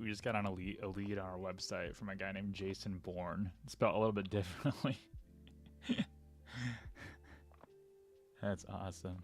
we just got on a lead on our website from a guy named Jason Bourne. It's spelled a little bit differently. That's awesome.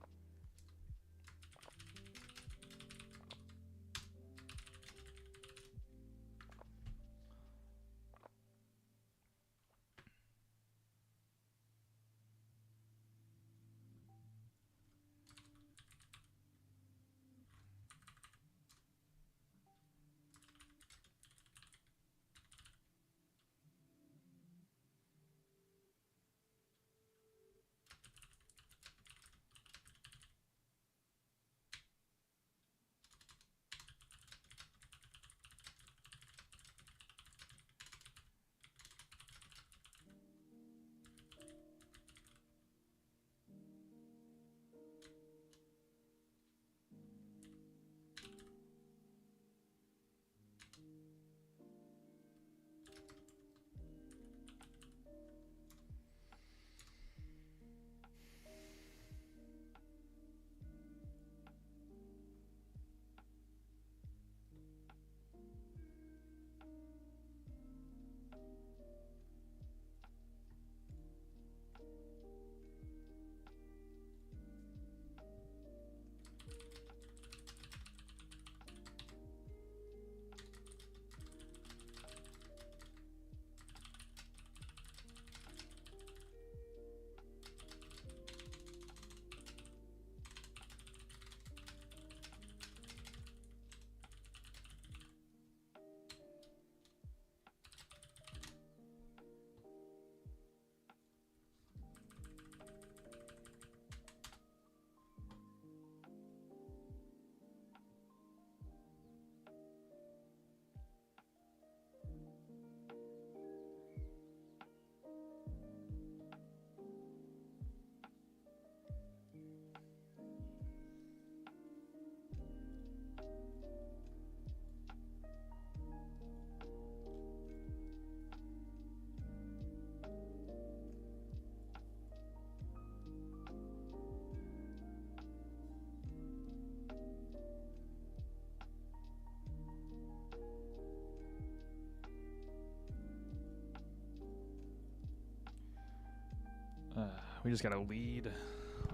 We just got a lead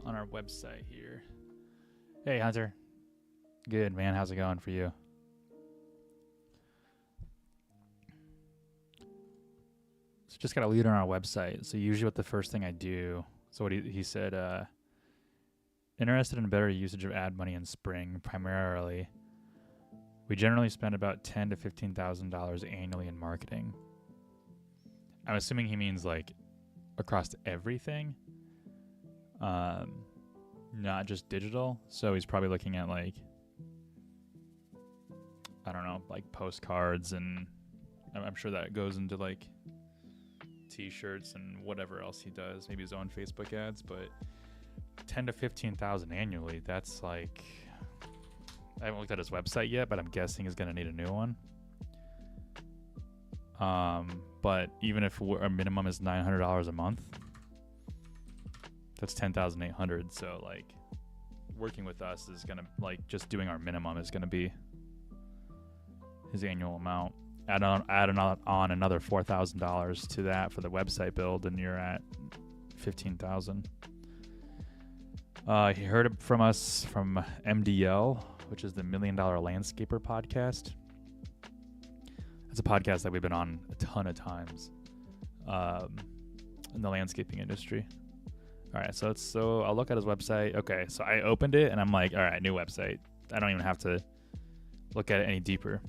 on our website here. Hey, Hunter. Good, man. How's it going for you? So just got a lead on our website. So usually what the first thing I do, so what he said, interested in better usage of ad money in spring, primarily. We generally spend about $10,000 to $15,000 annually in marketing. I'm assuming he means like across everything, not just digital. So he's probably looking at like, I don't know, like postcards, and I'm sure that goes into like t-shirts and whatever else he does, maybe his own Facebook ads. But 10 to 15,000 annually, that's like, I haven't looked at his website yet, but I'm guessing he's going to need a new one. But even if our minimum is $900 a month, that's $10,800. So like working with us is going to, like, just doing our minimum is going to be his annual amount. Add on another $4,000 to that for the website build, and you're at $15,000. He heard it from us from MDL, which is the $1 Million Landscaper podcast. It's a podcast that we've been on a ton of times in the landscaping industry. All right, so I'll look at his website. Okay, so I opened it and I'm like, all right, new website. I don't even have to look at it any deeper.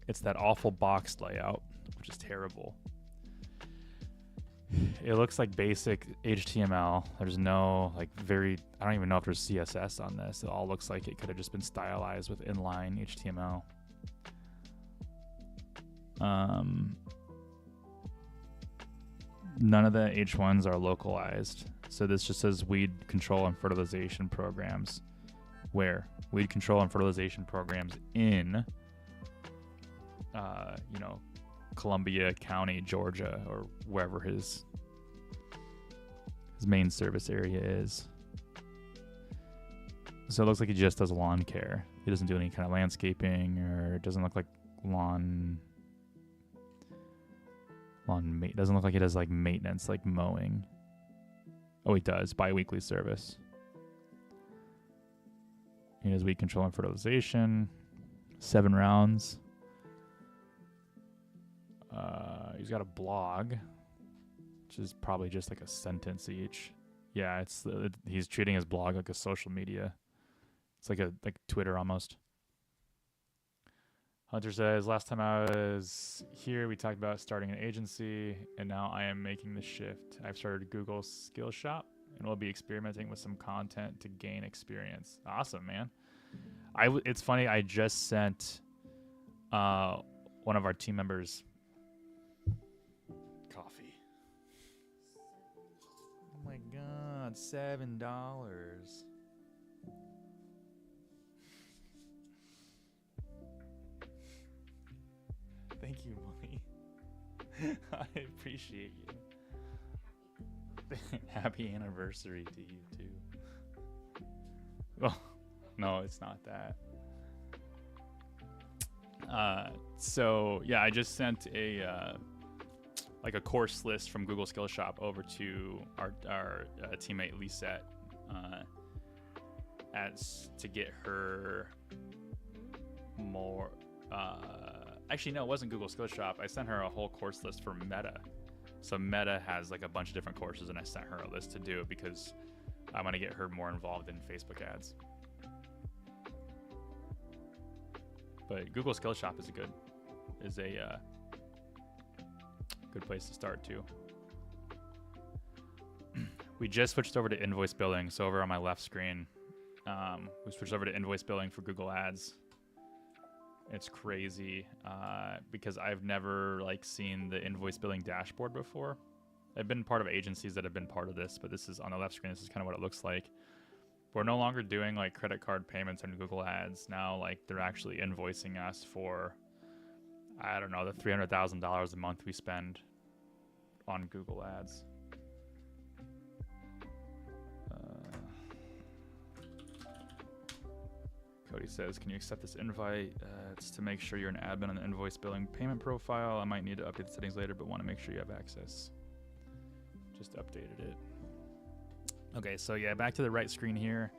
It's that awful box layout, which is terrible. It looks like basic HTML. There's no I don't even know if there's CSS on this. It all looks like it could have just been stylized with inline HTML. None of the H1s are localized. So this just says weed control and fertilization programs. Where? Weed control and fertilization programs in, Columbia County, Georgia, or wherever his main service area is. So it looks like he just does lawn care. He doesn't do any kind of landscaping or It doesn't look like doesn't look like he does like maintenance, like mowing. Oh, he does. Bi-weekly service. He has weed control and fertilization. 7 rounds. He's got a blog, which is probably just like a sentence each. Yeah, he's treating his blog like a social media. It's like Twitter almost. Hunter says, last time I was here, we talked about starting an agency, and now I am making the shift. I've started Google Skill Shop, and we'll be experimenting with some content to gain experience. Awesome, man. It's funny, I just sent one of our team members coffee. Oh my God, $7. Thank you, Molly. I appreciate you. Happy anniversary to you too. Well, no, it's not that. So yeah, I just sent a course list from Google Skill Shop over to our teammate Lisette, as to get her more. Actually, no, it wasn't Google Skill Shop. I sent her a whole course list for Meta. So Meta has like a bunch of different courses, and I sent her a list to do it because I want to get her more involved in Facebook ads. But Google Skill Shop is a good place to start too. We just switched over to invoice billing. So over on my left screen, we switched over to invoice billing for Google Ads. It's crazy because I've never seen the invoice billing dashboard before. I've been part of agencies that have been part of this, but this is on the left screen. This is kind of what it looks like. We're no longer doing credit card payments on Google Ads. Now they're actually invoicing us for, I don't know, the $300,000 a month we spend on Google Ads. Cody says, can you accept this invite? It's to make sure you're an admin on the invoice billing payment profile. I might need to update the settings later, but want to make sure you have access. Just updated it. Okay, so yeah, back to the right screen here.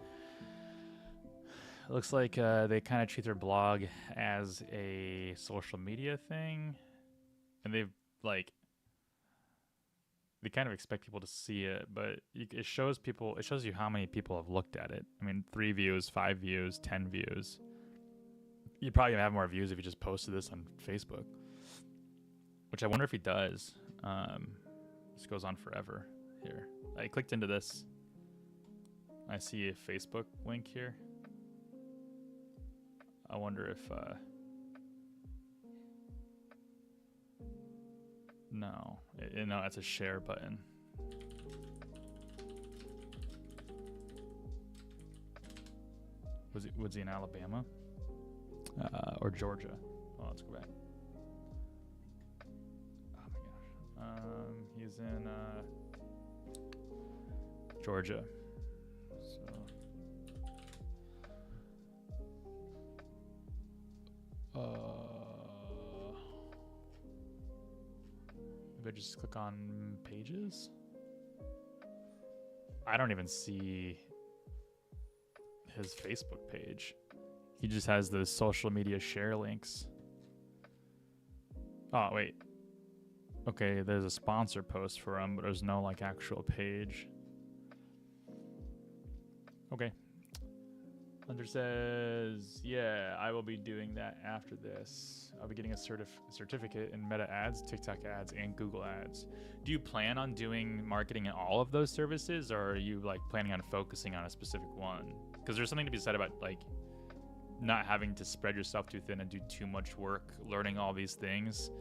It looks like they kind of treat their blog as a social media thing. And they kind of expect people to see it, but it shows you how many people have looked at it. I mean, 3 views, 5 views, 10 views. You'd probably have more views if you just posted this on Facebook, which I wonder if he does. This goes on forever here. I clicked into this. I see a Facebook link here. I wonder if no, it's a share button. Was he in Alabama or Georgia? Oh, let's go back. Oh my gosh, he's in Georgia. Maybe I just click on pages. I don't even see his Facebook page. He just has the social media share links. Oh, wait. Okay, there's a sponsor post for him, but there's no actual page. Okay. Hunter says, yeah, I will be doing that after this. I'll be getting a certificate in Meta Ads, TikTok Ads, and Google Ads. Do you plan on doing marketing in all of those services, or are you planning on focusing on a specific one? Because there's something to be said about not having to spread yourself too thin and do too much work learning all these things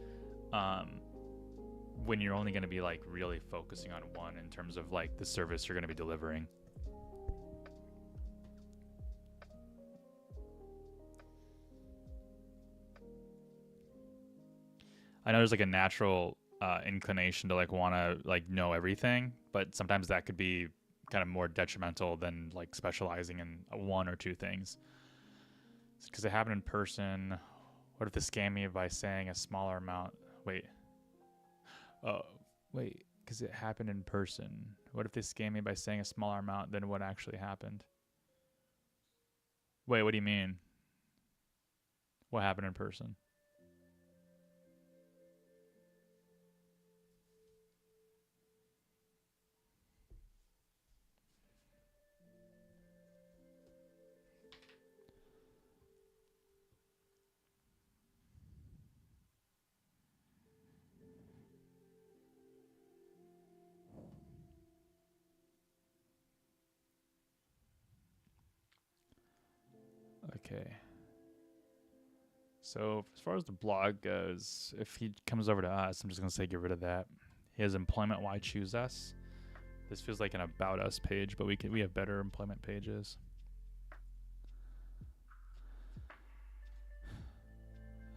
when you're only going to be really focusing on one in terms of the service you're going to be delivering. I know there's a natural inclination to want to know everything, but sometimes that could be kind of more detrimental than specializing in one or two things. Because they happen in person. What if they scam me by saying a smaller amount? Wait. Oh, wait. Because it happened in person. What if they scam me by saying a smaller amount than what actually happened? Wait, what do you mean? What happened in person? Okay. So as far as the blog goes, if he comes over to us, I'm just gonna say get rid of that. He has employment. Why choose us? This feels like an about us page, but we have better employment pages.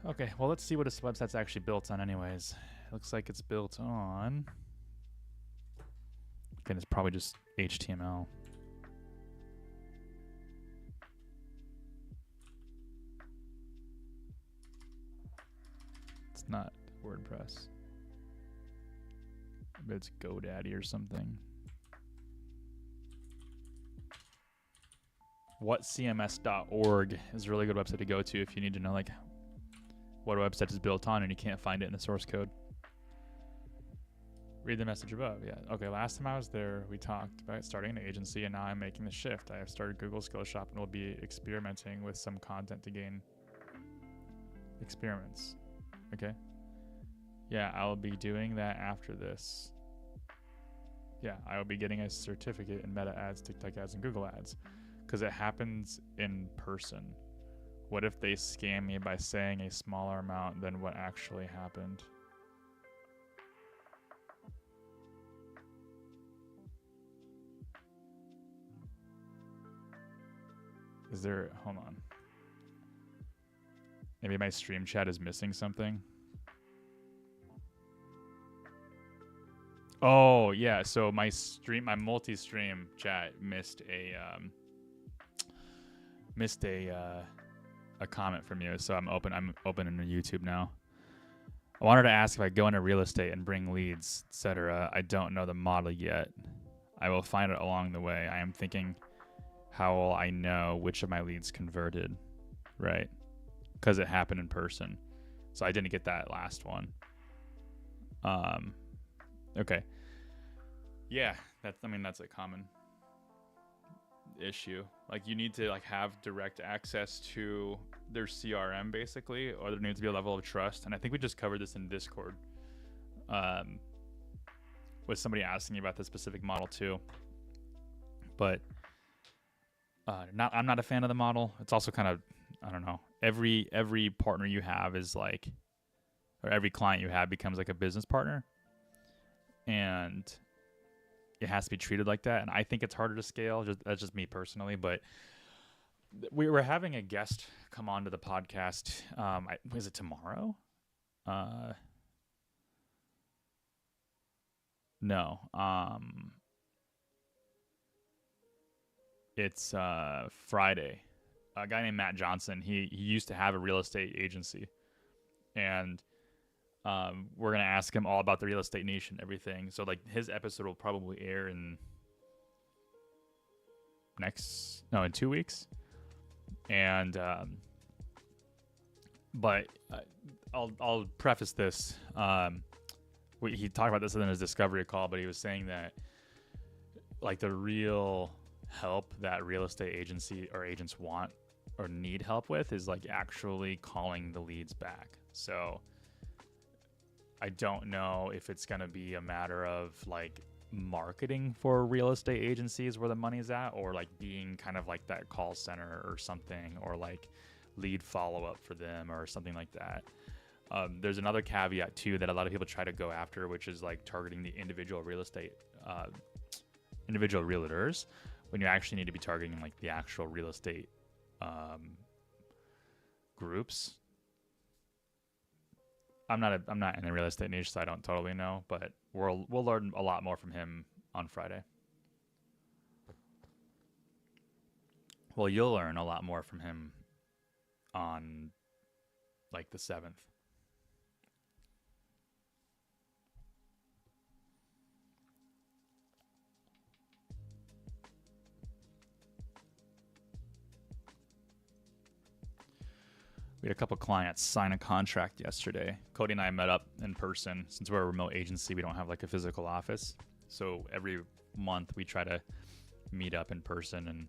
Okay, well let's see what this website's actually built on. Anyways, it looks like it's built on. Again, it's probably just HTML. It's not WordPress. Maybe it's GoDaddy or something. Whatcms.org is a really good website to go to if you need to know like what a website is built on and you can't find it in the source code. Read the message above. Yeah. Okay. Last time I was there, we talked about starting an agency, and now I'm making the shift. I have started Google Skills Shop and will be experimenting with some content to gain experiments. Okay. Yeah, I'll be doing that after this. Yeah, I will be getting a certificate in Meta Ads, TikTok Ads, and Google Ads because it happens in person. What if they scam me by saying a smaller amount than what actually happened? Is there, hold on. Maybe my stream chat is missing something. Oh yeah, so my multi-stream chat missed a comment from you. So I'm opening YouTube now. I wanted to ask if I go into real estate and bring leads, etc. I don't know the model yet. I will find it along the way. I am thinking, how will I know which of my leads converted, right? Because it happened in person. So I didn't get that last one. Okay. Yeah, that's a common issue. Like you need to like have direct access to their CRM basically, or there needs to be a level of trust. And I think we just covered this in Discord. With somebody asking about the specific model too. But I'm not a fan of the model. It's also kind of, I don't know. Every partner you have is like, or every client you have becomes like a business partner, and it has to be treated like that. And I think it's harder to scale. That's just me personally. But we were having a guest come on to the podcast. Is it tomorrow? No. It's Friday. A guy named Matt Johnson. He used to have a real estate agency, and we're gonna ask him all about the real estate niche and everything. So like his episode will probably air in 2 weeks. And but I'll preface this. He talked about this in his discovery call, but he was saying that like the real help that real estate agency or agents want or need help with is like actually calling the leads back. So I don't know if it's going to be a matter of like marketing for real estate agencies where the money's at, or like being kind of like that call center or something, or like lead follow-up for them or something like that. There's another caveat too that a lot of people try to go after, which is like targeting the individual real estate, individual realtors, when you actually need to be targeting like the actual real estate groups. I'm not in the real estate niche, so I don't totally know, but we'll learn a lot more from him on Friday. Well, you'll learn a lot more from him on like the 7th. We had a couple clients sign a contract yesterday. Cody and I met up in person. Since we're a remote agency, we don't have like a physical office. So every month we try to meet up in person, and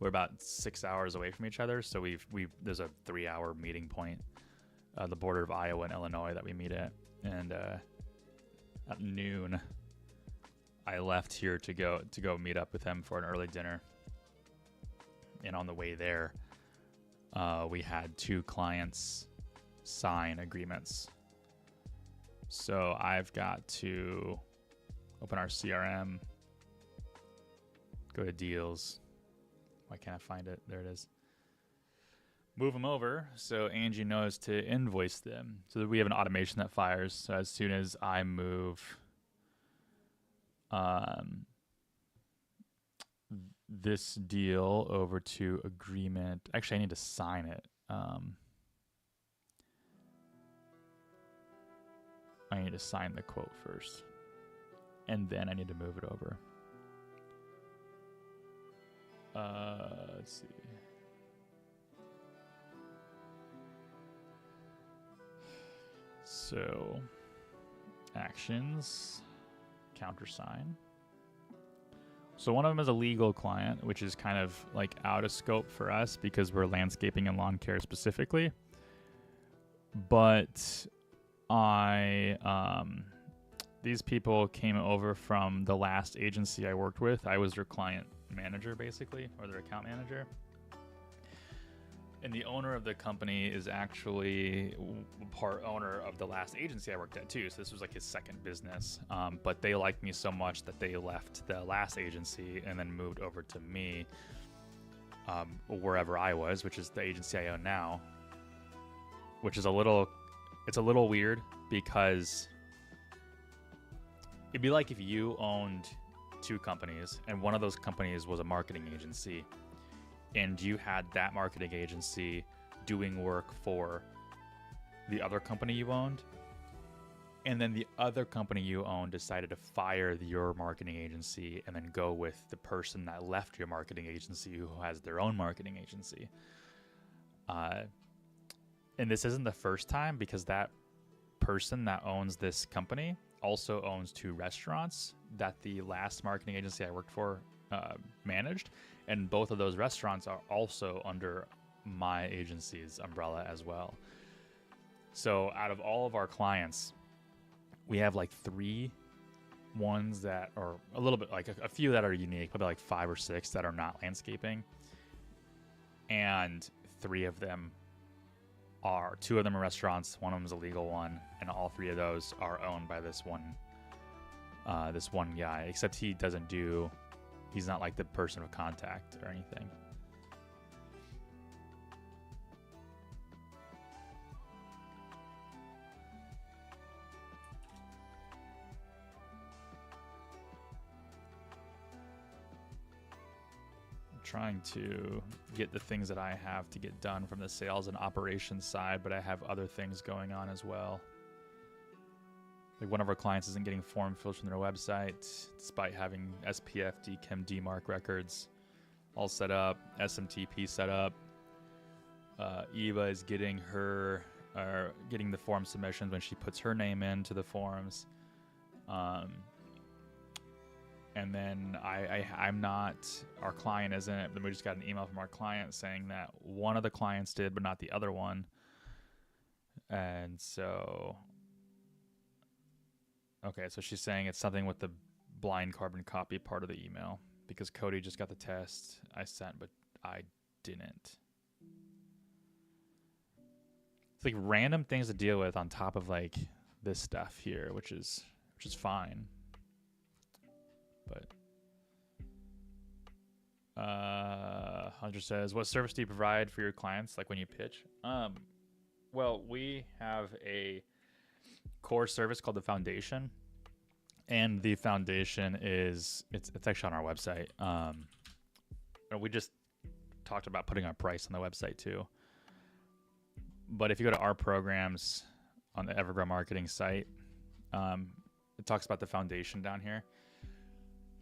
we're about 6 hours away from each other. So there's a 3-hour meeting point, the border of Iowa and Illinois, that we meet at. And at noon, I left here to go meet up with him for an early dinner. And on the way there, we had 2 clients sign agreements. So I've got to open our CRM, go to deals. Why can't I find it? There it is. Move them over so Angie knows to invoice them. So that we have an automation that fires. So as soon as I move this deal over to agreement, actually I need to sign it. I need to sign the quote first, and then I need to move it over. Let's see. So, actions, countersign. So one of them is a legal client, which is kind of like out of scope for us because we're landscaping and lawn care specifically. But these people came over from the last agency I worked with. I was their client manager, basically, or their account manager. And the owner of the company is actually part owner of the last agency I worked at too. So this was like his second business. But they liked me so much that they left the last agency and then moved over to me, wherever I was, which is the agency I own now. Which is it's a little weird because it'd be like if you owned 2 companies and one of those companies was a marketing agency, and you had that marketing agency doing work for the other company you owned, and then the other company you owned decided to fire your marketing agency and then go with the person that left your marketing agency who has their own marketing agency. And this isn't the first time, because that person that owns this company also owns 2 restaurants that the last marketing agency I worked for managed. And both of those restaurants are also under my agency's umbrella as well. So out of all of our clients, we have like 3 ones that are a little bit like a few that are unique, probably like 5 or 6 that are not landscaping. And 3 of them are, 2 of them are restaurants, one of them is a legal one, and all 3 of those are owned by this one guy, except he's not like the person of contact or anything. I'm trying to get the things that I have to get done from the sales and operations side, but I have other things going on as well. Like one of our clients isn't getting form fills from their website, despite having SPF, DChem, DMARC records all set up, SMTP set up. Eva is getting getting the form submissions when she puts her name into the forms. And then I'm not, our client isn't, then we just got an email from our client saying that one of the clients did, but not the other one. And so, okay, so she's saying it's something with the blind carbon copy part of the email, because Cody just got the test I sent, but I didn't. It's like random things to deal with on top of like this stuff here, which is fine. But Hunter says, what service do you provide for your clients, like when you pitch? Well, we have a core service called the Foundation, and the Foundation is it's actually on our website. We just talked about putting our price on the website too. But if you go to our programs on the Evergrow marketing site, it talks about the foundation down here.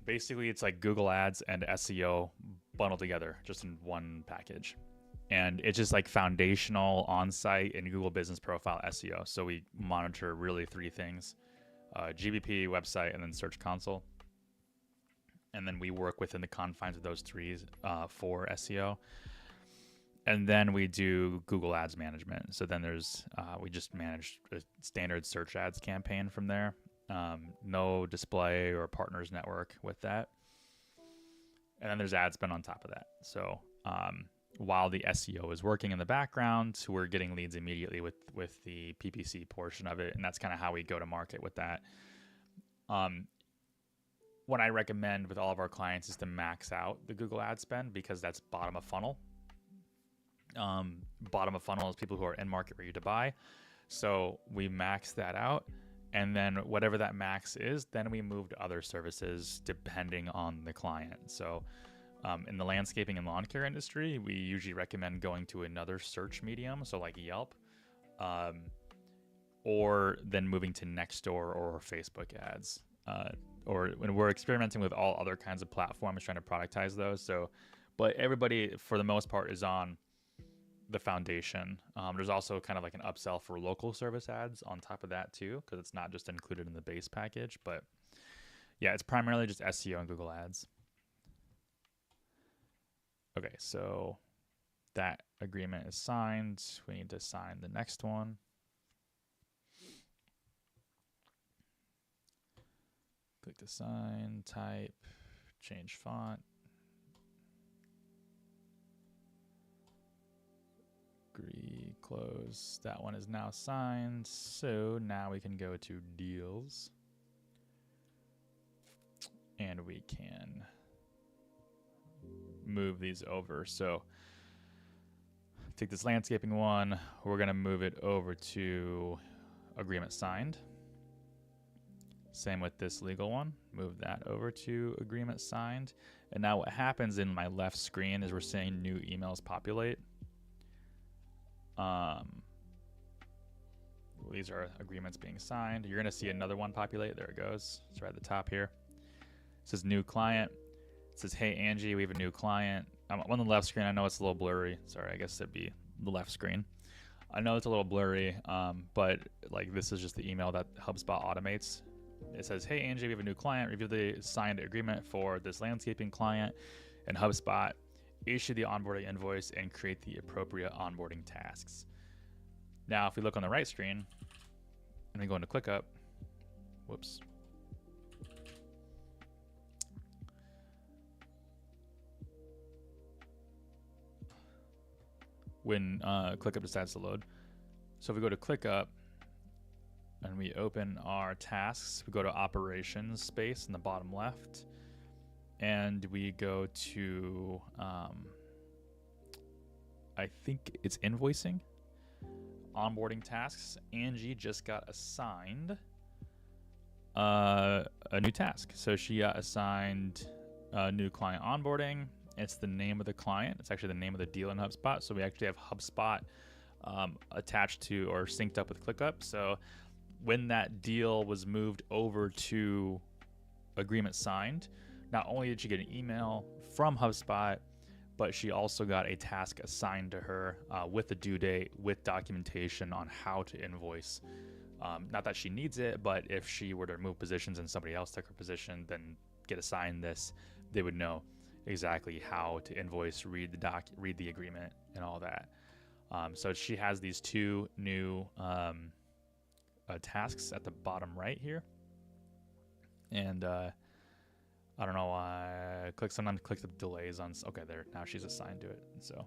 Basically, it's like Google Ads and SEO bundled together just in one package. And it's just like foundational on-site and Google Business Profile SEO. So we monitor really three things: GBP, website, and then Search Console. And then we work within the confines of those three for SEO. And then we do Google Ads management. So then there's, we just manage a standard search ads campaign from there. No display or partners network with that. And then there's ad spend on top of that. So while the SEO is working in the background, we're getting leads immediately with the PPC portion of it. And that's kind of how we go to market with that. What I recommend with all of our clients is to max out the Google ad spend, because that's bottom of funnel. Bottom of funnel is people who are in market ready to buy. So we max that out. And then whatever that max is, then we move to other services depending on the client. So in the landscaping and lawn care industry, we usually recommend going to another search medium, so like Yelp, or then moving to Nextdoor or Facebook ads. Or when we're experimenting with all other kinds of platforms, trying to productize those. So, but everybody for the most part is on the foundation. There's also kind of like an upsell for local service ads on top of that too, because it's not just included in the base package. But yeah, it's primarily just SEO and Google Ads. Okay, so that agreement is signed. We need to sign the next one. Click to sign, type, change font. Agree, close. That one is now signed. So now we can go to deals. And we can move these over. So take this landscaping one. We're going to move it over to agreement signed. Same with this legal one. Move that over to agreement signed. And now what happens in my left screen is we're seeing new emails populate. These are agreements being signed. You're going to see another one populate. There it goes. It's right at the top here. It says new client. It says, hey, Angie, we have a new client. I'm on the left screen. I know it's a little blurry. Sorry, I guess it'd be the left screen. I know it's a little blurry, but like this is just the email that HubSpot automates. It says, hey, Angie, we have a new client. Review the signed agreement for this landscaping client, and HubSpot issue the onboarding invoice and create the appropriate onboarding tasks. Now, if we look on the right screen and we go into ClickUp, whoops. When ClickUp decides to load. So if we go to ClickUp and we open our tasks, we go to operations space in the bottom left, and we go to, I think it's invoicing, onboarding tasks. Angie just got assigned a new task. So she got assigned new client onboarding. It's the name of the client. It's actually the name of the deal in HubSpot. So we actually have HubSpot attached to or synced up with ClickUp. So when that deal was moved over to agreement signed, not only did she get an email from HubSpot, but she also got a task assigned to her with a due date, with documentation on how to invoice. Not that she needs it, but if she were to move positions and somebody else took her position, then get assigned this, they would know exactly how to invoice, read the agreement, and all that. So she has these two new tasks at the bottom right here, and I don't know why. Sometimes click the delays on. Okay, there. Now she's assigned to it. So,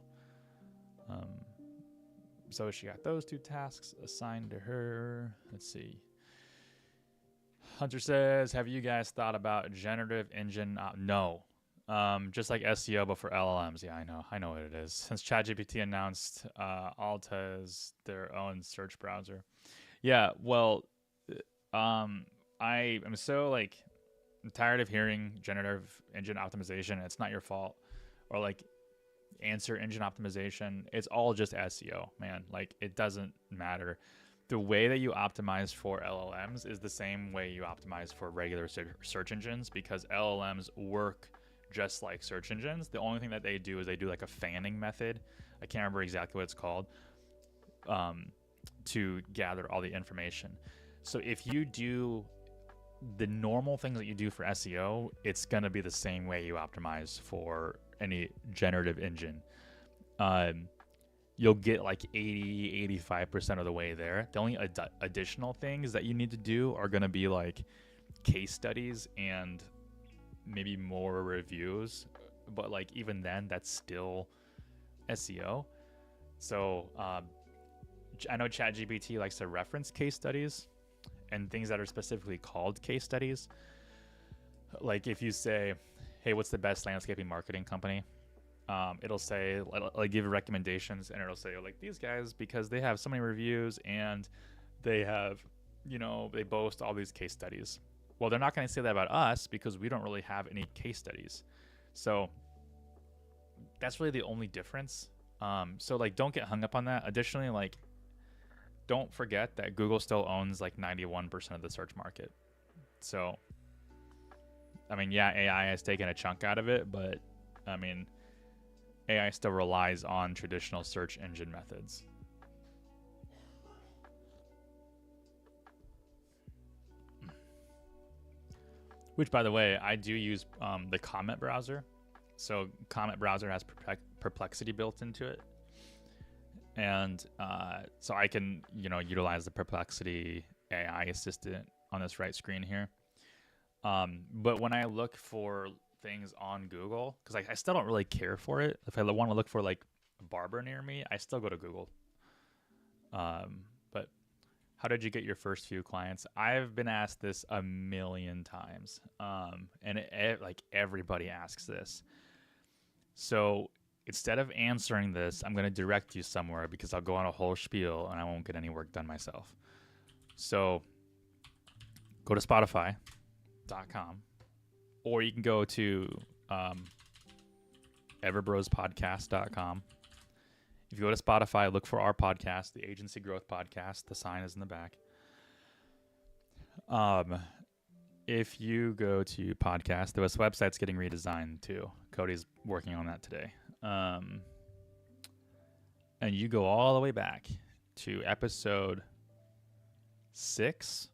so she got those two tasks assigned to her. Let's see. Hunter says, "Have you guys thought about generative engine?" No. Just like SEO, but for LLMs. Yeah, I know what it is. Since ChatGPT announced Alta as their own search browser. Yeah, well, I am so I'm tired of hearing generative engine optimization. It's not your fault, or answer engine optimization. It's all just SEO, man. Like, it doesn't matter. The way that you optimize for LLMs is the same way you optimize for regular search engines, because LLMs work just like search engines. The only thing that they do is they do like a fanning method. I can't remember exactly what it's called, to gather all the information. So if you do the normal things that you do for SEO, it's going to be the same way you optimize for any generative engine. You'll get like 85% of the way there. The only additional things that you need to do are going to be like case studies and maybe more reviews. But like, even then, that's still SEO. So I know ChatGPT likes to reference case studies and things that are specifically called case studies. Like if you say, hey, what's the best landscaping marketing company? It'll say, like, give recommendations, and it'll say, like, these guys, because they have so many reviews and they have, they boast all these case studies. Well, they're not going to say that about us because we don't really have any case studies. So that's really the only difference. So like, don't get hung up on that. Additionally, like, don't forget that Google still owns like 91% of the search market. So, I mean, yeah, AI has taken a chunk out of it, but I mean, AI still relies on traditional search engine methods. Which, by the way, I do use the Comet browser. So Comet browser has Perplexity built into it. And so I can, utilize the Perplexity AI assistant on this right screen here. But when I look for things on Google, because I still don't really care for it. If I want to look for like a barber near me, I still go to Google. But how did you get your first few clients? I've been asked this a million times, and like everybody asks this. So instead of answering this, I'm going to direct you somewhere because I'll go on a whole spiel and I won't get any work done myself. So go to Spotify.com. Or you can go to everbrospodcast.com. If you go to Spotify, look for our podcast, the Agency Growth Podcast. The sign is in the back. If you go to podcast, the website's getting redesigned too. Cody's working on that today. And you go all the way back to episode 6,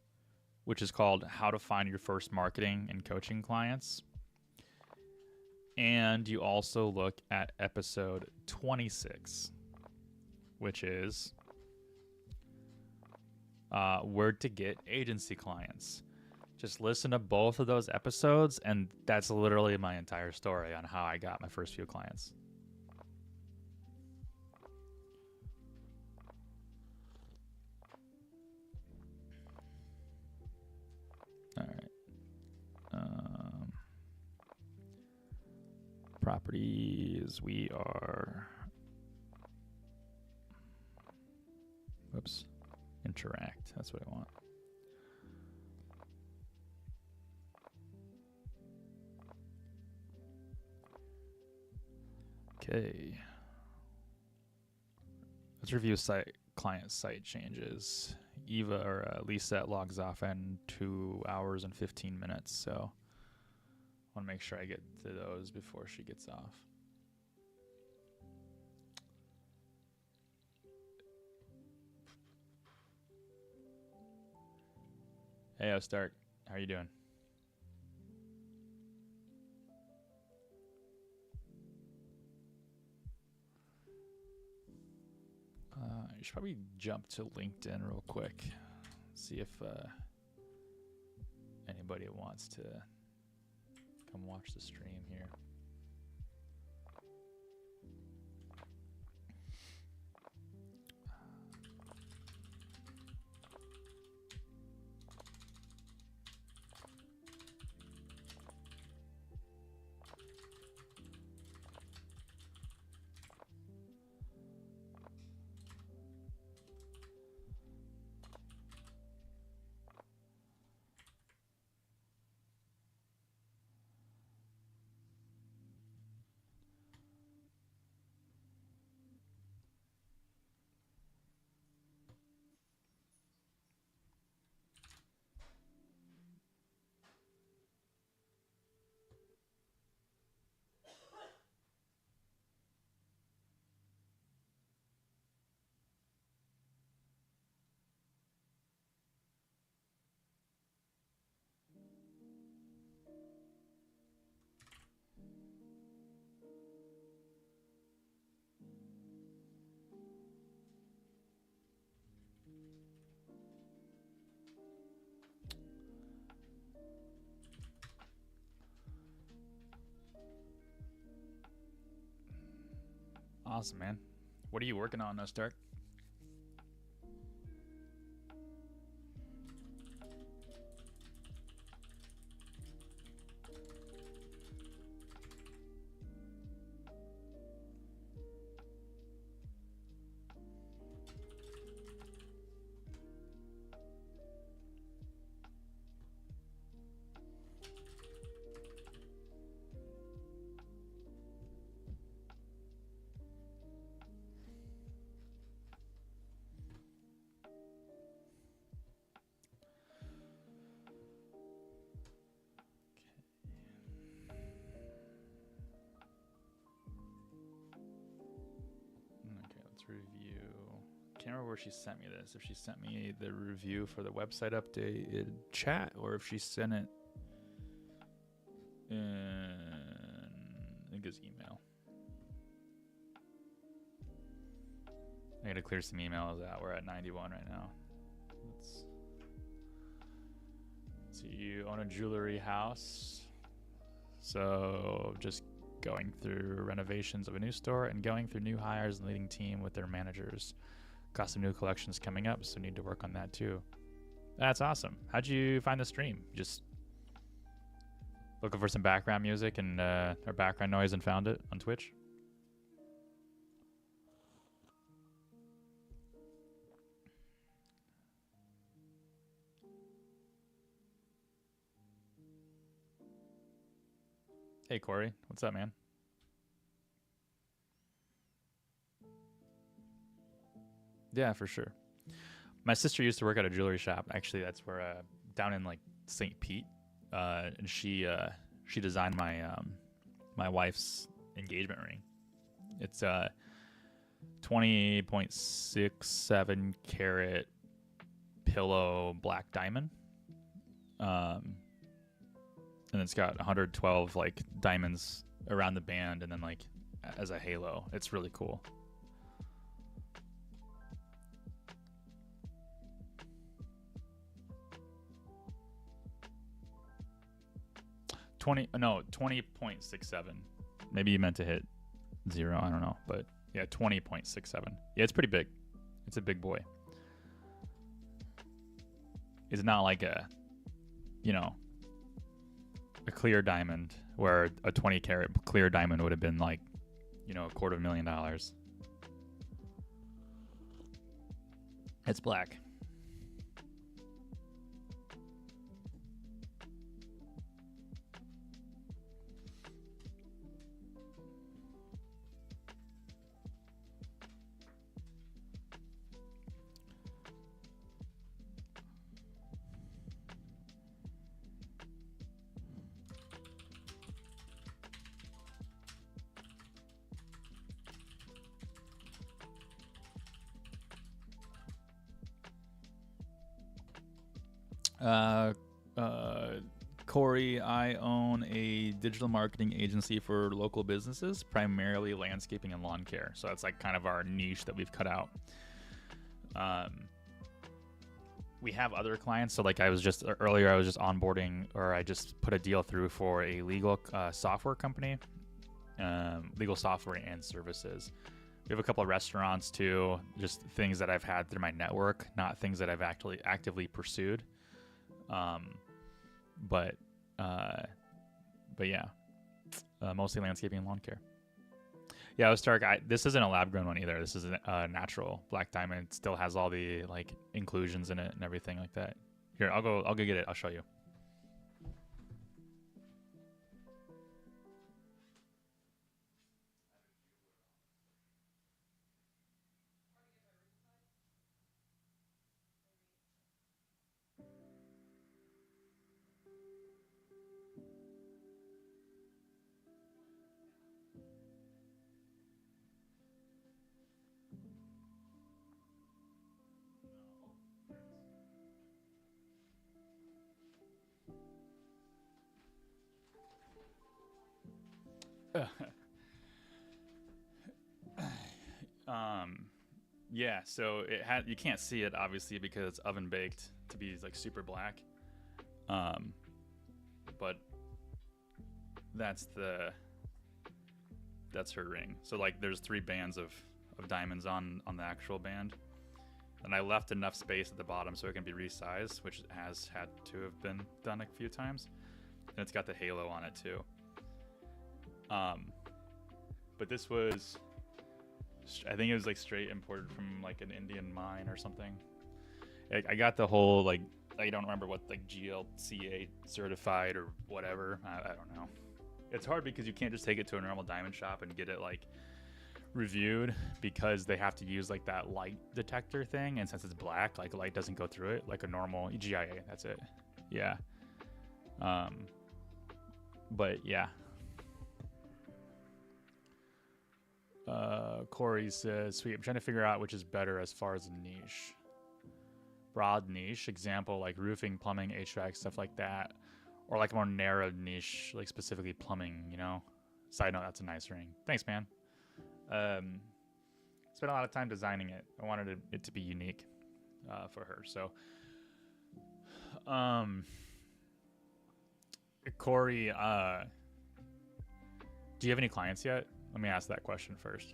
which is called How to Find Your First Marketing and Coaching Clients. And you also look at episode 26, which is Where to Get Agency Clients. Just listen to both of those episodes, and that's literally my entire story on how I got my first few clients. All right. Properties, we are, interact, that's what I want. Okay. Let's review client site changes. Eva or Lisa logs off in 2 hours and 15 minutes, so I want to make sure I get to those before she gets off. Hey, Ostart, how are you doing? You should probably jump to LinkedIn real quick. See if anybody wants to come watch the stream here. Awesome, man. What are you working on, Stark? Review. Can't remember where she sent me this. If she sent me the review for the website update in chat, or if she sent it in, I think it's email. I gotta clear some emails out. We're at 91 right now. So you own a jewelry house. So just going through renovations of a new store and going through new hires and leading team with their managers. Got some new collections coming up, so need to work on that too. That's awesome. How'd you find the stream? Just looking for some background music and or background noise and found it on Twitch? Hey, Corey. What's up, man? Yeah, for sure. My sister used to work at a jewelry shop. Actually, that's where down in like St. Pete, and she designed my wife's engagement ring. It's 20.67 carat pillow black diamond. And it's got 112 like diamonds around the band and then like as a halo. It's really cool. $20.67. Maybe you meant to hit 0. I don't know, but yeah, 20.67. Yeah, it's pretty big. It's a big boy. It's not like a clear diamond where a 20 carat clear diamond would have been like, $250,000. It's black. Corey, I own a digital marketing agency for local businesses, primarily landscaping and lawn care. So that's like kind of our niche that we've cut out. We have other clients. So like I was just onboarding, or I just put a deal through for a legal software company, legal software and services. We have a couple of restaurants too, just things that I've had through my network, not things that I've actually actively pursued. But yeah, mostly landscaping and lawn care. Yeah, it was Stark. This isn't a lab grown one either. This is a natural black diamond. It still has all the like inclusions in it and everything like that. Here, I'll go get it. I'll show you. Yeah, so you can't see it obviously because it's oven baked to be like super black. But that's the that's her ring. So like there's 3 bands of diamonds on the actual band. And I left enough space at the bottom so it can be resized, which has had to have been done a few times. And it's got the halo on it too. But this was, I think it was like straight imported from like an Indian mine or something. I got the whole like, I don't remember what, like GLCA certified or whatever. I don't know. It's hard because you can't just take it to a normal diamond shop and get it like reviewed, because they have to use like that light detector thing, and since it's black, like light doesn't go through it like a normal GIA. That's it. Yeah. But yeah. Corey says, sweet, I'm trying to figure out which is better as far as a niche. Broad niche, example like roofing, plumbing, HVAC, stuff like that, or like a more narrow niche, like specifically plumbing, you know. Side note, that's a nice ring. Thanks, man. Spent a lot of time designing it. I wanted it to be unique for her. So, Corey, do you have any clients yet? Let me ask that question first.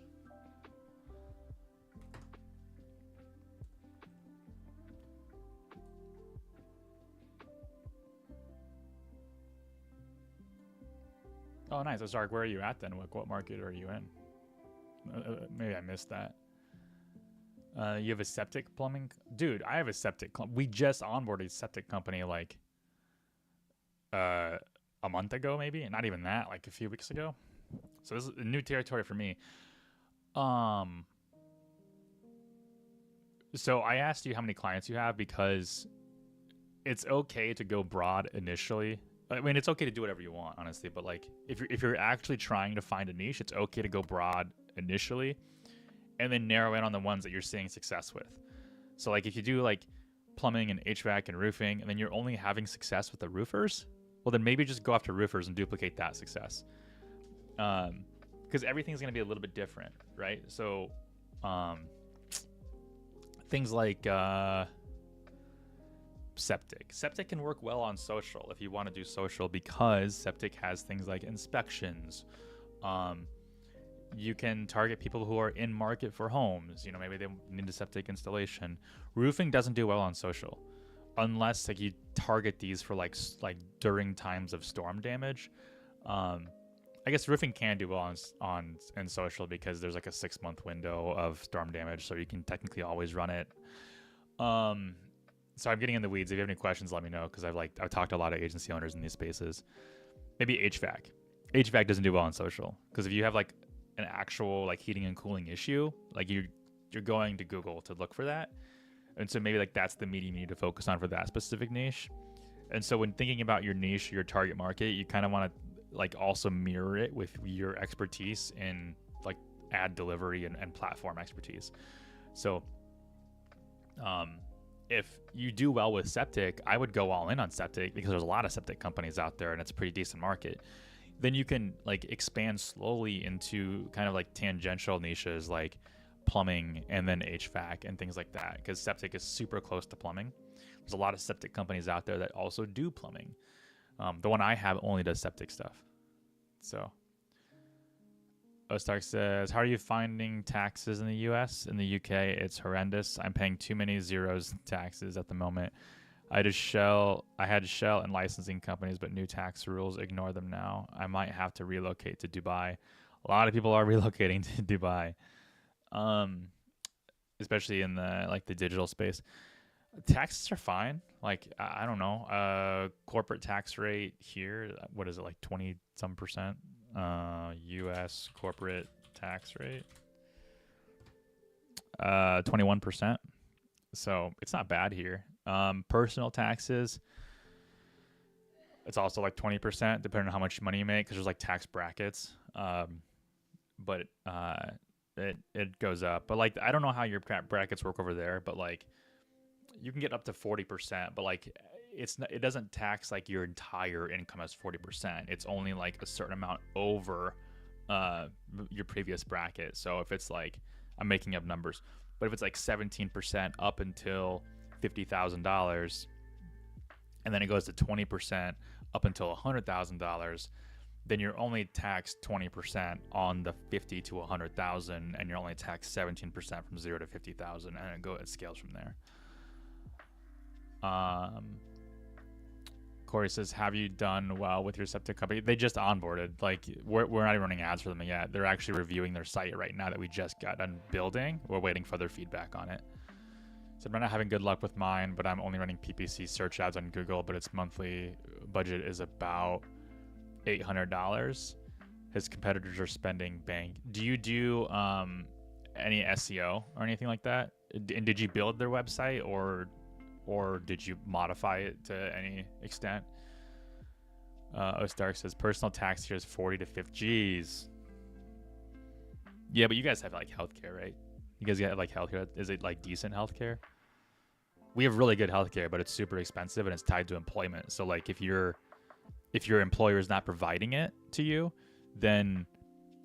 Oh, nice. Ozark, where are you at then? What market are you in? Maybe I missed that. You have a septic plumbing? Dude, I have a septic. We just onboarded a septic company like a month ago, maybe. Not even that, like a few weeks ago. So this is a new territory for me. So I asked you how many clients you have because it's okay to go broad initially. I mean, it's okay to do whatever you want, honestly. But like, if you're actually trying to find a niche, it's okay to go broad initially, and then narrow in on the ones that you're seeing success with. So like, if you do like plumbing and HVAC and roofing, and then you're only having success with the roofers, well, then maybe just go after roofers and duplicate that success. Because everything's going to be a little bit different, right? So, things like septic can work well on social if you want to do social, because septic has things like inspections. You can target people who are in market for homes. You know, maybe they need a septic installation. Roofing doesn't do well on social unless like you target these for like during times of storm damage. I guess roofing can do well on social because there's like a 6-month window of storm damage, so you can technically always run it. So I'm getting in the weeds. If you have any questions, let me know, because I've talked to a lot of agency owners in these spaces. Maybe HVAC. HVAC doesn't do well on social, because if you have like an actual like heating and cooling issue, like you're going to Google to look for that, and so maybe like that's the medium you need to focus on for that specific niche. And so when thinking about your niche, your target market, you kind of want to like also mirror it with your expertise in like ad delivery and platform expertise. So if you do well with septic, I would go all in on septic, because there's a lot of septic companies out there and it's a pretty decent market. Then you can like expand slowly into kind of like tangential niches like plumbing and then HVAC and things like that, because septic is super close to plumbing. There's a lot of septic companies out there that also do plumbing. The one I have only does septic stuff. So Ostark says, how are you finding taxes in the US? In the UK, it's horrendous. I'm paying too many zeros taxes at the moment. I had shell and licensing companies, but new tax rules ignore them now. I might have to relocate to Dubai. A lot of people are relocating to Dubai, especially in the digital space. Taxes are fine. Like, I don't know. Corporate tax rate here, what is it, like 20 some percent? US corporate tax rate, 21%. So it's not bad here. Personal taxes, it's also like 20%, depending on how much money you make, because there's like tax brackets. But it goes up. But like, I don't know how your brackets work over there, but like, you can get up to 40%, but like it doesn't tax like your entire income as 40%. It's only like a certain amount over your previous bracket. So if it's like, I'm making up numbers, but if it's like 17% up until $50,000, and then it goes to 20% up until $100,000, then you're only taxed 20% on the 50 to 100,000, and you're only taxed 17% from 0 to 50,000, and it scales from there. Corey says, have you done well with your septic company? They just onboarded. Like, we're not even running ads for them yet. They're actually reviewing their site right now that we just got done building. We're waiting for their feedback on it. So I'm not having good luck with mine, but I'm only running PPC search ads on Google, but its monthly budget is about $800. His competitors are spending bank. Do you do any SEO or anything like that? And did you build their website, or did you modify it to any extent? Ostark says personal tax here is 40 to 50. Jeez. Yeah, but you guys have like healthcare, right? You guys get like healthcare. Is it like decent healthcare? We have really good healthcare, but it's super expensive and it's tied to employment. So like if your employer is not providing it to you, then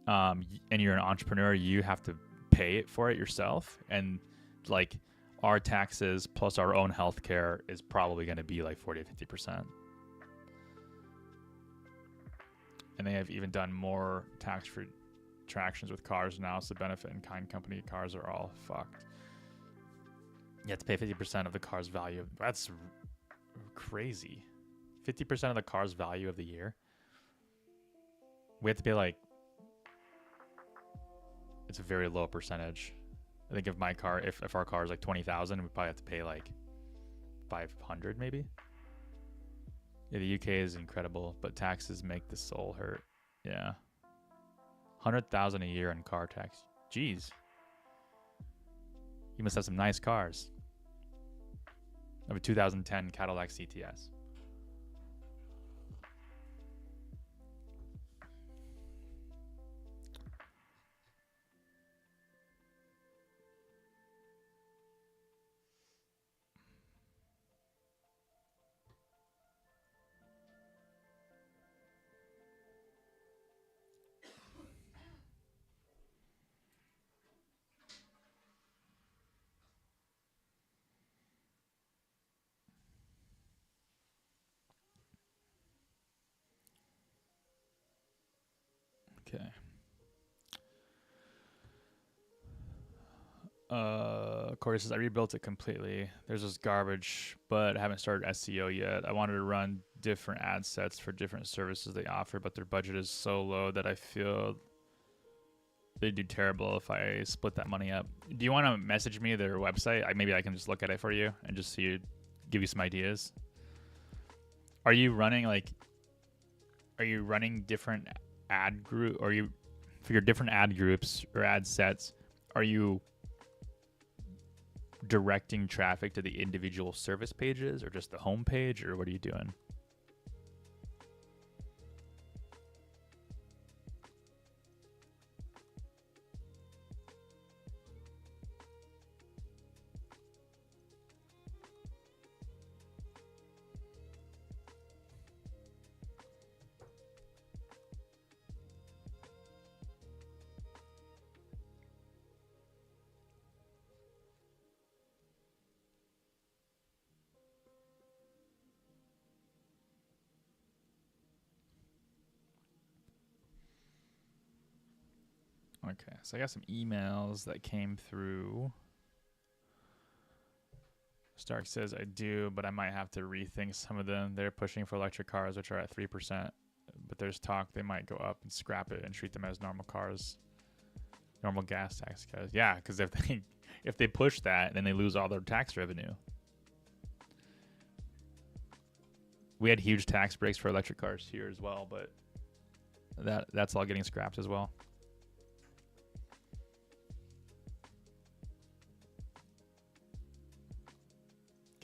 and you're an entrepreneur, you have to pay for it yourself. And like our taxes plus our own healthcare is probably going to be like 40 to 50%. And they have even done more tax-free transactions with cars now, so benefit in kind company cars are all fucked. You have to pay 50% of the car's value. That's crazy. 50% of the car's value of the year. We have to pay like, it's a very low percentage. I think if my car, if our car is like 20,000, we probably have to pay like 500 maybe. Yeah, the UK is incredible, but taxes make the soul hurt. Yeah. 100,000 a year in car tax. Jeez. You must have some nice cars. I have a 2010 Cadillac CTS. Okay. Corey says, I rebuilt it completely. There's this garbage, but I haven't started SEO yet. I wanted to run different ad sets for different services they offer, but their budget is so low that I feel they do terrible if I split that money up. Do you want to message me their website? Maybe I can just look at it for you and just give you some ideas. Are you running different ad group, or for your different ad groups or ad sets, are you directing traffic to the individual service pages or just the home page, or what are you doing? Okay, so I got some emails that came through. Stark says, I do, but I might have to rethink some of them. They're pushing for electric cars, which are at 3%, but there's talk they might go up and scrap it and treat them as normal cars, normal gas tax cars. Yeah, because if they push that, then they lose all their tax revenue. We had huge tax breaks for electric cars here as well, but that's all getting scrapped as well.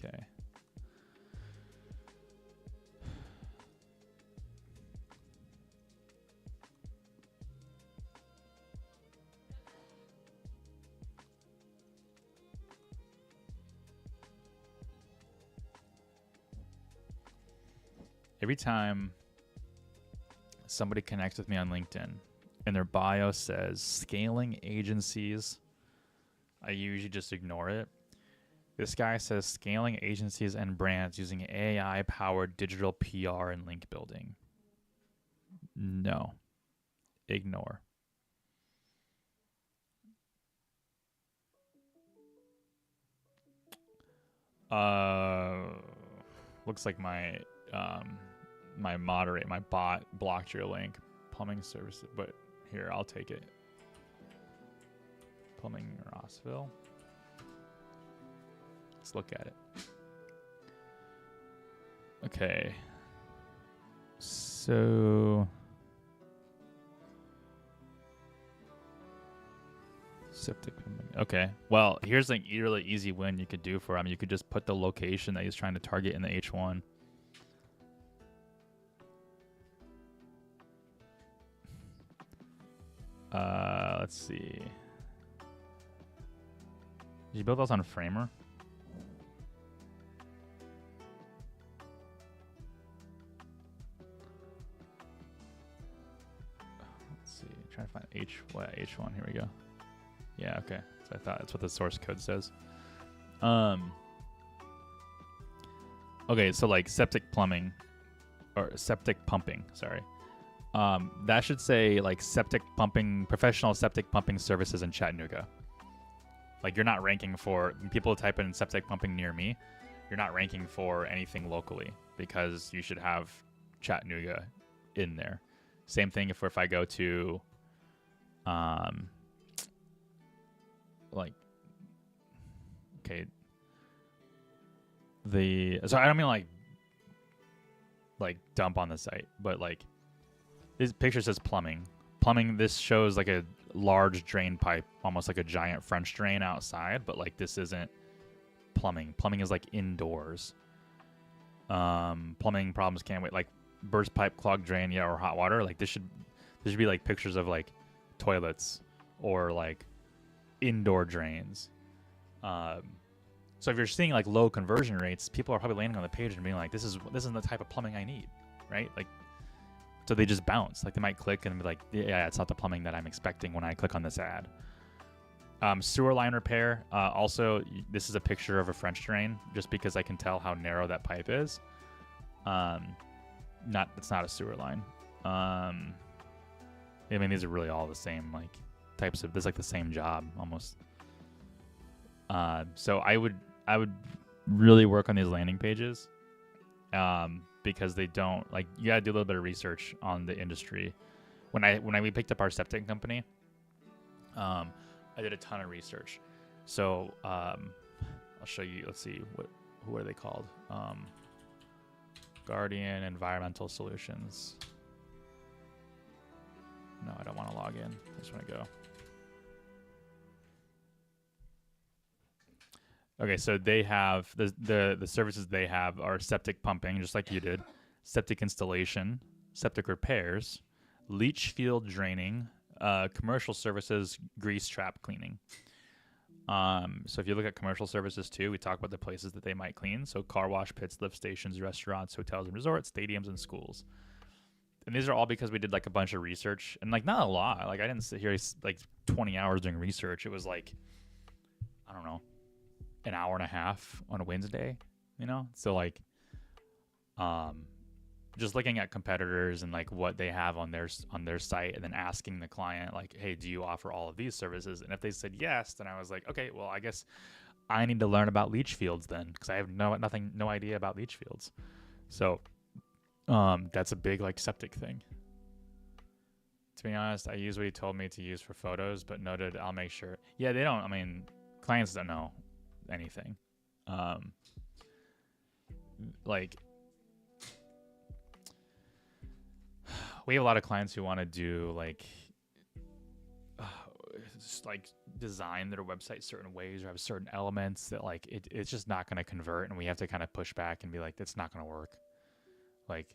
Okay. Every time somebody connects with me on LinkedIn and their bio says scaling agencies, I usually just ignore it. This guy says scaling agencies and brands using AI-powered digital PR and link building. No. Ignore. Looks like my my bot blocked your link. Plumbing services, but here, I'll take it. Plumbing Rossville. Let's look at it. Okay. So septic. Okay. Well, here's like a really easy win you could do for him. You could just put the location that he's trying to target in the H1. Let's see. Did you build those on Framer? Let's see. Trying to find H1. Here we go. Yeah, okay. So I thought that's what the source code says. Okay, so like septic plumbing or septic pumping, sorry. That should say like septic pumping, professional septic pumping services in Chattanooga. Like you're not ranking for, people type in septic pumping near me, you're not ranking for anything locally because you should have Chattanooga in there. Same thing if I go to, like, okay, so I don't mean like dump on the site, but like this picture says plumbing. Plumbing, this shows like a large drain pipe, almost like a giant French drain outside, but like this isn't plumbing. Plumbing is like indoors. Plumbing problems can't wait. Like burst pipe, clogged drain, yeah, or hot water. Like this should be like pictures of like toilets or like indoor drains. So if you're seeing like low conversion rates, people are probably landing on the page and being like, this isn't the type of plumbing I need, right? Like, so they just bounce. Like they might click and be like, yeah, it's not the plumbing that I'm expecting when I click on this ad. Sewer line repair. Also, this is a picture of a French drain, just because I can tell how narrow that pipe is. It's not a sewer line. I mean, these are really all the same like types of. This is like the same job almost. So I would really work on these landing pages, because they don't, like, you gotta do a little bit of research on the industry. When we picked up our septic company, I did a ton of research. So I'll show you. Let's see, who are they called? Guardian Environmental Solutions. No, I don't want to log in. I just want to go. Okay, so they have the services they have are septic pumping, just like you did, septic installation, septic repairs, leach field draining, commercial services, grease trap cleaning. So if you look at commercial services too, we talk about the places that they might clean. So car wash, pits, lift stations, restaurants, hotels and resorts, stadiums and schools. And these are all because we did like a bunch of research, and like not a lot. Like I didn't sit here like 20 hours doing research. It was like, I don't know, an hour and a half on a Wednesday, you know? So like, just looking at competitors and like what they have on their site, and then asking the client like, hey, do you offer all of these services? And if they said yes, then I was like, okay, well, I guess I need to learn about leach fields then, because I have no idea about leach fields. So that's a big like septic thing. To be honest, I use what he told me to use for photos, but noted I'll make sure. Yeah, they don't, I mean, clients don't know anything. Like, we have a lot of clients who want to do like just like design their website certain ways or have certain elements that like it's just not going to convert, and we have to kind of push back and be like, that's not going to work. Like,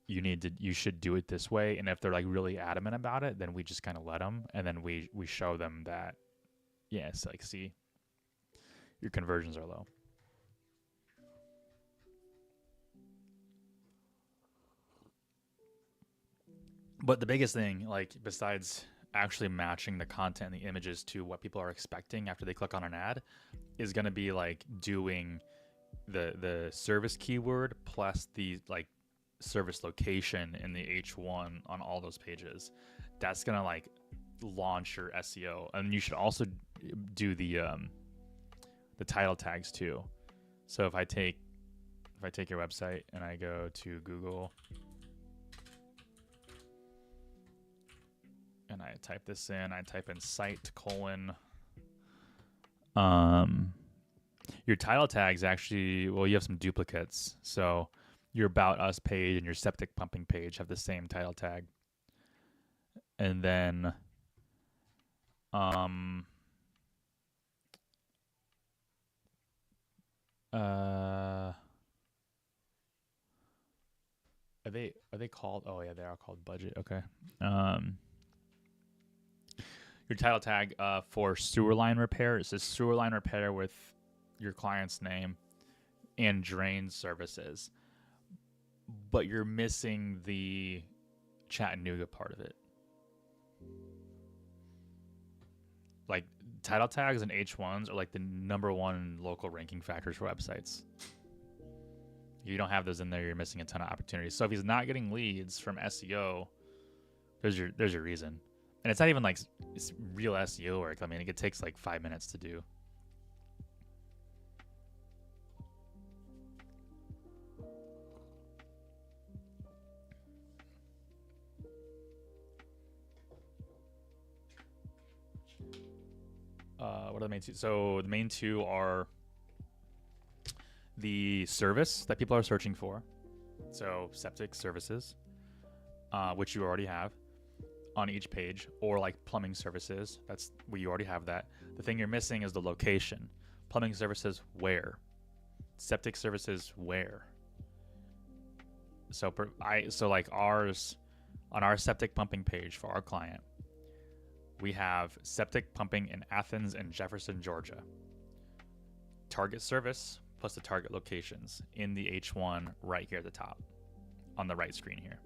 you should do it this way. And if they're like really adamant about it, then we just kind of let them, and then we show them that, yes, like, see, your conversions are low. But the biggest thing, like, besides actually matching the content and the images to what people are expecting after they click on an ad, is going to be like doing the service keyword plus the like service location in the H1 on all those pages. That's gonna like launch your SEO, and you should also do the title tags too. So if I take your website and I go to Google and I type this in, I type in site : your title tags actually, well, you have some duplicates. So your About Us page and your septic pumping page have the same title tag. And then are they called, oh yeah, they are called budget. Okay. Your title tag for sewer line repair, it says sewer line repair with your client's name and drain services, but you're missing the Chattanooga part of it. Like title tags and H1s are like the #1 local ranking factors for websites. If you don't have those in there, you're missing a ton of opportunities. So if he's not getting leads from SEO, there's your reason. And it's not even like it's real SEO work. I mean, it takes like 5 minutes to do. What are the main two? So the main two are the service that people are searching for. So septic services, which you already have on each page, or like plumbing services. That's where you already have that. The thing you're missing is the location. Plumbing services, where? Septic services, where? So like ours, on our septic pumping page for our client, we have septic pumping in Athens and Jefferson, Georgia. Target service plus the target locations in the H1 right here at the top on the right screen here.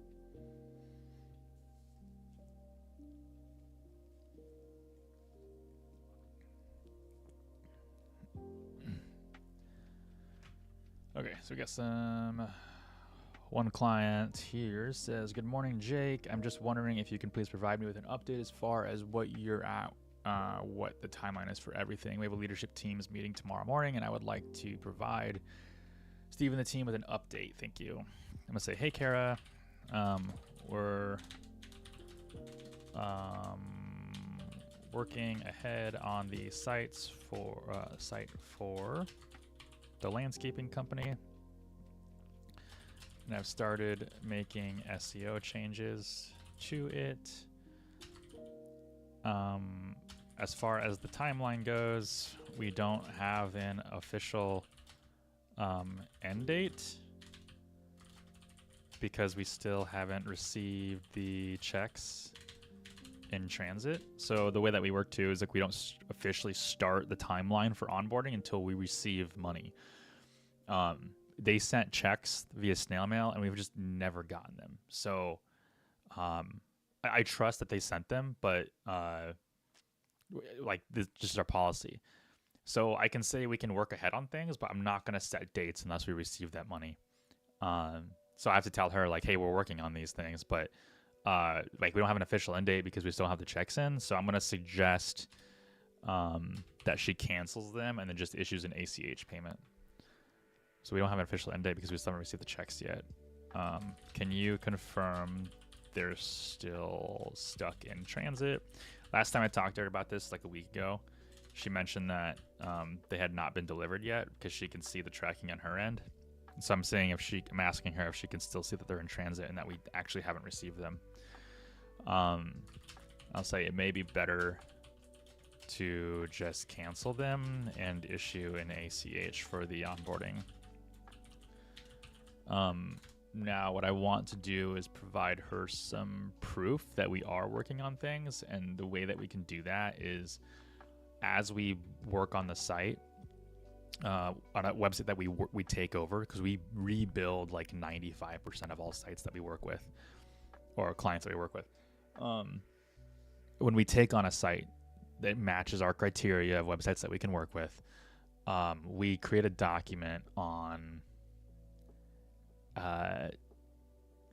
Okay, so we got some. One client here says, "Good morning, Jake. I'm just wondering if you can please provide me with an update as far as what you're at, what the timeline is for everything. We have a leadership teams meeting tomorrow morning, and I would like to provide Steve and the team with an update. Thank you." I'm gonna say, "Hey, Kara, we're working ahead on the site for the landscaping company. And I've started making SEO changes to it. As far as the timeline goes, we don't have an official end date because we still haven't received the checks in transit. So the way that we work too is like we don't officially start the timeline for onboarding until we receive money. They sent checks via snail mail, and we've just never gotten them. So I trust that they sent them, but like this is just our policy. So I can say we can work ahead on things, but I'm not going to set dates unless we receive that money. So I have to tell her like, hey, we're working on these things, but like we don't have an official end date because we still have the checks in. So I'm going to suggest that she cancels them and then just issues an ACH payment. So we don't have an official end date because we still haven't received the checks yet. Can you confirm they're still stuck in transit? Last time I talked to her about this, like a week ago, she mentioned that they had not been delivered yet because she can see the tracking on her end. So I'm asking her if she can still see that they're in transit and that we actually haven't received them. I'll say it may be better to just cancel them and issue an ACH for the onboarding. Now what I want to do is provide her some proof that we are working on things, and the way that we can do that is as we work on the site, on a website that we take over, because we rebuild like 95% of all sites that we work with, or clients that we work with. When we take on a site that matches our criteria of websites that we can work with, we create a document on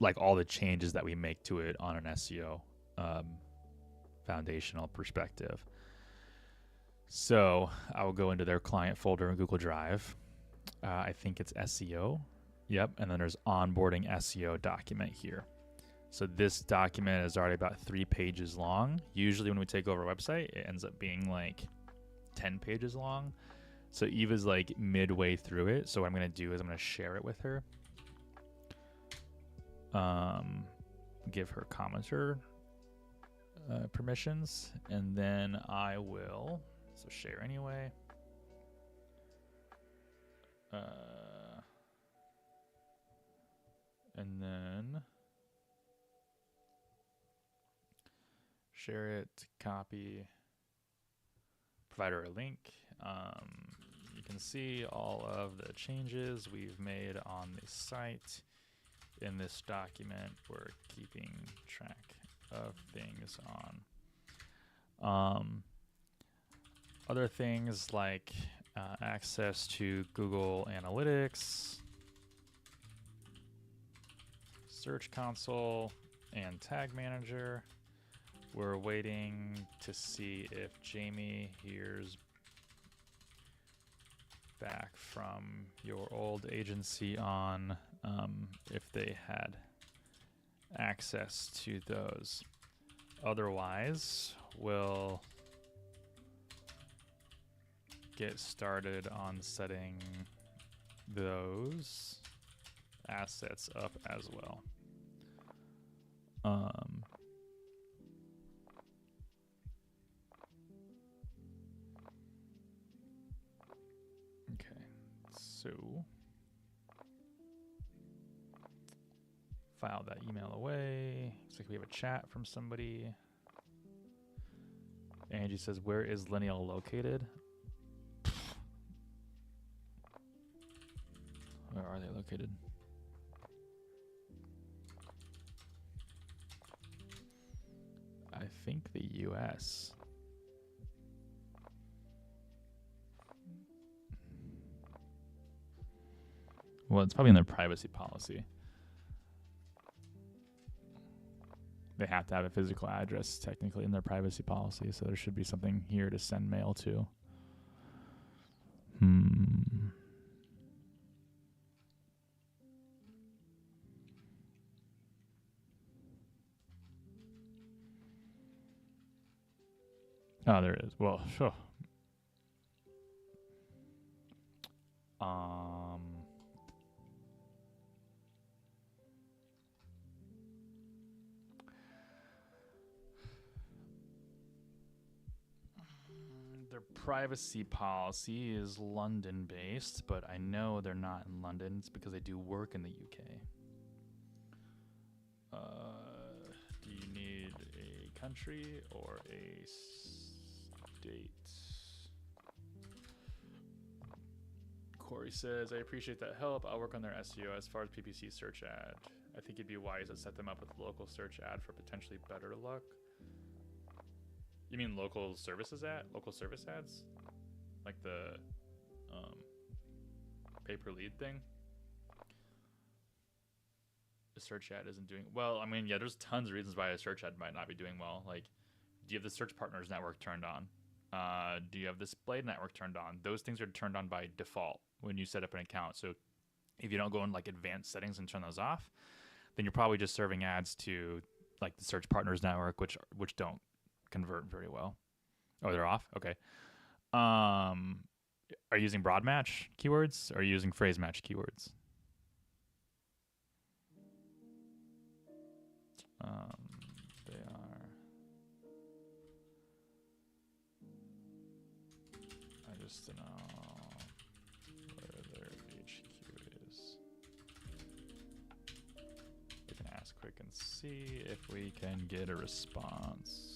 like all the changes that we make to it on an SEO foundational perspective. So I will go into their client folder in Google Drive. I think it's SEO. Yep. And then there's onboarding SEO document here. So this document is already about 3 pages long. Usually when we take over a website, it ends up being like 10 pages long. So Eva's like midway through it. So what I'm going to do is I'm going to share it with her. Give her commenter permissions, and then I will share anyway. And then share it, copy, provide her a link. You can see all of the changes we've made on the site. In this document, we're keeping track of things on. Other things like access to Google Analytics, Search Console, and Tag Manager. We're waiting to see if Jamie hears back from your old agency on if they had access to those. Otherwise, we'll get started on setting those assets up as well. Okay, so file that email away. Looks like we have a chat from somebody. Angie says, where is Lineal located? Where are they located? I think the US. Well, it's probably in their privacy policy. They have to have a physical address technically in their privacy policy, so there should be something here to send mail to. Oh, there it is. Well, sure. Their privacy policy is London-based, but I know they're not in London. It's because they do work in the UK. Do you need a country or a state? Corey says, I appreciate that help. I'll work on their SEO. As far as PPC search ad, I think it'd be wise to set them up with local search ad for potentially better luck. You mean local services ad? Local service ads? Like the pay-per-lead thing? The search ad isn't doing well. I mean, yeah, there's tons of reasons why a search ad might not be doing well. Like, do you have the search partners network turned on? Do you have the display network turned on? Those things are turned on by default when you set up an account. So if you don't go in like advanced settings and turn those off, then you're probably just serving ads to like the search partners network, which don't convert very well. Oh, they're off? Okay. Are you using broad match keywords or are you using phrase match keywords? They are. I just don't know where their HQ is. We can ask quick and see if we can get a response.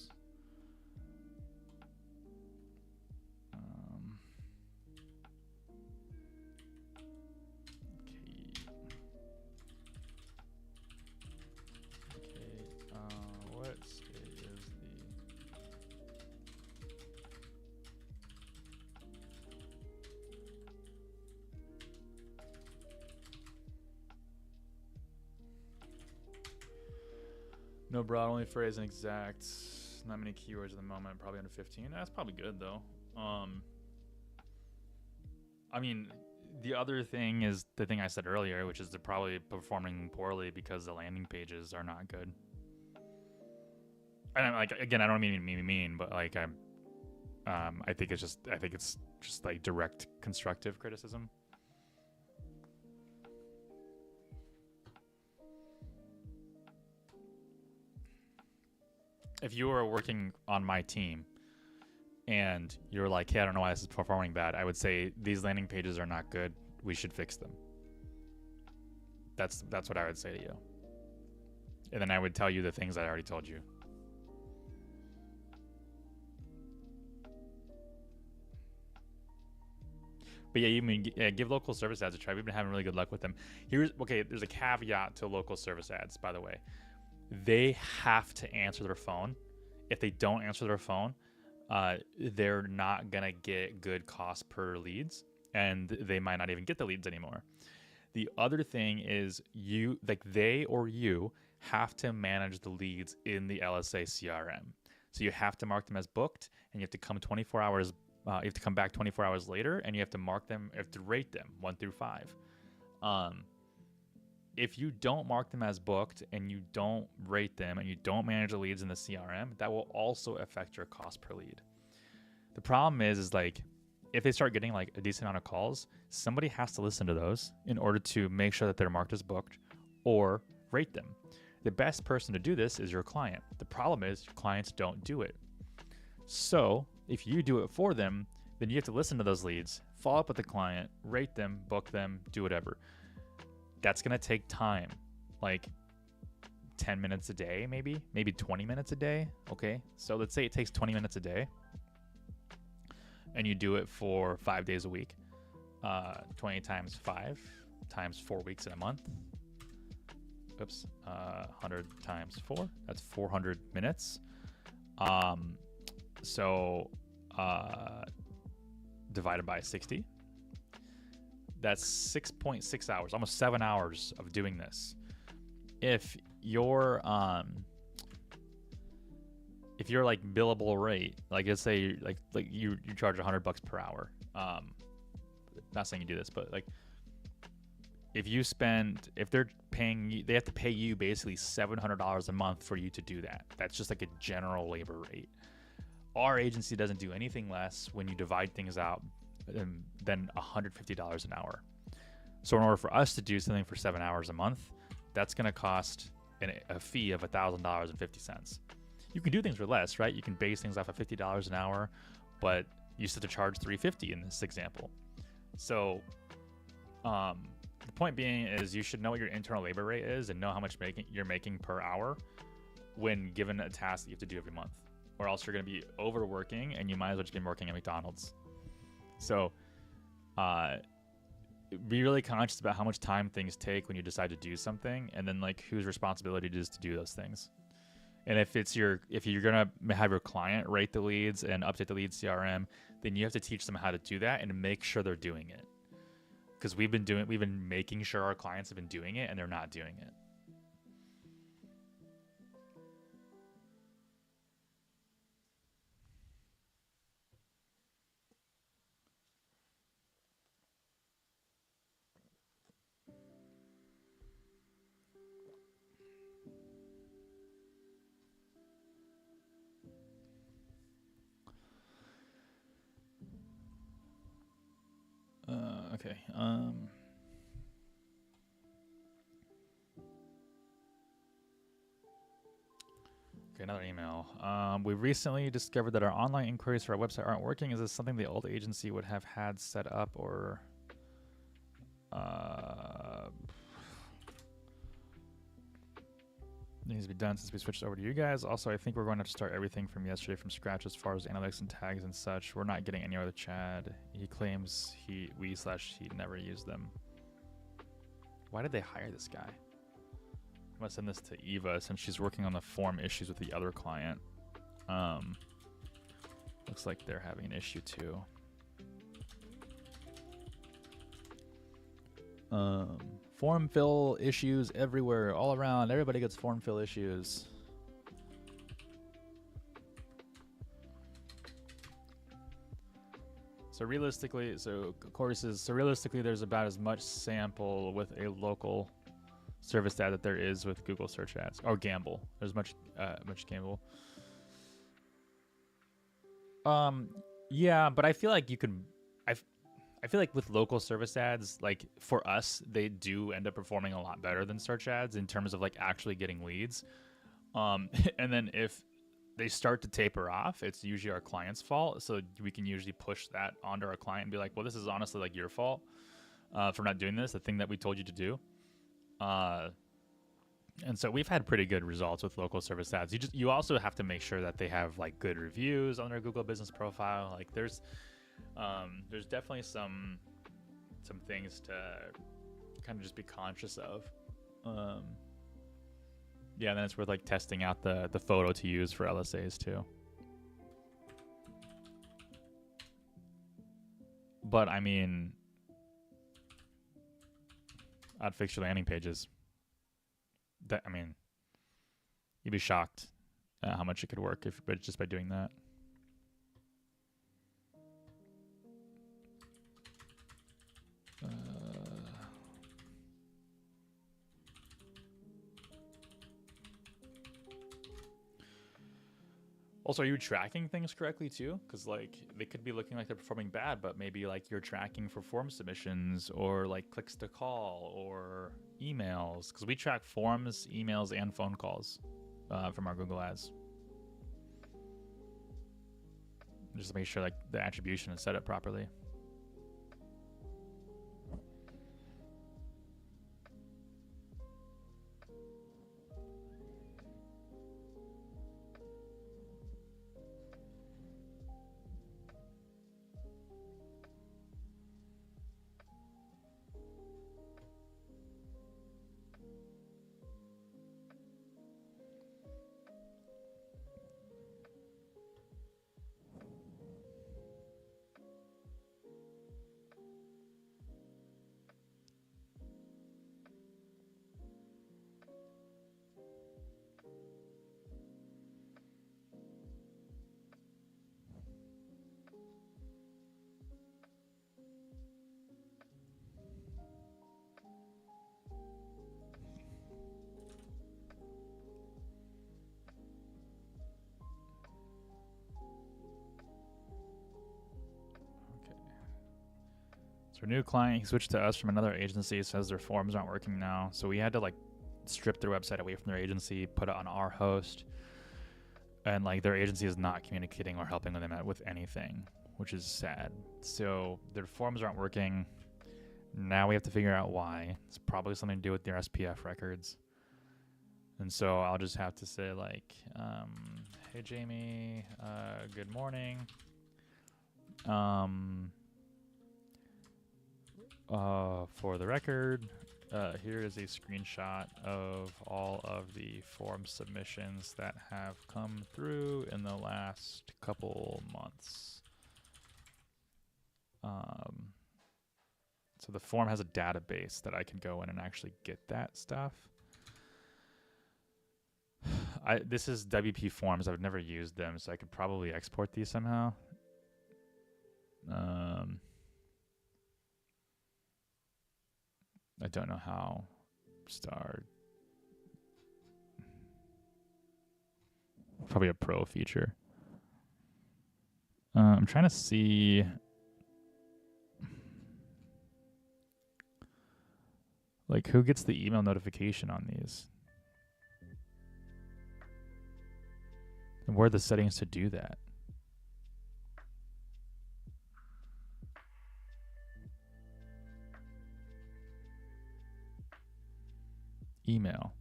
No broad, only phrase and exact. Not many keywords at the moment. Probably under 15. That's probably good though. I mean, the other thing is the thing I said earlier, which is they're probably performing poorly because the landing pages are not good. And I'm like, again, I don't mean to be mean, but like I think it's just like direct constructive criticism. If you were working on my team and you're like, hey, I don't know why this is performing bad, I would say these landing pages are not good. We should fix them. That's what I would say to you. And then I would tell you the things I already told you. But yeah, you mean give local service ads a try. We've been having really good luck with them. There's a caveat to local service ads, by the way. They have to answer their phone. If they don't answer their phone, they're not gonna get good cost per leads, and they might not even get the leads anymore. The other thing is they or you have to manage the leads in the LSA CRM. So you have to mark them as booked, and you have to come 24 hours. You have to come back 24 hours later, and you have to mark them. You have to rate them 1 through 5. If you don't mark them as booked and you don't rate them and you don't manage the leads in the CRM, that will also affect your cost per lead. The problem is like if they start getting like a decent amount of calls, somebody has to listen to those in order to make sure that they're marked as booked or rate them. The best person to do this is your client. The problem is clients don't do it. So if you do it for them, then you have to listen to those leads, follow up with the client, rate them, book them, do whatever. That's going to take time, like 10 minutes a day, maybe 20 minutes a day. Okay. So let's say it takes 20 minutes a day and you do it for 5 days a week. 20 times 5 times 4 weeks in a month. 100 times 4, that's 400 minutes. So divided by 60, that's 6.6 hours, almost 7 hours of doing this. If your like billable rate, like let's say like you charge $100 per hour. Not saying you do this, but like if they're paying you, they have to pay you basically $700 a month for you to do that. That's just like a general labor rate. Our agency doesn't do anything less when you divide things out than $150 an hour. So in order for us to do something for 7 hours a month, that's going to cost a fee of $1,000.50. You can do things for less, right? You can base things off of $50 an hour, but you still have to charge $350 in this example. So the point being is you should know what your internal labor rate is and know how much you're making per hour when given a task that you have to do every month, or else you're going to be overworking and you might as well just be working at McDonald's. So be really conscious about how much time things take when you decide to do something, and then like whose responsibility it is to do those things. And if you're going to have your client rate the leads and update the lead CRM, then you have to teach them how to do that and make sure they're doing it. Because we've been making sure our clients have been doing it and they're not doing it. Okay. Okay, another email. We recently discovered that our online inquiries for our website aren't working. Is this something the old agency would have had set up, or needs to be done since we switched over to you guys? Also, I think we're going to have to start everything from yesterday from scratch as far as analytics and tags and such. We're not getting anywhere with Chad. He claims he never used them. Why did they hire this guy? I'm gonna send this to Eva since she's working on the form issues with the other client. Looks like they're having an issue too. Form fill issues everywhere, all around. Everybody gets form fill issues. So realistically, there's about as much sample with a local service ad that there is with Google search ads or Gamble. There's much Gamble. Yeah, but I feel like you can. I feel like with local service ads, like for us, they do end up performing a lot better than search ads in terms of like actually getting leads. And then if they start to taper off, it's usually our client's fault. So we can usually push that onto our client and be like, well, this is honestly like your fault for not doing this, the thing that we told you to do. And so we've had pretty good results with local service ads. You also have to make sure that they have like good reviews on their Google business profile. Like there's definitely some things to kind of just be conscious of. Yeah, and then it's worth like testing out the photo to use for LSAs too. But I mean, I'd fix your landing pages. You'd be shocked at how much it could work but just by doing that. Also, are you tracking things correctly too? Because like they could be looking like they're performing bad, but maybe like you're tracking for form submissions or like clicks to call or emails. Because we track forms, emails, and phone calls from our Google ads. Just to make sure like the attribution is set up properly. So our new client, he switched to us from another agency, says their forms aren't working now. So we had to like strip their website away from their agency, put it on our host. And like their agency is not communicating or helping them out with anything, which is sad. So their forms aren't working. Now we have to figure out why. It's probably something to do with their SPF records. And so I'll just have to say like, hey Jamie, good morning. For the record, here is a screenshot of all of the form submissions that have come through in the last couple months. So the form has a database that I can go in and actually get that stuff. This is WP Forms. I've never used them, so I could probably export these somehow. I don't know how. Probably a pro feature. I'm trying to see. Like, who gets the email notification on these? And where are the settings to do that? Email.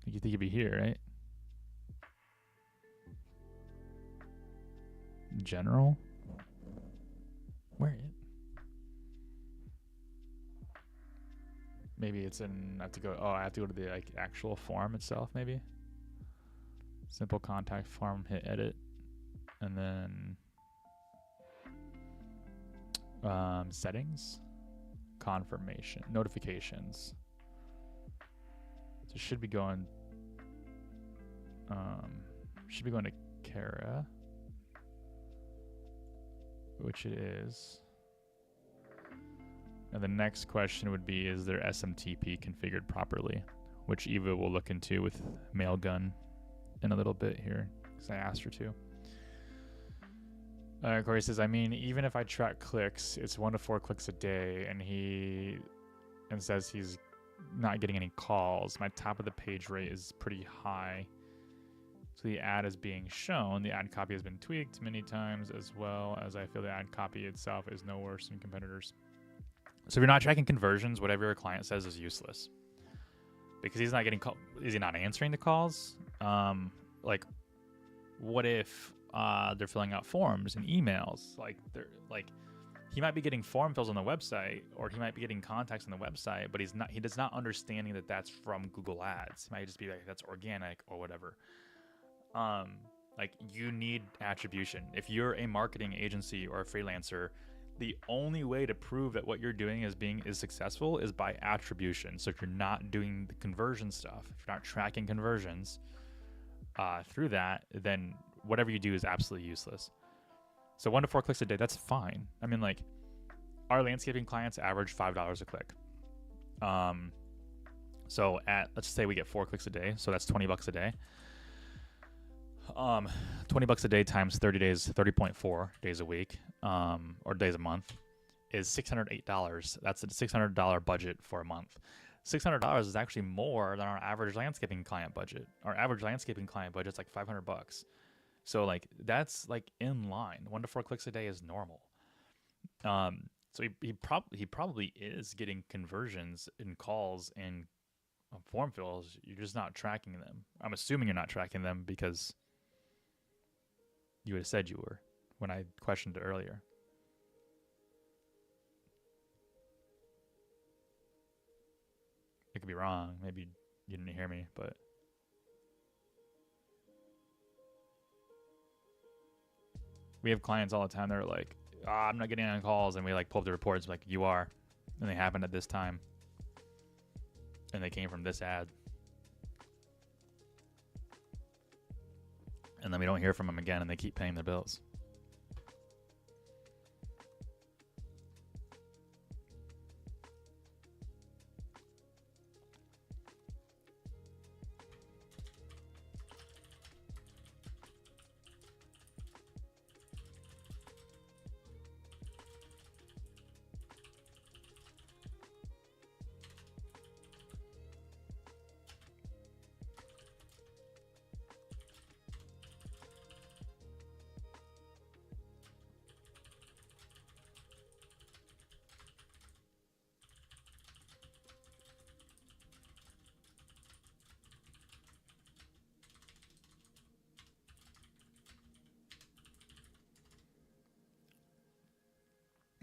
You think you'd be here, right? General? Where is it? Maybe it's in, I have to go to the like actual form itself, maybe. Simple contact form, hit edit. And then settings, confirmation, notifications. So it should be going to Kara, which it is. And the next question would be, is their SMTP configured properly? Which Eva will look into with Mailgun in a little bit here, because I asked her to. Corey says, I mean, even if I track clicks, it's 1 to 4 clicks a day, and says he's not getting any calls. My top of the page rate is pretty high. So the ad is being shown. The ad copy has been tweaked many times, as well as I feel the ad copy itself is no worse than competitors. So if you're not tracking conversions, whatever your client says is useless, because he's not getting is he not answering the calls? Like, what if they're filling out forms and emails? He might be getting form fills on the website, or he might be getting contacts on the website, but he does not understanding that that's from Google Ads. He might just be like, that's organic or whatever. Like, you need attribution. If you're a marketing agency or a freelancer, the only way to prove that what you're doing is successful is by attribution. So if you're not doing the conversion stuff, if you're not tracking conversions through that, then whatever you do is absolutely useless. So 1 to 4 clicks a day, that's fine. I mean, like, our landscaping clients average $5 a click. So let's say we get 4 clicks a day, so that's $20 a day. $20 a day times 30 days, 30.4 days a week, or days a month, is $608. That's a $600 budget for a month. $600 is actually more than our average landscaping client budget. Our average landscaping client budget is like $500. So like, that's like in line. 1 to 4 clicks a day is normal. So he probably is getting conversions in calls and form fills. You're just not tracking them. I'm assuming you're not tracking them because you would have said you were when I questioned it earlier. I could be wrong. Maybe you didn't hear me, but we have clients all the time. They're like, I'm not getting on calls. And we like pull up the reports like, you are. And they happened at this time. And they came from this ad. And then we don't hear from them again, and they keep paying their bills.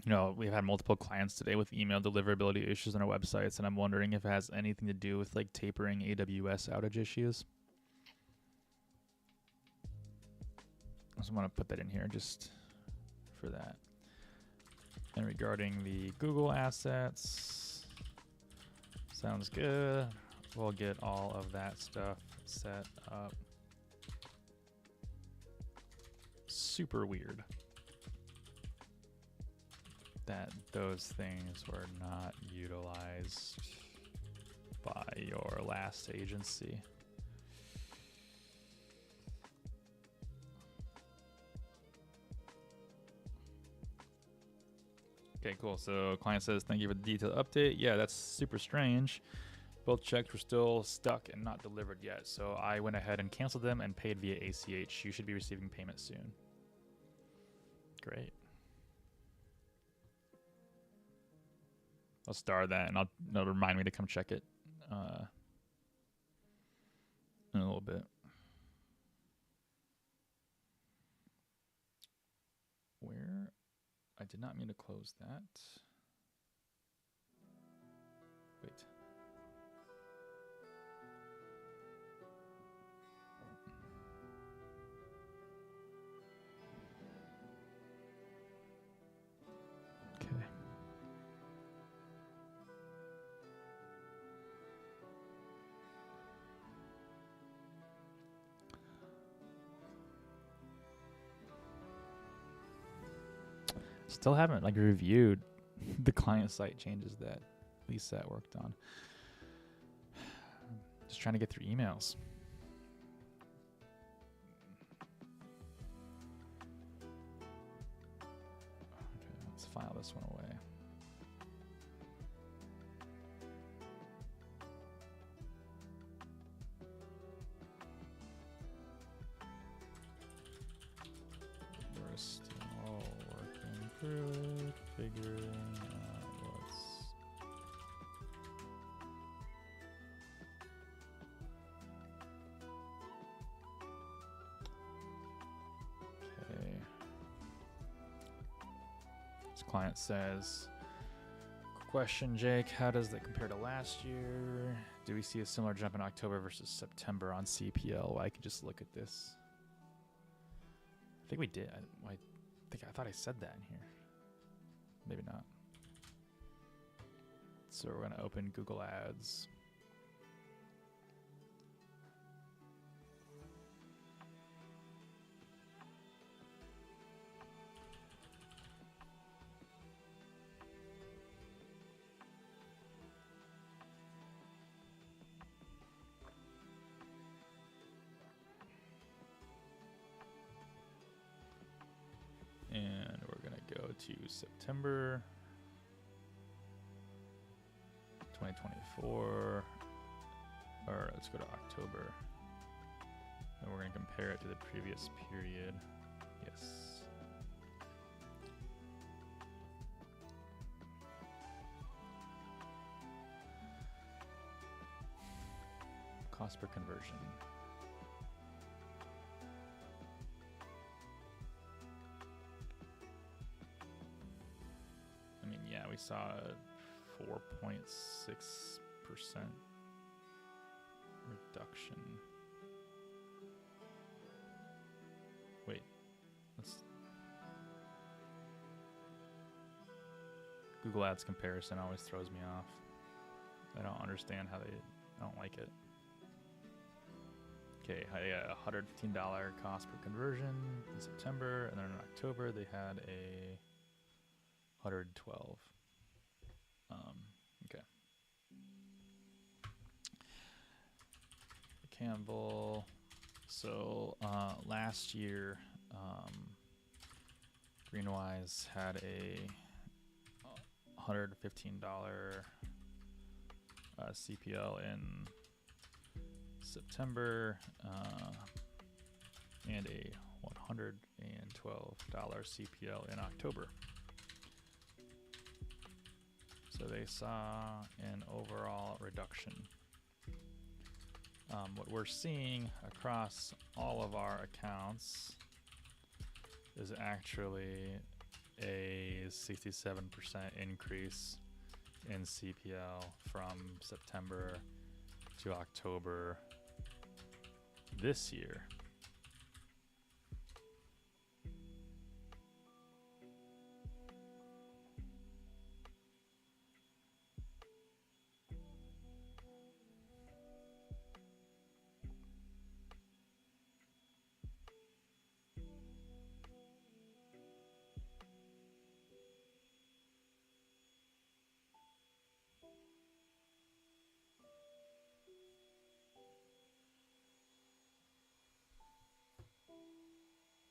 You know, we've had multiple clients today with email deliverability issues on our websites, and I'm wondering if it has anything to do with like tapering AWS outage issues. I just want to put that in here just for that. And regarding the Google assets, sounds good. We'll get all of that stuff set up. Super weird that those things were not utilized by your last agency. Okay, cool. So client says, thank you for the detailed update. Yeah, that's super strange. Both checks were still stuck and not delivered yet. So I went ahead and canceled them and paid via ACH. You should be receiving payment soon. Great. I'll star that, and it'll remind me to come check it in a little bit. Where? I did not mean to close that. Wait. Okay. Still haven't like reviewed the client site changes that Lisa worked on. Just trying to get through emails. Okay, let's file this one away. We're still working through it, figuring out what's... Okay. This client says, question, Jake, how does that compare to last year? Do we see a similar jump in October versus September on CPL? Well, I could just look at this. I think we did. I thought I said that in here. Maybe not. So we're gonna open Google Ads. And we're gonna go to September 2024, or let's go to October, and we're gonna compare it to the previous period. Yes. Cost per conversion. I mean, yeah, we saw a 4.6% reduction. Wait, Google Ads comparison always throws me off. I don't understand how I don't like it. Okay, $115 cost per conversion in September, and then in October they had a 112. Okay. Campbell. So last year, Greenwise had a $115 CPL in September, and a $112 CPL in October. So they saw an overall reduction. What we're seeing across all of our accounts is actually a 67% increase in CPL from September to October this year.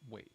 Wait.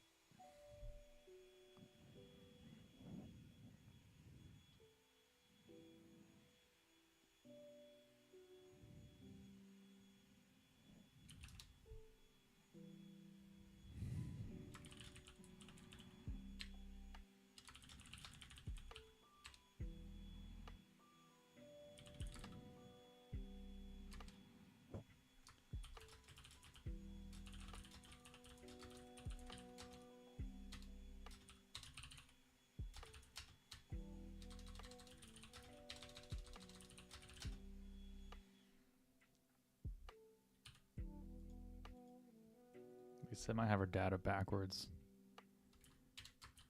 Lisa might have her data backwards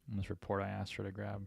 in this report I asked her to grab.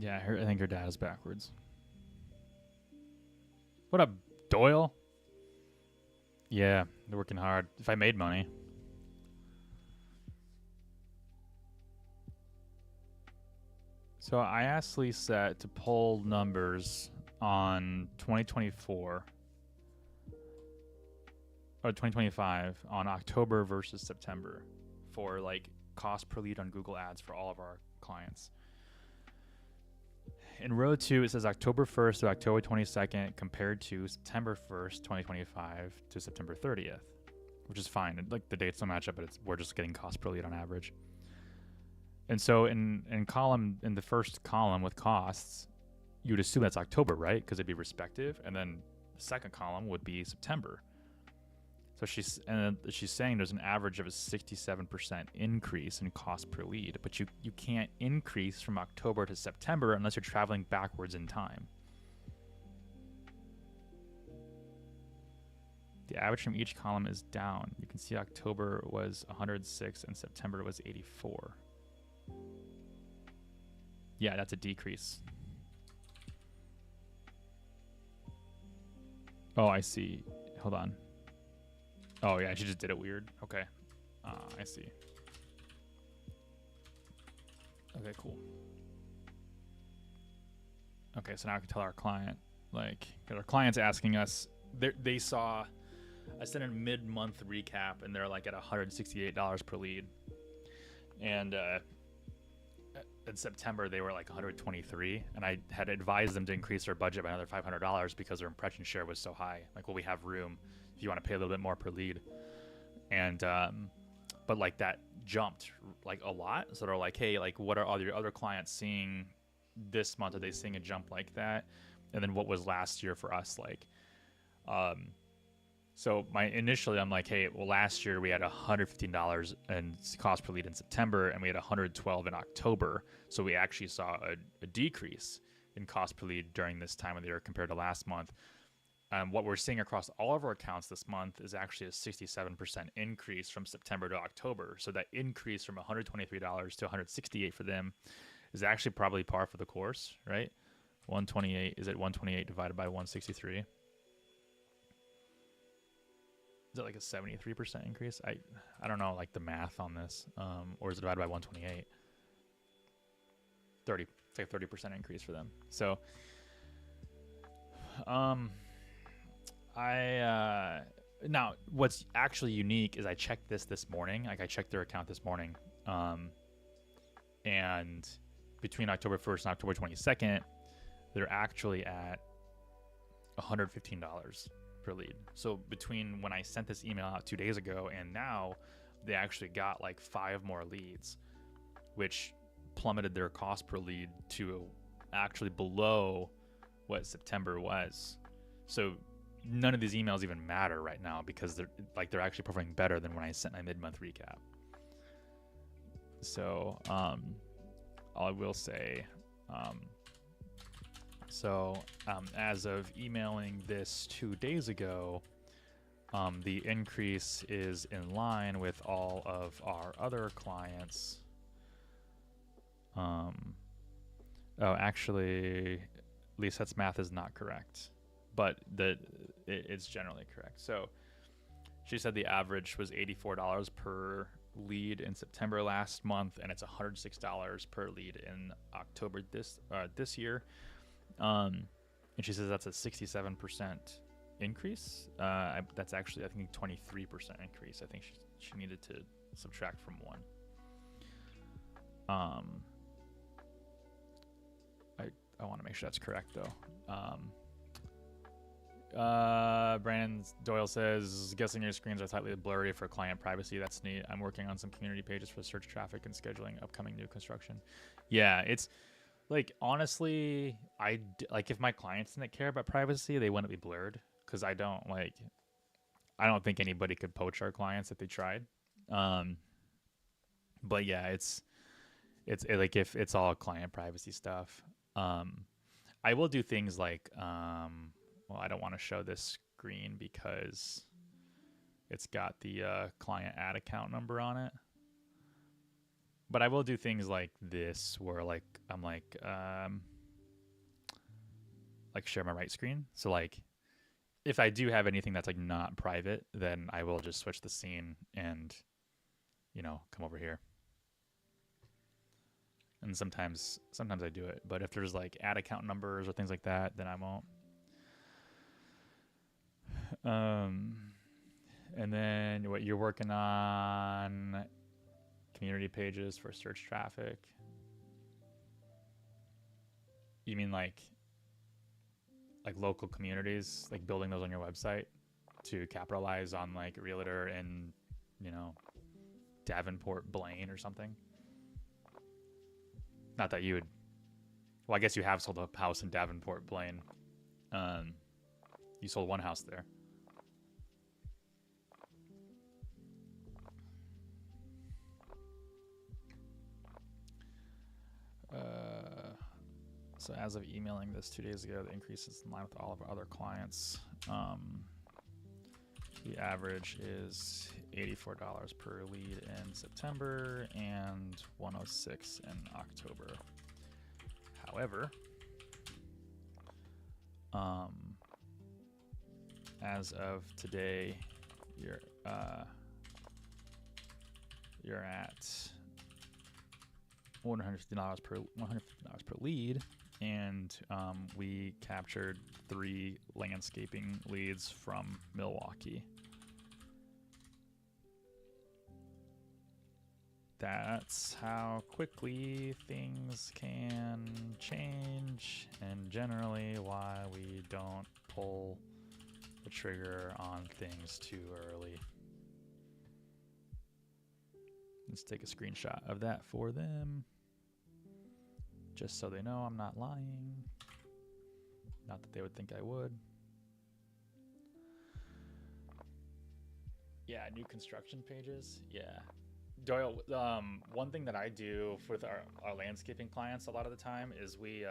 Yeah, I think her dad is backwards. What up, Doyle? Yeah, they're working hard. If I made money. So I asked Lisa to pull numbers on 2024 or 2025 on October versus September for like cost per lead on Google Ads for all of our clients. In row 2, it says October 1st to October 22nd compared to September 1st, 2025 to September 30th, which is fine. Like the dates don't match up, but we're just getting cost per lead on average. And so in the first column with costs, you would assume that's October, right? Because it'd be respective. And then the second column would be September. So she's saying there's an average of a 67% increase in cost per lead, but you can't increase from October to September unless you're traveling backwards in time. The average from each column is down. You can see October was 106 and September was 84. Yeah, that's a decrease. Oh, I see. Hold on. Oh, yeah, she just did it weird. Okay. I see. Okay, cool. Okay, so now I can tell our client, like, because our client's asking us, they saw, I sent a mid-month recap, and they're like at $168 per lead. And in September, they were like 123, and I had advised them to increase their budget by another $500 because their impression share was so high. Like, well, we have room if you want to pay a little bit more per lead. And but like that jumped like a lot. So they're like, hey, like what are all your other clients seeing this month? Are they seeing a jump like that? And then what was last year for us like? So initially I'm like, hey, well last year we had $115 in cost per lead in September, and we had $112 in October. So we actually saw a decrease in cost per lead during this time of the year compared to last month. What we're seeing across all of our accounts this month is actually a 67% increase from September to October. So that increase from $123 to $168 for them is actually probably par for the course, right? 128 is at 128 divided by 163. Is that like a 73% increase? I don't know like the math on this. Or is it divided by 128? 30. It's like a 30% increase for them. So now what's actually unique is I checked this morning. Like I checked their account this morning. And between October 1st and October 22nd, they're actually at $115 per lead. So between when I sent this email out 2 days ago and now, they actually got like 5 more leads, which plummeted their cost per lead to actually below what September was. So none of these emails even matter right now because they're actually performing better than when I sent my mid-month recap. So I will say, as of emailing this 2 days ago, the increase is in line with all of our other clients. Actually, Lisette's math is not correct, but it's generally correct. So she said the average was $84 per lead in September last month, and it's $106 per lead in October this year. And she says that's a 67% increase. That's actually, I think, 23% increase. I think she needed to subtract from 1. I want to make sure that's correct though. Brandon Doyle says, guessing your screens are slightly blurry for client privacy. That's neat. I'm working on some community pages for search traffic and scheduling upcoming new construction. Yeah, it's like, honestly, if my clients didn't care about privacy, they wouldn't be blurred, because I don't think anybody could poach our clients if they tried. But yeah, it's like if it's all client privacy stuff. I will do things like, well, I don't want to show this screen because it's got the client ad account number on it. But I will do things like this where like I'm like, like share my right screen. So like if I do have anything that's like not private, then I will just switch the scene and, you know, come over here. And sometimes I do it, but if there's like ad account numbers or things like that, then I won't. And then what you're working on, community pages for search traffic. You mean like local communities, like building those on your website to capitalize on like realtor in, you know, Davenport, Blaine or something? Not that you would, well, I guess you have sold a house in Davenport, Blaine. You sold one house there. So as of emailing this 2 days ago, the increase is in line with all of our other clients. The average is $84 per lead in September and $106 in October. However, as of today, you're at $150 per lead, and we captured 3 landscaping leads from Milwaukee. That's how quickly things can change, and generally why we don't pull the trigger on things too early. Let's take a screenshot of that for them, just so they know I'm not lying. Not that they would think I would. Yeah, new construction pages. Yeah. Doyle, one thing that I do with our landscaping clients a lot of the time is we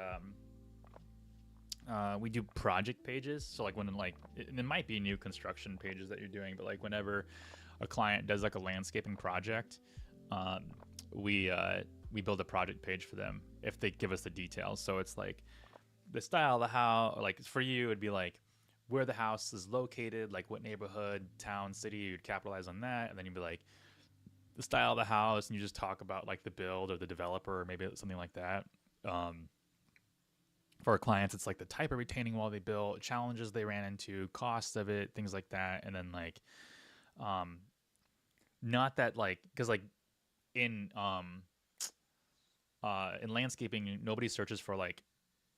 do project pages. So like when it might be new construction pages that you're doing, but like whenever a client does like a landscaping project, we build a project page for them if they give us the details. So it's like the style of the house, like for you, it'd be like where the house is located, like what neighborhood, town, city, you'd capitalize on that. And then you'd be like the style of the house, and you just talk about like the build or the developer or maybe something like that. For our clients, it's like the type of retaining wall they built, challenges they ran into, cost of it, things like that. And then like, not that like, cause like in landscaping, nobody searches for like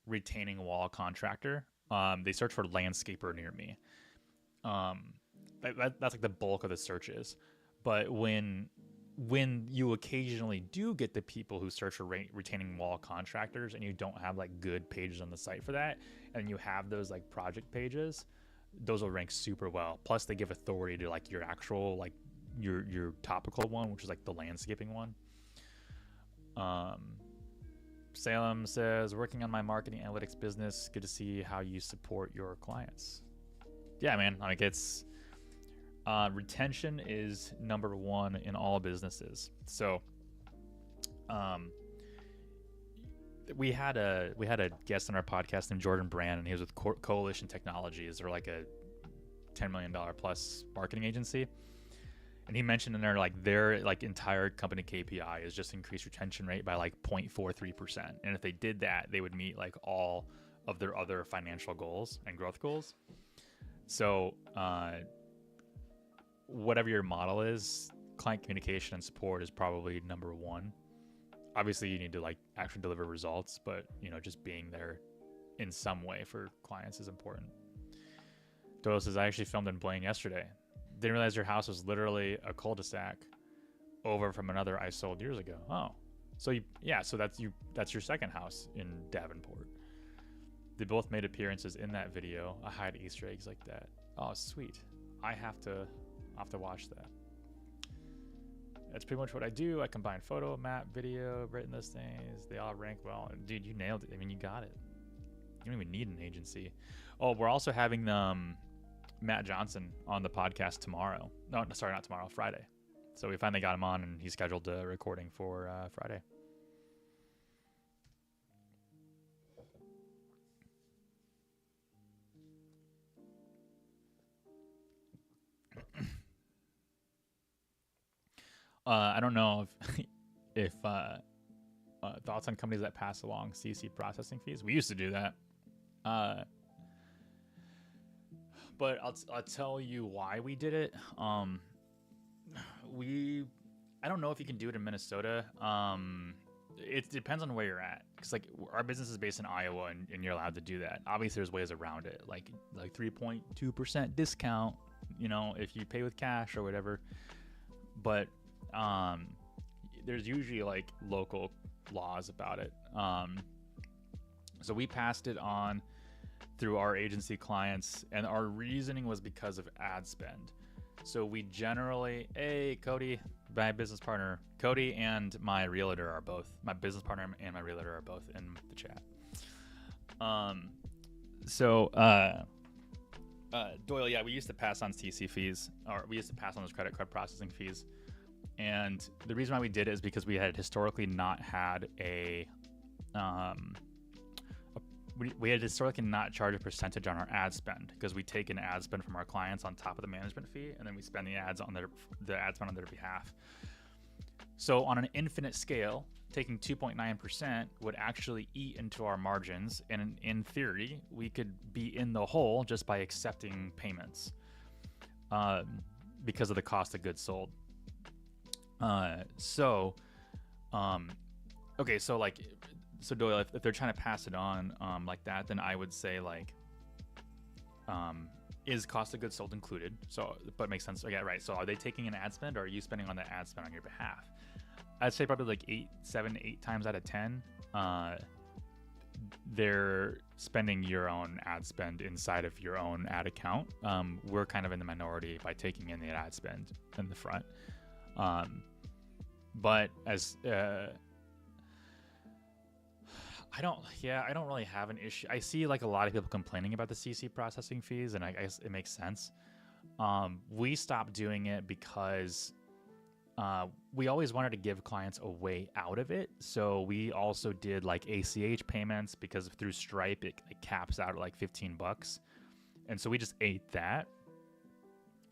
retaining wall contractor. They search for landscaper near me. That's like the bulk of the searches. But when you occasionally do get the people who search for retaining wall contractors, and you don't have like good pages on the site for that, and you have those like project pages, those will rank super well. Plus they give authority to like your actual, like your topical one, which is like the landscaping one. Salem says, working on my marketing analytics business. Good to see how you support your clients. Yeah, man. Like it's, retention is number one in all businesses. So, we had a guest on our podcast named Jordan Brand, and he was with Coalition Technologies. They're like a $10 million plus marketing agency. And he mentioned in there, like their like entire company KPI is just increased retention rate by like 0.43%. And if they did that, they would meet like all of their other financial goals and growth goals. So, whatever your model is, client communication and support is probably number one. Obviously you need to like actually deliver results, but you know, just being there in some way for clients is important. Doyle says, I actually filmed in Blaine yesterday. Didn't realize your house was literally a cul-de-sac over from another I sold years ago. Oh, so so that's your second house in Davenport. They both made appearances in that video. I hide Easter eggs like that. Oh, sweet. I have to watch that. That's pretty much what I do. I combine photo, map, video, written listings. They all rank well. Dude, you nailed it. I mean, you got it. You don't even need an agency. Oh, we're also having Matt Johnson on the podcast tomorrow. No, sorry, not tomorrow, Friday. So we finally got him on, and he scheduled a recording for Friday. I don't know if thoughts on companies that pass along CC processing fees. We used to do that. Uh, but I'll tell you why we did it. We I don't know if you can do it in Minnesota. It depends on where you're at, because like our business is based in Iowa, and you're allowed to do that. Obviously, there's ways around it, like 3.2% discount, if you pay with cash or whatever. But there's usually like local laws about it. So we passed it on through our agency clients, and our reasoning was because of ad spend. So we generally, hey, Cody, my business partner, Cody and my realtor are both, my business partner and my realtor are both in the chat. Doyle, yeah, we used to pass on CC fees, or we used to pass on those credit card processing fees. And the reason why we did it is because we had historically not had we had historically not charged a percentage on our ad spend, because we take an ad spend from our clients on top of the management fee, and then we spend the ad spend on their behalf. So on an infinite scale, taking 2.9% would actually eat into our margins, and in theory, we could be in the hole just by accepting payments because of the cost of goods sold. Okay, so Doyle, if they're trying to pass it on like that, then I would say is cost of goods sold included? So, but it makes sense. Okay, right. So are they taking an ad spend, or are you spending on the ad spend on your behalf? I'd say probably like 8 times out of 10, they're spending your own ad spend inside of your own ad account. We're kind of in the minority by taking in the ad spend in the front. But as I don't really have an issue. I see like a lot of people complaining about the CC processing fees, and I guess it makes sense. We stopped doing it because we always wanted to give clients a way out of it. So we also did like ACH payments, because through Stripe it caps out at like $15, and so we just ate that.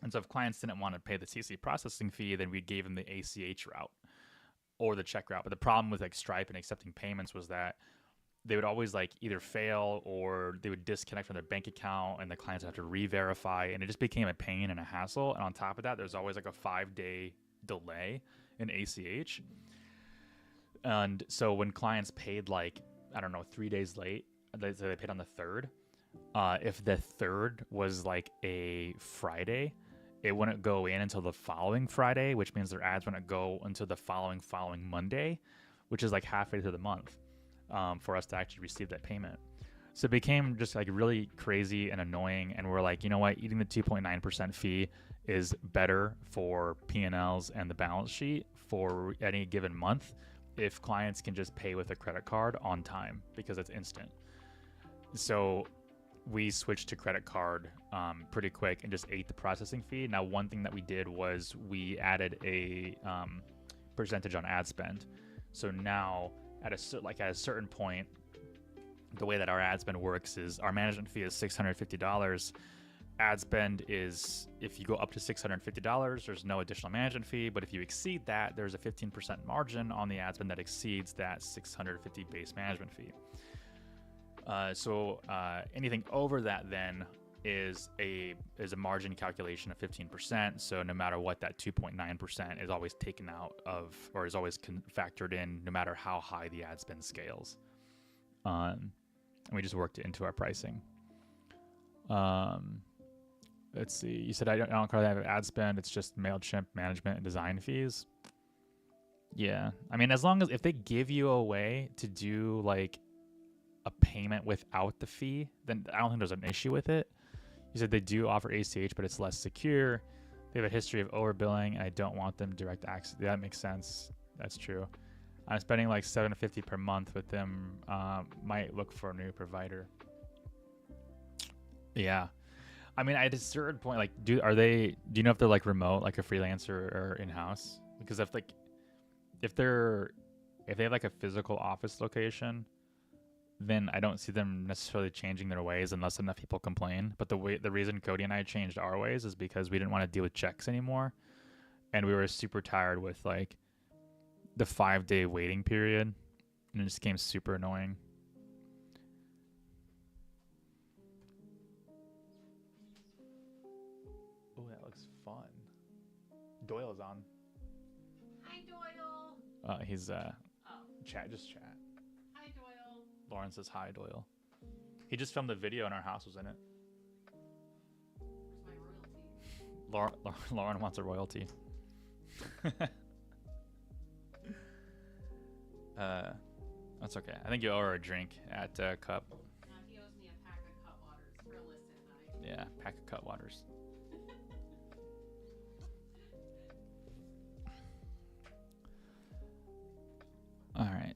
And so if clients didn't want to pay the CC processing fee, then we gave them the ACH route or the check route. But the problem with like Stripe and accepting payments was that they would always like either fail, or they would disconnect from their bank account, and the clients would have to re-verify, and it just became a pain and a hassle. And on top of that, there's always like a 5-day delay in ACH. And so when clients paid 3 days late, they paid on the 3rd. If the 3rd was like a Friday, it wouldn't go in until the following Friday, which means their ads wouldn't go until the following Monday, which is like halfway through the month. For us to actually receive that payment. So it became just like really crazy and annoying, and we're like, you know what, eating the 2.9% fee is better for P&Ls and the balance sheet for any given month if clients can just pay with a credit card on time, because it's instant. So we switched to credit card pretty quick and just ate the processing fee. Now, one thing that we did was we added a percentage on ad spend. So now at a certain point, the way that our ad spend works is our management fee is $650. Ad spend is, if you go up to $650, there's no additional management fee. But if you exceed that, there's a 15% margin on the ad spend that exceeds that $650 base management fee. So anything over that then is a margin calculation of 15%. So no matter what, that 2.9% is always taken out of, or is always factored in, no matter how high the ad spend scales. And we just worked it into our pricing. Let's see. You said I don't currently have ad spend. It's just MailChimp management and design fees. Yeah. I mean, as long as if they give you a way to do like a payment without the fee, then I don't think there's an issue with it. You said they do offer ACH, but it's less secure. They have a history of overbilling, and I don't want them direct access. Yeah, that makes sense. That's true. I'm spending like $750 per month with them. Might look for a new provider. Yeah. I mean, at a certain point, like, do you know if they're like remote, like a freelancer or in-house? Because if they have like a physical office location, then I don't see them necessarily changing their ways unless enough people complain. But the reason Cody and I changed our ways is because we didn't want to deal with checks anymore. and we were super tired with like the 5-day waiting period, and it just became super annoying. Oh, that looks fun. Doyle's on. Hi, Doyle. He's Oh, just chat. hi, Doyle. Lauren says hi, Doyle. He just filmed a video and our house was in it. Where's my royalty? Lauren wants a royalty. That's okay. I think you owe her a drink at Cup. He owes me a pack of cut waters for Alyssa and I. Yeah, pack of cut waters. All right.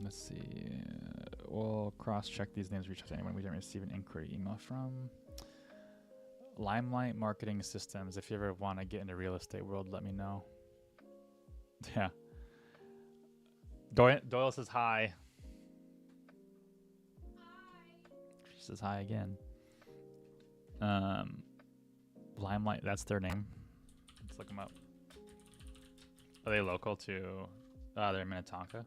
Let's see. We'll cross-check these names. Reach out to anyone we didn't receive an inquiry email from. Limelight Marketing Systems. If you ever want to get into real estate world, let me know. Yeah. Doyle says hi. Hi. She says hi again. Limelight, that's their name. Let's look them up. Are they local to? They're in Minnetonka.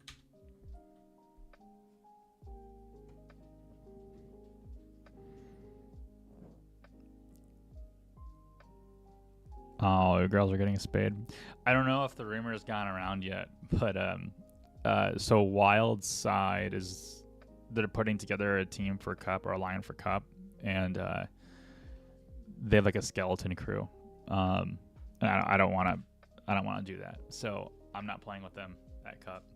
Oh, girls are getting spayed. I don't know if the rumor has gone around yet, but so Wild Side they're putting together a team for Cup or a line for Cup, and they have like a skeleton crew. And I don't want to do that, so I'm not playing with them at Cup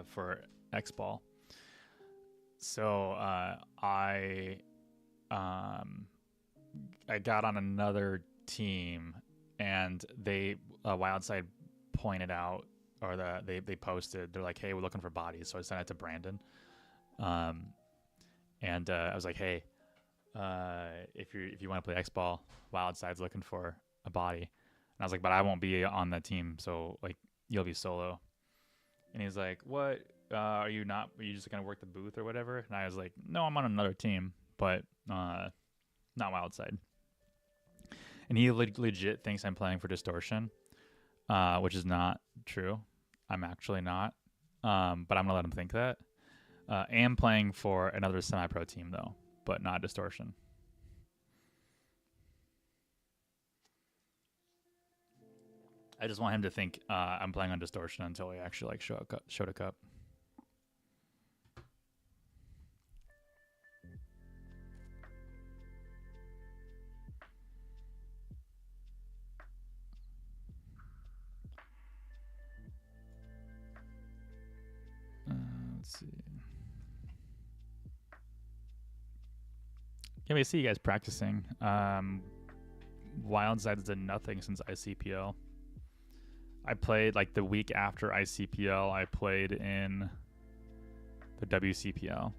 for X Ball. So I got on another team, and they Wildside pointed out, or they posted, they're like, hey, we're looking for bodies. So I sent it to Brandon, and I was like, hey, if you want to play X Ball, Wildside's looking for a body. And I was like, but I won't be on that team, so like you'll be solo. And he's like, what? Are you just gonna work the booth or whatever? And I was like, no, I'm on another team, but not Wildside. And he legit thinks I'm playing for Distortion, which is not true. I'm actually not, but I'm gonna let him think that. Am playing for another semi-pro team though, but not Distortion. I just want him to think I'm playing on Distortion until we actually like show to Cup. Let's see. Yeah, we see you guys practicing. Wildside's did nothing since ICPL. I played like the week after ICPL. I played in the WCPL. And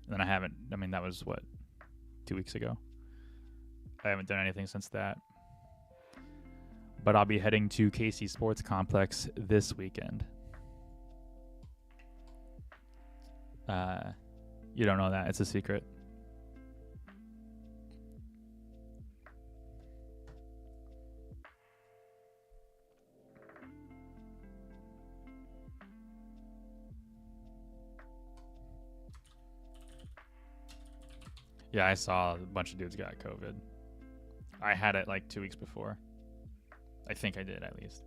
then I haven't. I mean, that was what, 2 weeks ago. I haven't done anything since that. But I'll be heading to KC Sports Complex this weekend. You don't know that. It's a secret. Yeah, I saw a bunch of dudes got COVID. I had it like 2 weeks before. I think I did, at least.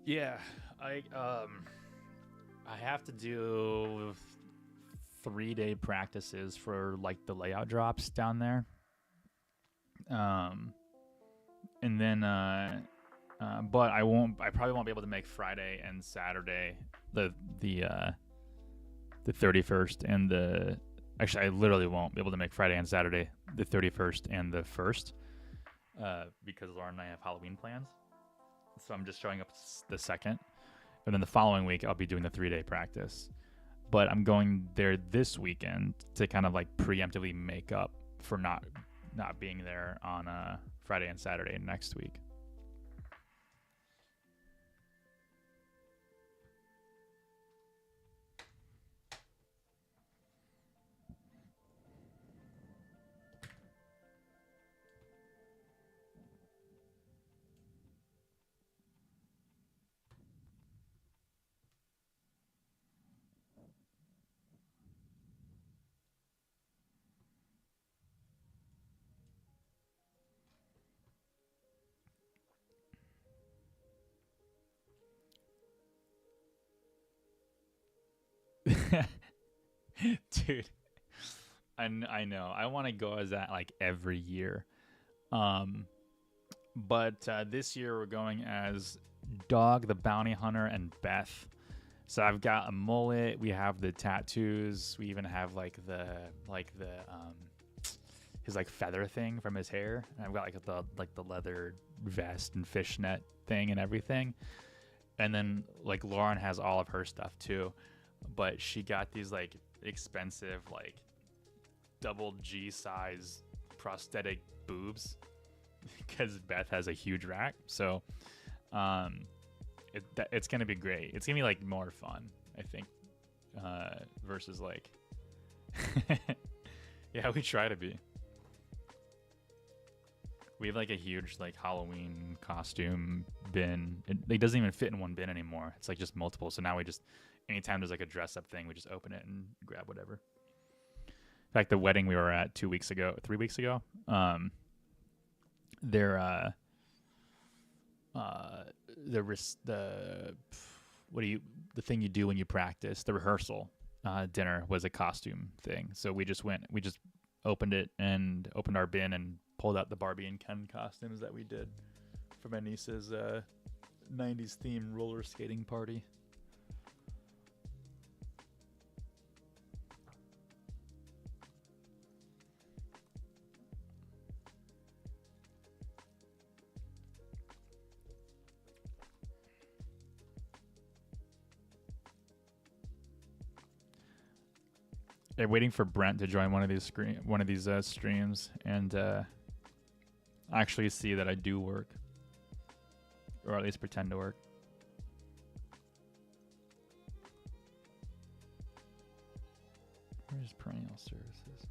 Yeah, I have to do 3-day practices for like the layout drops down there. And then but I probably won't be able to make Friday and Saturday, the 31st and actually I literally won't be able to make Friday and Saturday, the 31st and the 1st, because Lauren and I have Halloween plans. So I'm just showing up the second, and then the following week I'll be doing the 3-day practice. But I'm going there this weekend to kind of like preemptively make up for not being there on Friday and Saturday next week. Dude, I know. I want to go as that like every year. But this year we're going as Dog the Bounty Hunter and Beth. So I've got a mullet. We have the tattoos. We even have like the his like feather thing from his hair. And I've got like the leather vest and fishnet thing and everything. And then like Lauren has all of her stuff too, but she got these like expensive like double G size prosthetic boobs because Beth has a huge rack. So it's gonna be great. It's gonna be like more fun, I think, versus like yeah, we try to be. We have like a huge like Halloween costume bin. It doesn't even fit in one bin anymore. It's like just multiple. So now we just, anytime there's like a dress up thing, we just open it and grab whatever. In fact, the wedding we were at 3 weeks ago, the thing you do when you practice, the rehearsal dinner was a costume thing. So we just opened it and opened our bin and pulled out the Barbie and Ken costumes that we did for my niece's 90s theme roller skating party. They're waiting for Brent to join one of these streams and actually see that I do work, or at least pretend to work. Where's perennial services?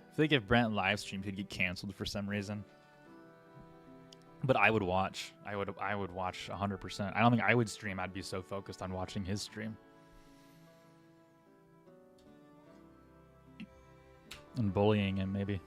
I feel like if Brent live streamed, he'd get canceled for some reason. But I would watch. I would watch 100%. I don't think I would stream. I'd be so focused on watching his stream. And bullying him, maybe.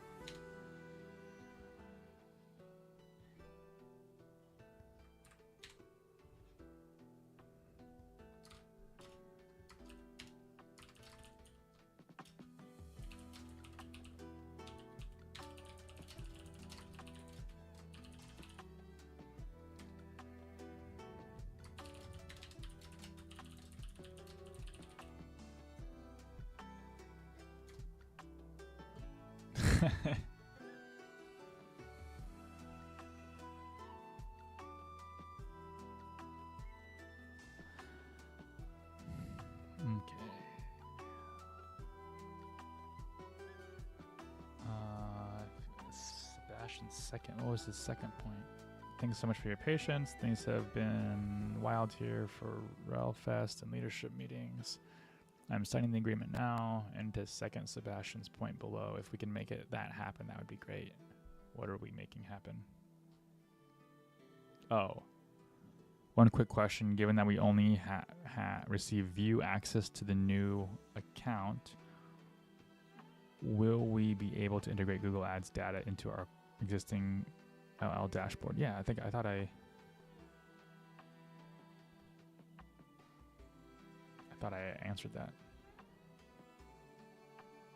Second, what was his second point? Thanks so much for your patience. Things have been wild here for Relfest and leadership meetings. I'm signing the agreement now, and to second Sebastian's point below, if we can make that happen, that would be great. What are we making happen? Oh. One quick question. Given that we only receive view access to the new account, will we be able to integrate Google Ads data into our existing LL dashboard? Yeah, I thought I answered that.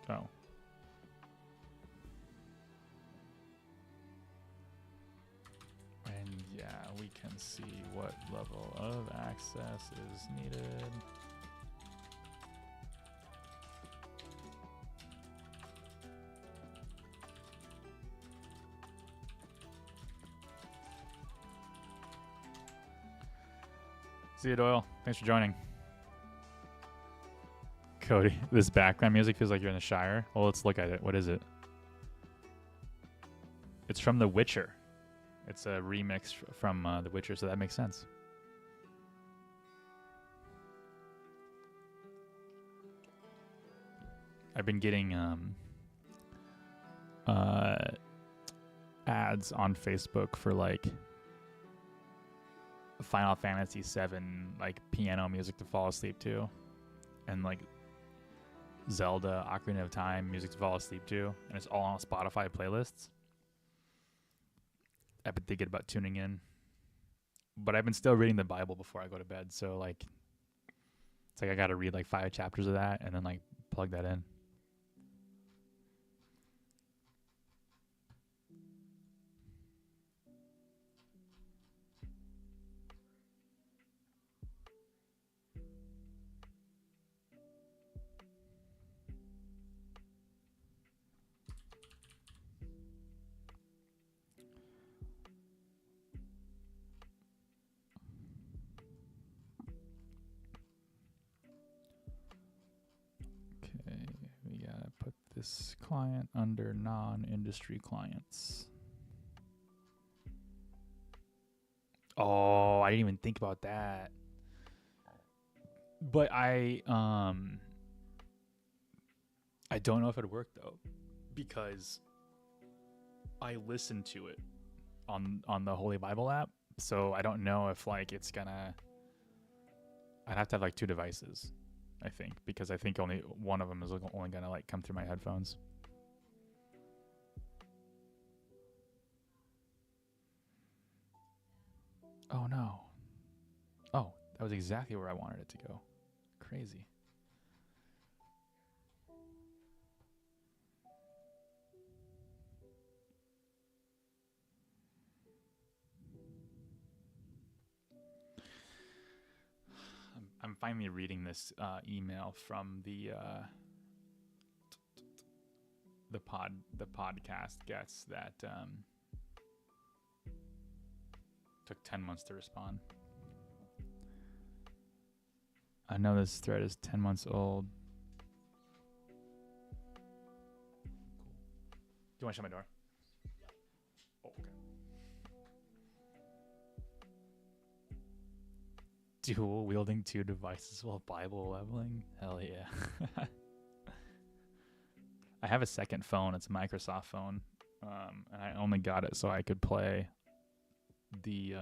Oh. And yeah, we can see what level of access is needed. See you, Doyle. Thanks for joining. Cody, this background music feels like you're in the Shire. Well, let's look at it. What is it? It's from The Witcher. It's a remix from The Witcher, so that makes sense. I've been getting ads on Facebook for like Final Fantasy VII, like piano music to fall asleep to, and like Zelda Ocarina of Time music to fall asleep to, and it's all on Spotify playlists. I've been thinking about tuning in, but I've been still reading the Bible before I go to bed, so like it's like I gotta read like 5 chapters of that and then like plug that in. Okay, we gotta put this client under non-industry clients. Oh, I didn't even think about that. But I don't know if it'd work though, because I listened to it on the Holy Bible app, so I don't know if like it's gonna. I'd have to have like 2 devices, I think, because I think only one of them is only gonna like come through my headphones. Oh no. Oh, that was exactly where I wanted it to go. Crazy. I'm finally reading this email from the podcast guests that took 10 months to respond. I know this thread is 10 months old. Do you want to shut my door? Oh, okay. Dual wielding 2 devices while Bible leveling? Hell yeah. I have a second phone. It's a Microsoft phone. And I only got it so I could play the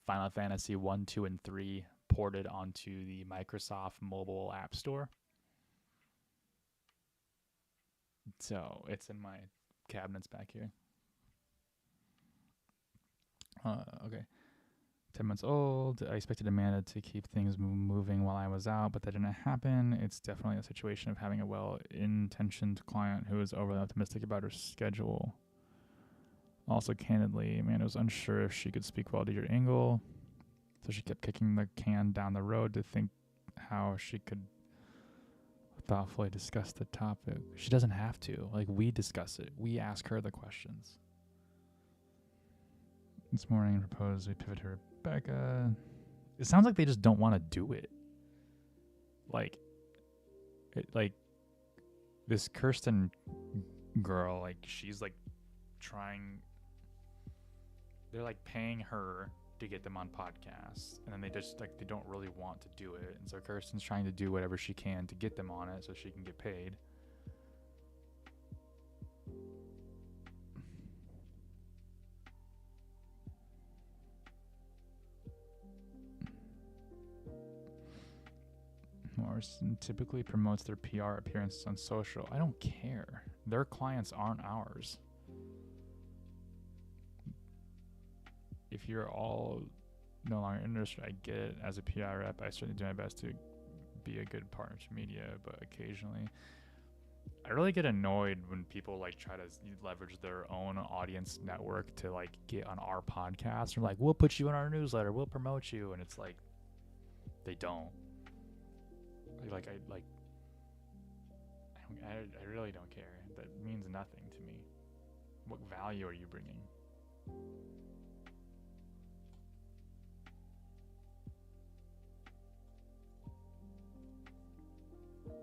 Final Fantasy 1, 2, and 3 ported onto the Microsoft mobile app store. So it's in my cabinets back here. Okay. 10 months old. I expected Amanda to keep things moving while I was out, but that didn't happen. It's definitely a situation of having a well-intentioned client who is overly optimistic about her schedule. Also, candidly, Amanda was unsure if she could speak well to your angle, so she kept kicking the can down the road to think how she could thoughtfully discuss the topic. She doesn't have to. Like, we discuss it. We ask her the questions. This morning, I proposed we pivot to Rebecca. It sounds like they just don't want to do it. Like this Kirsten girl, like she's like trying. They're like paying her to get them on podcasts, and then they just like they don't really want to do it, and so Kirsten's trying to do whatever she can to get them on it so she can get paid. More person typically promotes their PR appearances on social. I don't care. Their clients aren't ours. If you're all no longer interested, I get it. As a PR rep, I certainly do my best to be a good partner to media, but occasionally I really get annoyed when people like try to leverage their own audience network to like get on our podcast. Or like, we'll put you in our newsletter, we'll promote you, and it's like they don't. I really don't care. That means nothing to me. What value are you bringing?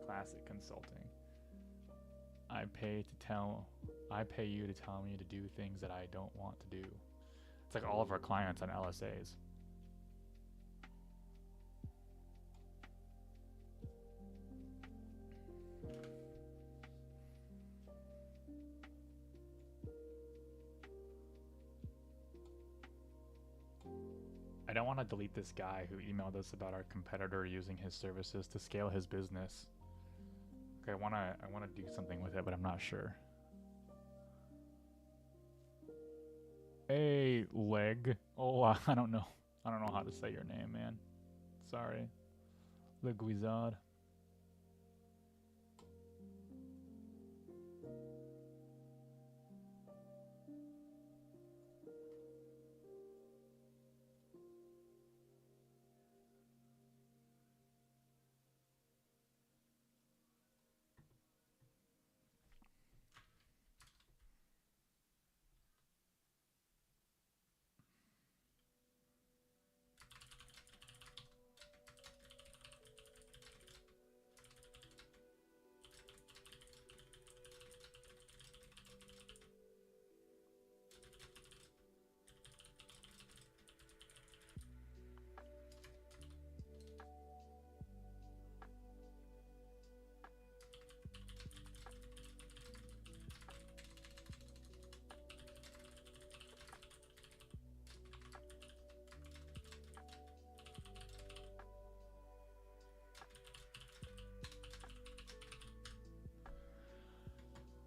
Classic consulting. I pay you to tell me to do things that I don't want to do. It's like all of our clients on LSAs. I don't want to delete this guy who emailed us about our competitor using his services to scale his business. Okay, I wanna do something with it, but I'm not sure. Hey, leg. Oh, I don't know how to say your name, man. Sorry. Le Guizard.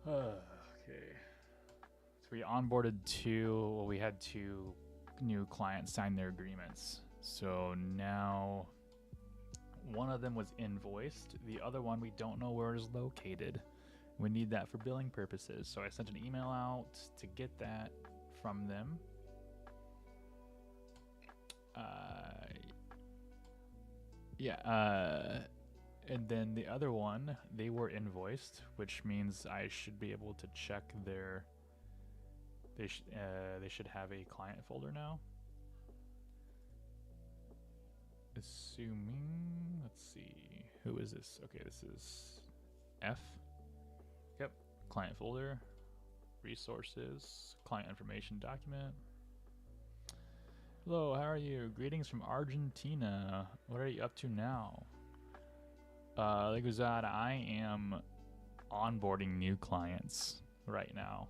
Okay. So we onboarded we had 2 new clients sign their agreements. So now one of them was invoiced. The other one, we don't know where it's located. We need that for billing purposes. So I sent an email out to get that from them. And then the other one, they were invoiced, which means I should be able to check their. They should have a client folder now. Assuming, let's see, who is this? Okay, this is F. Yep, client folder, resources, client information document. Hello, how are you? Greetings from Argentina. What are you up to now? Like Uzad, I am onboarding new clients right now.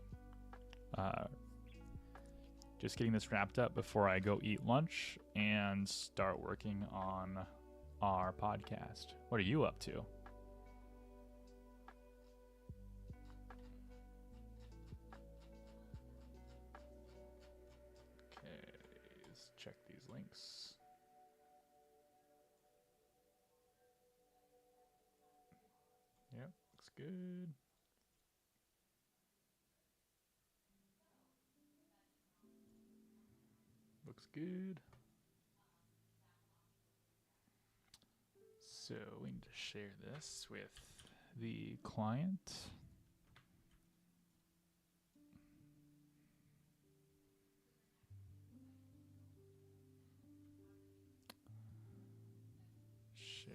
Just getting this wrapped up before I go eat lunch and start working on our podcast. What are you up to? Okay, let's check these links. Yep, looks good. Looks good. So we need to share this with the client. Share,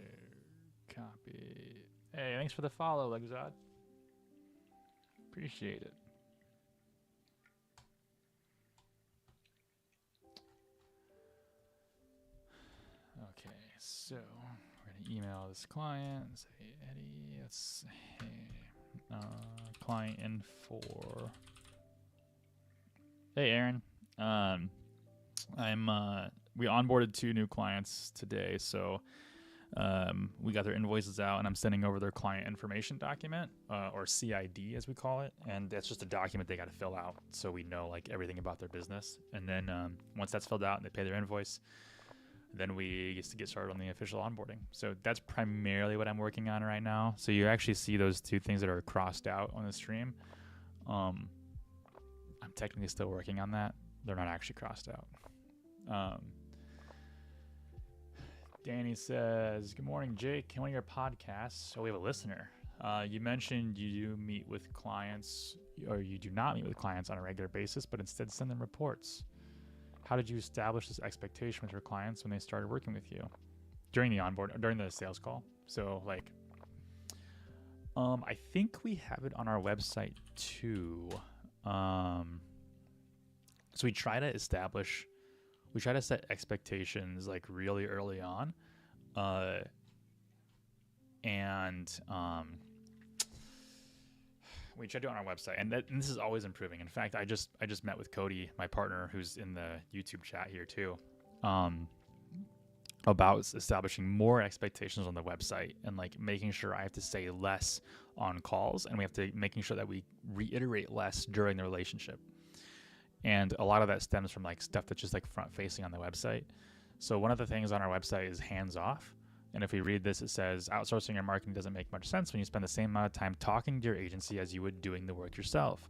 copy. Hey, thanks for the follow, Legzod. Appreciate it. Okay, so we're gonna email this client and say, Eddie, let's client in for. Hey, Aaron. We onboarded 2 new clients today, so We got their invoices out, and I'm sending over their client information document, or CID as we call it, and that's just a document they got to fill out so we know like everything about their business. And then once that's filled out and they pay their invoice, then we get started on the official onboarding. So that's primarily what I'm working on right now. So you actually see those two things that are crossed out on the stream. I'm technically still working on that. They're not actually crossed out. Danny says, good morning, Jake. One of your podcasts. So we have a listener. You mentioned you do meet with clients, or you do not meet with clients on a regular basis, but instead send them reports. How did you establish this expectation with your clients when they started working with you during the sales call? So like, I think we have it on our website too. So we try to set expectations like really early on, and we try to do it on our website, and this is always improving. In fact, I just met with Cody, my partner, who's in the YouTube chat here too, about establishing more expectations on the website and like making sure I have to say less on calls, and we have to making sure that we reiterate less during the relationship. And a lot of that stems from like stuff that's just like front facing on the website. So one of the things on our website is hands off. And if we read this, it says outsourcing your marketing doesn't make much sense when you spend the same amount of time talking to your agency as you would doing the work yourself.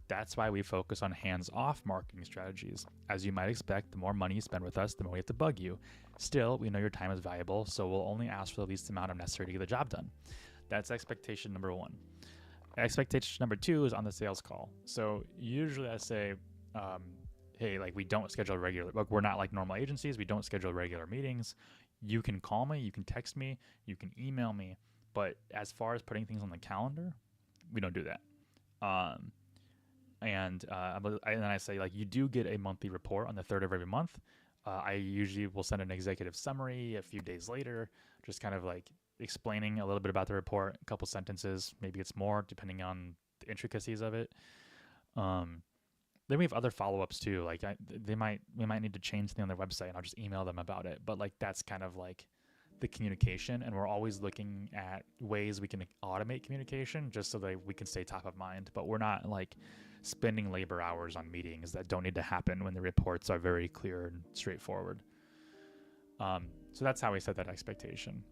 That's why we focus on hands-off marketing strategies. As you might expect, the more money you spend with us, the more we have to bug you. Still, we know your time is valuable, so we'll only ask for the least amount of necessary to get the job done. That's expectation number one. Expectation number two is on the sales call. So usually I say, hey, like we don't schedule regular, like we're not like normal agencies. We don't schedule regular meetings. You can call me, you can text me, you can email me, but as far as putting things on the calendar, we don't do that. And then I say like you do get a monthly report on the 3rd of every month. I usually will send an executive summary a few days later, just kind of like explaining a little bit about the report, a couple sentences, maybe it's more depending on the intricacies of it. Then we have other follow-ups too. Like we might need to change something on their website, and I'll just email them about it. But like that's kind of like the communication, and we're always looking at ways we can automate communication just so that we can stay top of mind. But we're not like spending labor hours on meetings that don't need to happen when the reports are very clear and straightforward. So that's how we set that expectation.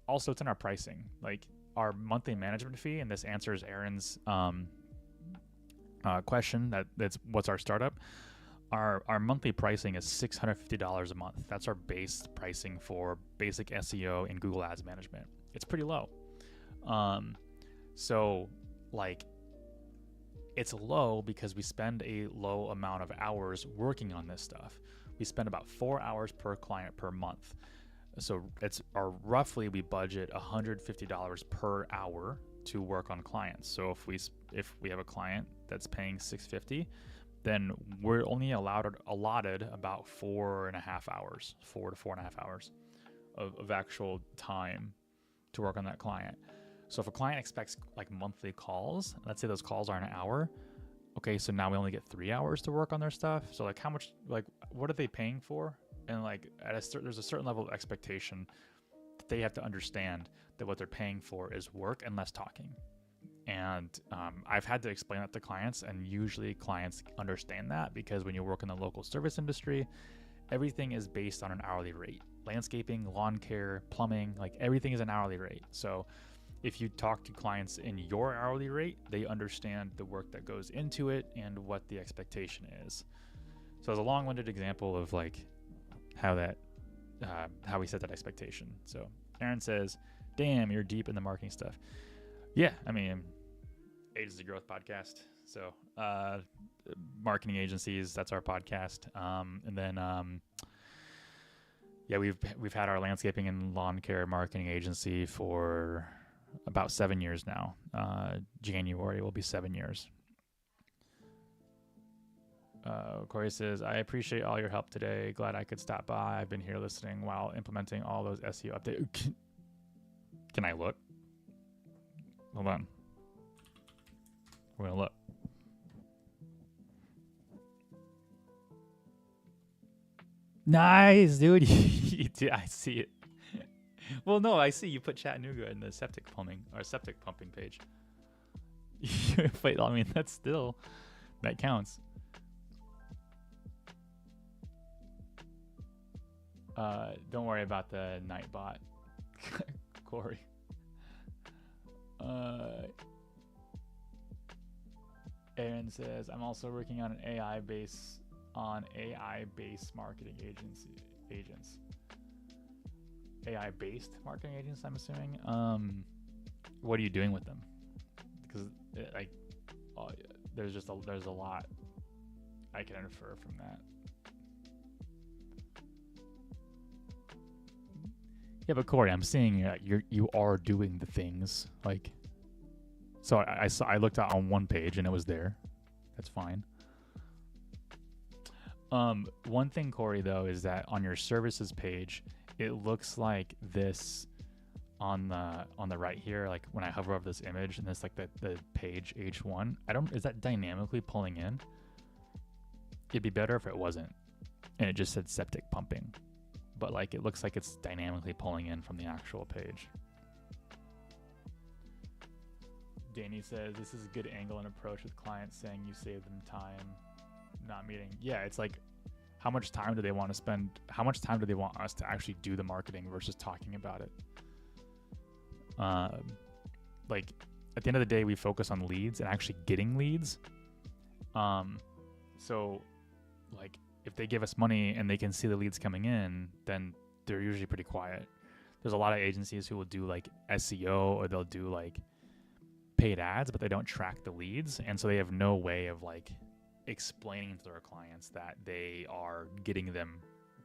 Also, it's in our pricing. Like our monthly management fee, and this answers Aaron's question, that's what's our startup. Our monthly pricing is $650 a month. That's our base pricing for basic SEO and Google Ads management. It's pretty low. So like it's low because we spend a low amount of hours working on this stuff. We spend about 4 hours per client per month. So roughly we budget $150 per hour to work on clients. So if we have a client that's paying $650, then we're only allotted about 4 to 4.5 hours of actual time to work on that client. So if a client expects like monthly calls, let's say those calls are an hour, okay, so now we only get 3 hours to work on their stuff. So like how much, like what are they paying for? And like there's a certain level of expectation that they have to understand that what they're paying for is work and less talking. And I've had to explain that to clients, and usually clients understand that because when you work in the local service industry, everything is based on an hourly rate. Landscaping, lawn care, plumbing, like everything is an hourly rate. So if you talk to clients in your hourly rate, they understand the work that goes into it and what the expectation is. So it's a long-winded example of like how we set that expectation. So Aaron says, damn, you're deep in the marketing stuff. Yeah, I mean, Agency Growth Podcast. So marketing agencies, that's our podcast. And then yeah, we've had our landscaping and lawn care marketing agency for about 7 years now. January will be 7 years. Corey says, I appreciate all your help today. Glad I could stop by. I've been here listening while implementing all those SEO updates. Can I look? Hold on. We're going to look. Nice, dude. I see it. Well, no, I see you put Chattanooga in the septic pumping page. Wait, I mean that counts. Don't worry about the Nightbot, Corey. Aaron says, I'm also working on an AI-based marketing agents. AI-based marketing agents, I'm assuming. What are you doing with them? Because there's a lot I can infer from that. Yeah, but Corey, I'm seeing you are doing the things like. So I looked out on one page and it was there. That's fine. One thing, Corey, though, is that on your services page, it looks like this on the right here. Like when I hover over this image and this like the page H1. Is that dynamically pulling in? It'd be better if it wasn't, and it just said septic pumping. But like it looks like it's dynamically pulling in from the actual page. Danny says, this is a good angle and approach with clients saying you save them time not meeting. Yeah, it's like how much time do they want to spend? How much time do they want us to actually do the marketing versus talking about it? Like at the end of the day, we focus on leads and actually getting leads. So like if they give us money and they can see the leads coming in, then they're usually pretty quiet. There's a lot of agencies who will do like SEO or they'll do like paid ads, but they don't track the leads. And so they have no way of like explaining to their clients that they are getting them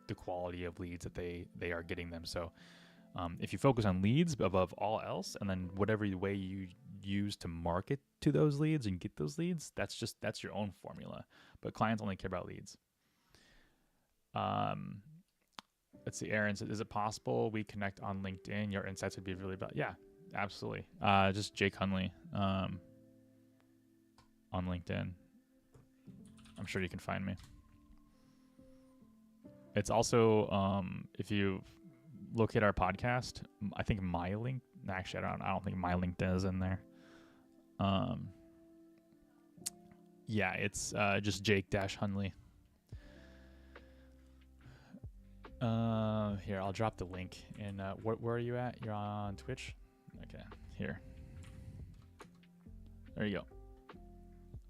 the quality of leads that they are getting them. So if you focus on leads above all else, and then whatever way you use to market to those leads and get those leads, that's your own formula. But clients only care about leads. Let's see. Aaron says, is it possible we connect on LinkedIn? Your insights would be really about. Yeah, absolutely. Just Jake Hunley on LinkedIn. I'm sure you can find me. It's also if you look at our podcast, I think my link. Actually, I don't think my LinkedIn is in there. Yeah, it's just Jake-Hunley. Here, I'll drop the link. And where are you at? You're on Twitch? Okay, here. There you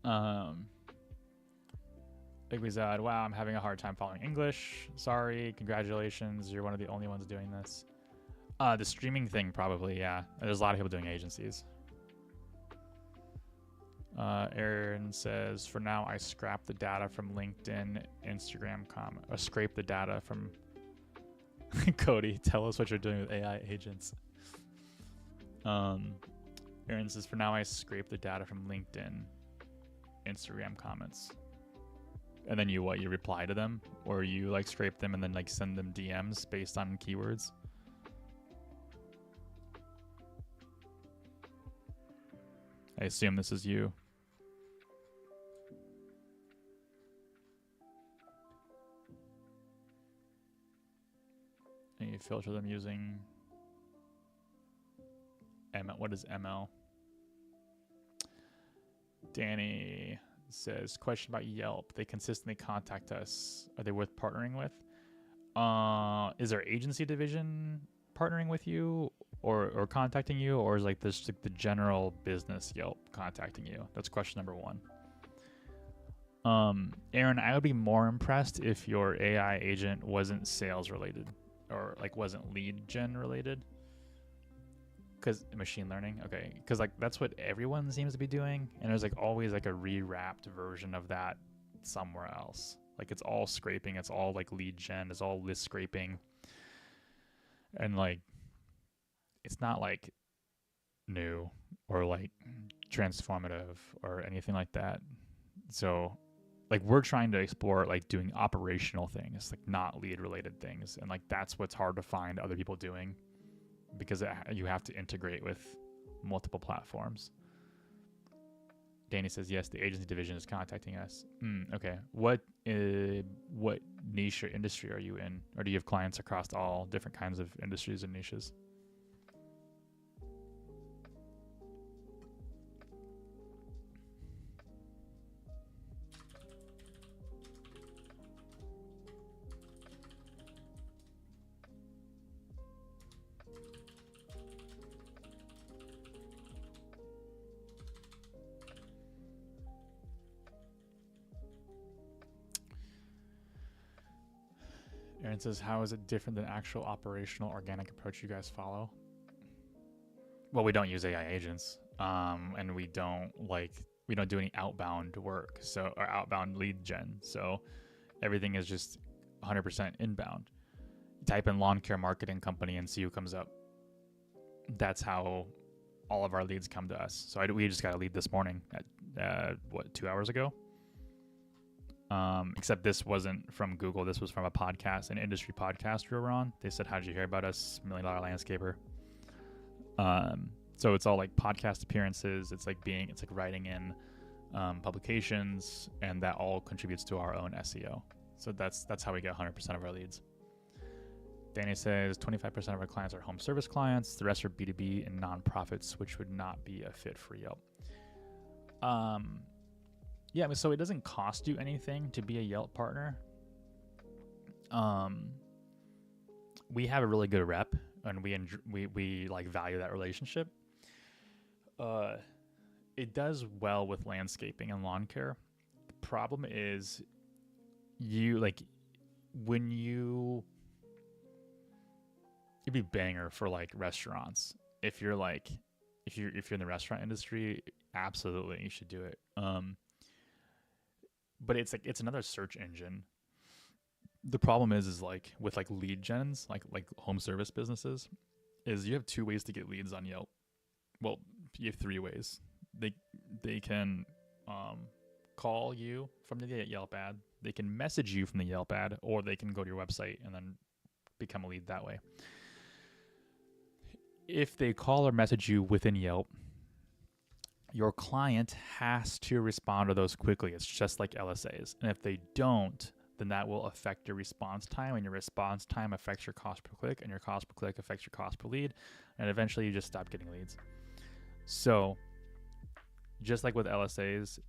go. Big Wizard, wow, I'm having a hard time following English. Sorry, congratulations. You're one of the only ones doing this. The streaming thing, probably, yeah. There's a lot of people doing agencies. Aaron says, for now, I scrap the data from LinkedIn, Instagram comment. Scrape the data from Cody. Tell us what you're doing with AI agents. Aaron says, for now, I scrape the data from LinkedIn, Instagram comments. And then you reply to them? Or you like scrape them and then like send them DMs based on keywords? I assume this is you. And you filter them using ML. What is ML? Danny says, question about Yelp. They consistently contact us. Are they worth partnering with? Is their agency division partnering with you or contacting you, or is like this like the general business Yelp contacting you? That's question number one. Aaron, I would be more impressed if your AI agent wasn't sales related or like wasn't lead gen related. Because machine learning, okay, because like that's what everyone seems to be doing, and there's like always like a rewrapped version of that somewhere else. Like it's all scraping, it's all like lead gen, it's all list scraping, and like it's not like new or like transformative or anything like that. So like we're trying to explore like doing operational things, like not lead related things, and like that's what's hard to find other people doing. Because you have to integrate with multiple platforms. Danny says, yes, the agency division is contacting us. Okay. What niche or industry are you in? Or do you have clients across all different kinds of industries and niches? Aaron says, how is it different than actual operational organic approach you guys follow? Well, we don't use AI agents, and we don't do any outbound work, or outbound lead gen. So everything is just 100% inbound. Type in lawn care marketing company and see who comes up. That's how all of our leads come to us. So we just got a lead this morning at 2 hours ago. Except this wasn't from Google. This was from a podcast, an industry podcast we were on. They said, "How did you hear about us?" $1 Million Landscaper. So it's all like podcast appearances. It's like writing in publications, and that all contributes to our own SEO. So that's how we get 100% of our leads. Danny says 25% of our clients are home service clients. The rest are B2B and nonprofits, which would not be a fit for Yelp. Yeah, so it doesn't cost you anything to be a Yelp partner. We have a really good rep, and we like value that relationship. It does well with landscaping and lawn care. The problem is it'd be banger for like restaurants. If you're in the restaurant industry, absolutely you should do it. But it's another search engine. The problem is like with like lead gens, like home service businesses, is you have 2 ways to get leads on Yelp. Well, you have 3 ways. They can call you from the Yelp ad, they can message you from the Yelp ad, or they can go to your website and then become a lead that way. If they call or message you within Yelp, your client has to respond to those quickly. It's just like LSAs. And if they don't, then that will affect your response time, and your response time affects your cost per click, and your cost per click affects your cost per lead, and eventually you just stop getting leads. So just like with LSAs,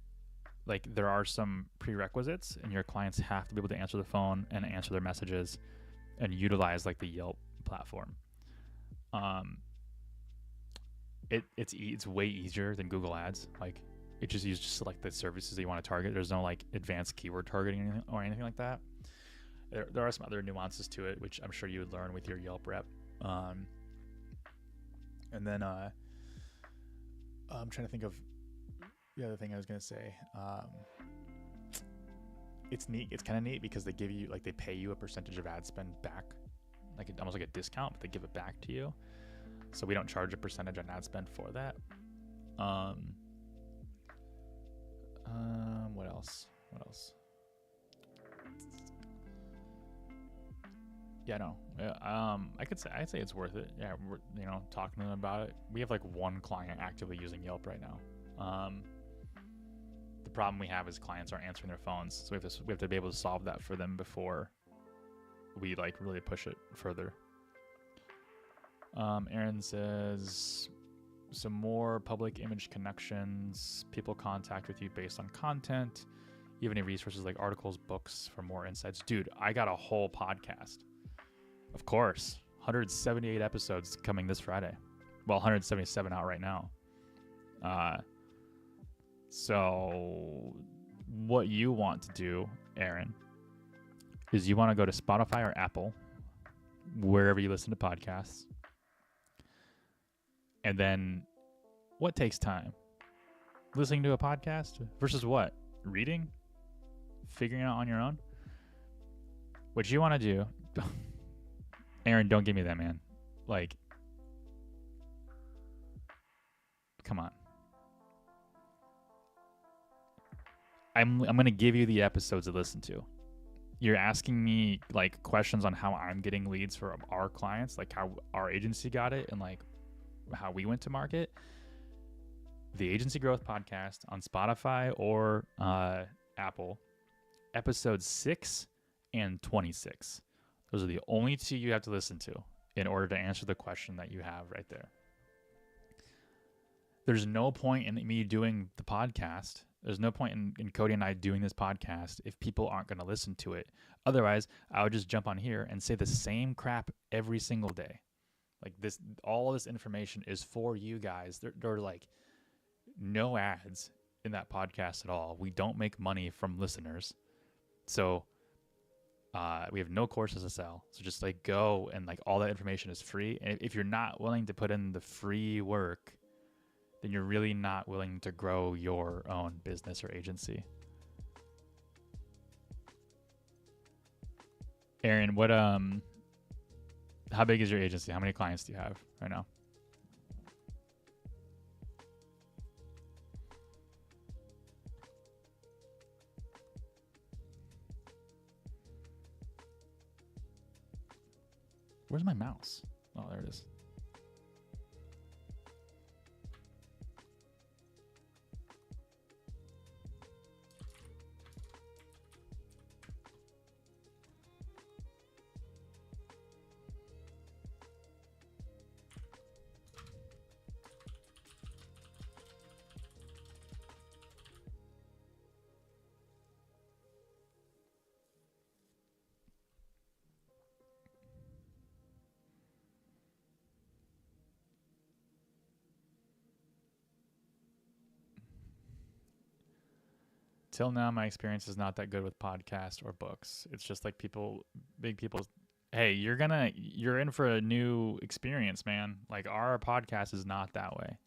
like there are some prerequisites, and your clients have to be able to answer the phone and answer their messages and utilize like the Yelp platform. It's way easier than Google Ads. Like you just select the services that you want to target. There's no like advanced keyword targeting or anything like that. There are some other nuances to it, which I'm sure you would learn with your Yelp rep. And then I'm trying to think of the other thing I was gonna say. It's neat. It's kind of neat because they give you they pay you a percentage of ad spend back, almost like a discount, but they give it back to you. So we don't charge a percentage on ad spend for that. What else? Yeah, no. I'd say it's worth it. Yeah, we're talking to them about it. We have like 1 client actively using Yelp right now. The problem we have is clients aren't answering their phones, so we have to be able to solve that for them before we really push it further. Aaron says some more public image connections. People contact with you based on content. You have any resources like articles, books for more insights? Dude, I got a whole podcast. Of course. 178 episodes coming this Friday. Well, 177 out right now. So what you want to do, Aaron, is you want to go to Spotify or Apple, wherever you listen to podcasts. And then what takes time? Listening to a podcast versus what? Reading? Figuring it out on your own? What you want to do... Aaron, don't give me that, man. Come on. I'm going to give you the episodes to listen to. You're asking me questions on how I'm getting leads for our clients, how our agency got it, and how we went to market. The Agency Growth Podcast on Spotify or Apple, episodes 6 and 26. Those are the only 2 you have to listen to in order to answer the question that you have right there. There's no point in me doing the podcast. There's no point in Cody and I doing this podcast if people aren't going to listen to it. Otherwise, I would just jump on here and say the same crap every single day. All this information is for you guys. There are no ads in that podcast at all. We don't make money from listeners. So We have no courses to sell. So just like go, and like all that information is free. And if you're not willing to put in the free work, then you're really not willing to grow your own business or agency. Aaron, how big is your agency? How many clients do you have right now? Where's my mouse? Oh, there it is. Till now, my experience is not that good with podcasts or books. It's just like big people. Hey, you're in for a new experience, man. Like our podcast is not that way.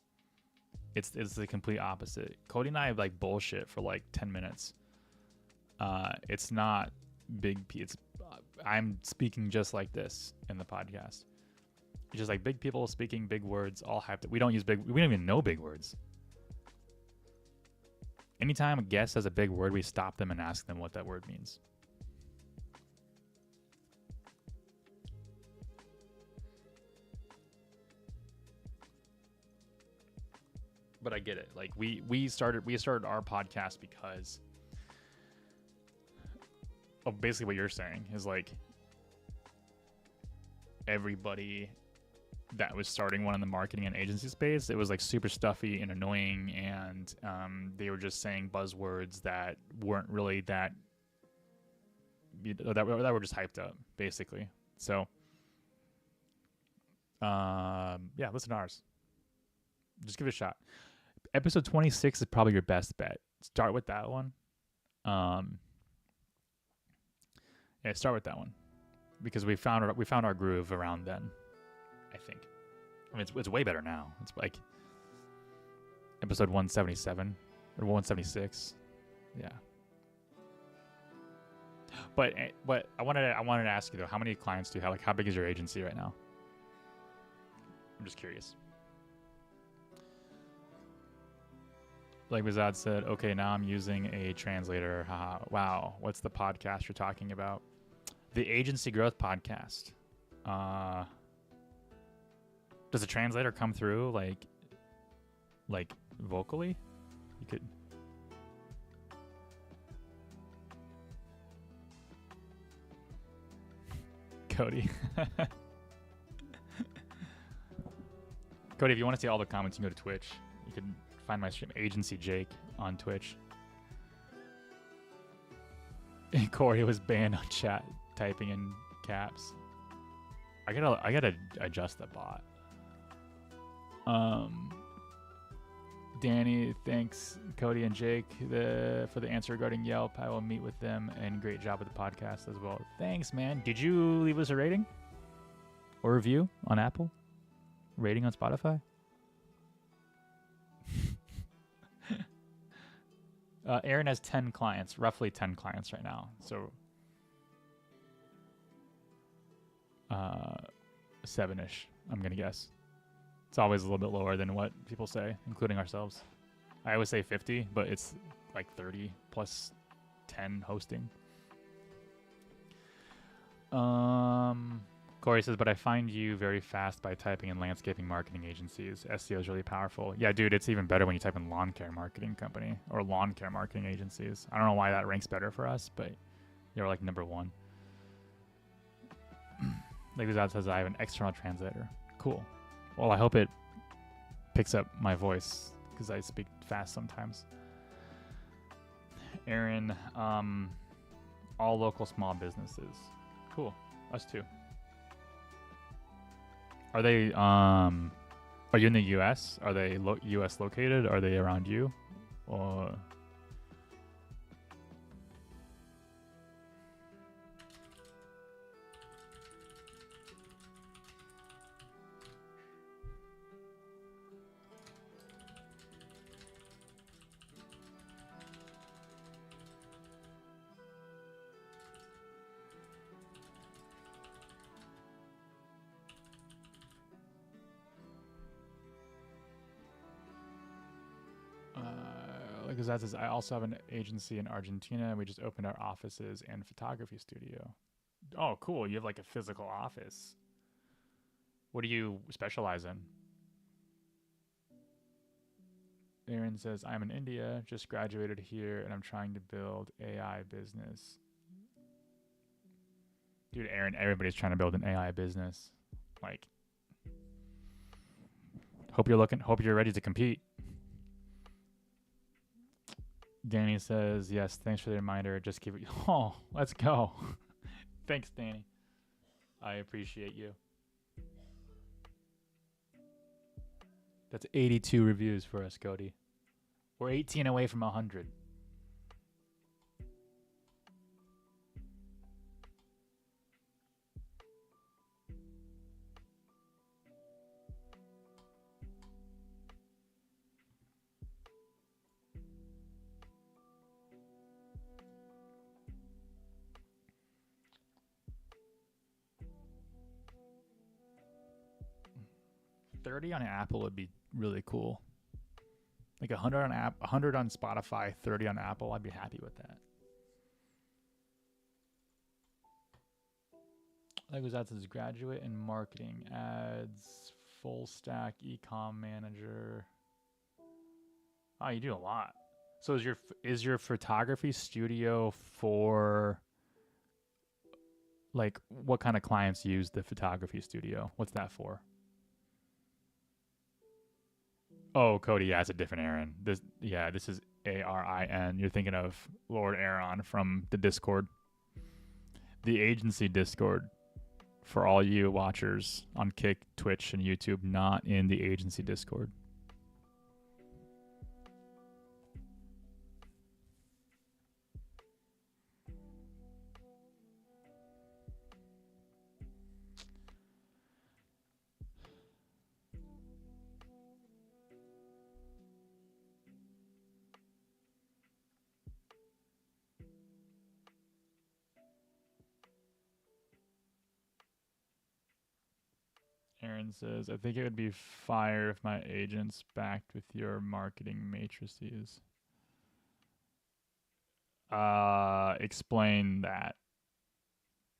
It's the complete opposite. Cody and I have like bullshit for like 10 minutes. It's not it's I'm speaking just like this in the podcast. It's just like big people speaking big words, all hyped. We don't even know big words. Anytime a guest says a big word, we stop them and ask them what that word means. But I get it. Like we started our podcast because of basically what you're saying is like everybody that was starting one in the marketing and agency space, it was like super stuffy and annoying, and they were just saying buzzwords that weren't really that were just hyped up, basically. So, yeah, listen to ours. Just give it a shot. Episode 26 is probably your best bet. Start with that one. Yeah, start with that one because we found our groove around then. I think. I mean, it's way better now. It's like episode 177 or 176. Yeah. But I wanted to ask you though, how many clients do you have? Like, how big is your agency right now? I'm just curious. Like Bazad said, okay, now I'm using a translator. Haha. Wow, what's the podcast you're talking about? The Agency Growth Podcast. Does a translator come through like vocally? You could. Cody. Cody, if you want to see all the comments, you can go to Twitch. You can find my stream, Agency Jake, on Twitch. And Corey was banned on chat typing in caps. I gotta adjust the bot. Danny, thanks Cody and Jake for the answer regarding Yelp. I will meet with them, and great job with the podcast as well. Thanks, man. Did you leave us a rating or review on Apple? Rating on Spotify? Aaron has 10 clients, roughly 10 clients right now. So 7-ish, I'm gonna guess. It's always a little bit lower than what people say, including ourselves. I always say 50, but it's like 30 plus 10 hosting. Corey says, but I find you very fast by typing in landscaping marketing agencies. SEO is really powerful. Yeah, dude, it's even better when you type in lawn care marketing company or lawn care marketing agencies. I don't know why that ranks better for us, but you're like number one. Like this ad says, I have an external translator. Cool. Well, I hope it picks up my voice because I speak fast sometimes. Aaron, all local small businesses. Cool. Us too. Are they, are you in the U.S.? Are they U.S. located? Are they around you? Or Because that says, I also have an agency in Argentina. We just opened our offices and photography studio. Oh, cool. You have like a physical office. What do you specialize in? Aaron says, I'm in India, just graduated here, and I'm trying to build AI business. Dude, Aaron, everybody's trying to build an AI business. Like, hope you're ready to compete. Danny says, yes, thanks for the reminder. Just keep it. Oh, let's go. Thanks, Danny. I appreciate you. That's 82 reviews for us, Cody. We're 18 away from 100. $30 on Apple would be really cool. Like 100 on app, 100 on Spotify, 30 on Apple. I'd be happy with that. Like that says graduate in marketing, ads, full stack, e-com manager. Oh, you do a lot. So is your photography studio for like what kind of clients use the photography studio? What's that for? Oh, Cody, yeah, it's a different Aaron. This is Arin. You're thinking of Lord Aaron from the Discord. The agency Discord for all you watchers on Kick, Twitch, and YouTube, not in the agency Discord. Aaron says, I think it would be fire if my agents backed with your marketing matrices. Explain that.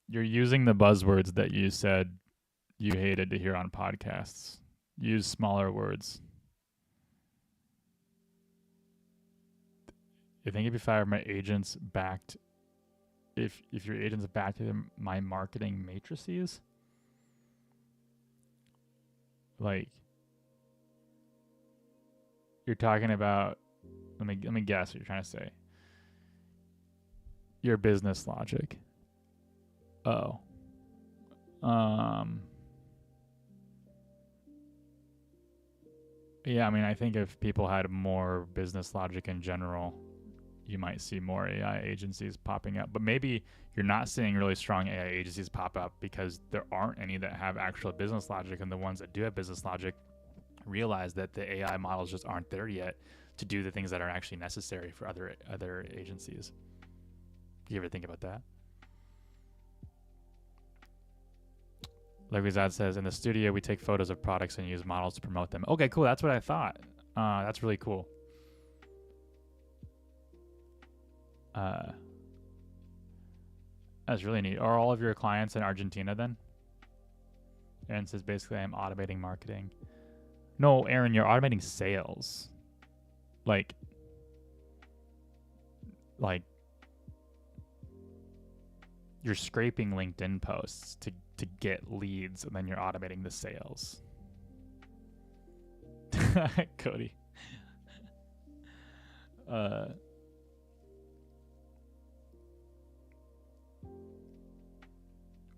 You're using the buzzwords that you said you hated to hear on podcasts. Use smaller words. I think it'd be fire if my agents backed. If your agents backed my marketing matrices. Like, you're talking about, let me guess what you're trying to say. Your business logic. Oh. Yeah, I mean, I think if people had more business logic in general, you might see more AI agencies popping up. But maybe you're not seeing really strong AI agencies pop up because there aren't any that have actual business logic, and the ones that do have business logic realize that the AI models just aren't there yet to do the things that are actually necessary for other agencies. Do you ever think about that? Like Rizad says, in the studio, we take photos of products and use models to promote them. Okay, cool. That's what I thought. That's really cool. That's really neat. Are all of your clients in Argentina then? Aaron says, basically, I'm automating marketing. No, Aaron, you're automating sales. Like you're scraping LinkedIn posts to get leads, and then you're automating the sales. Cody.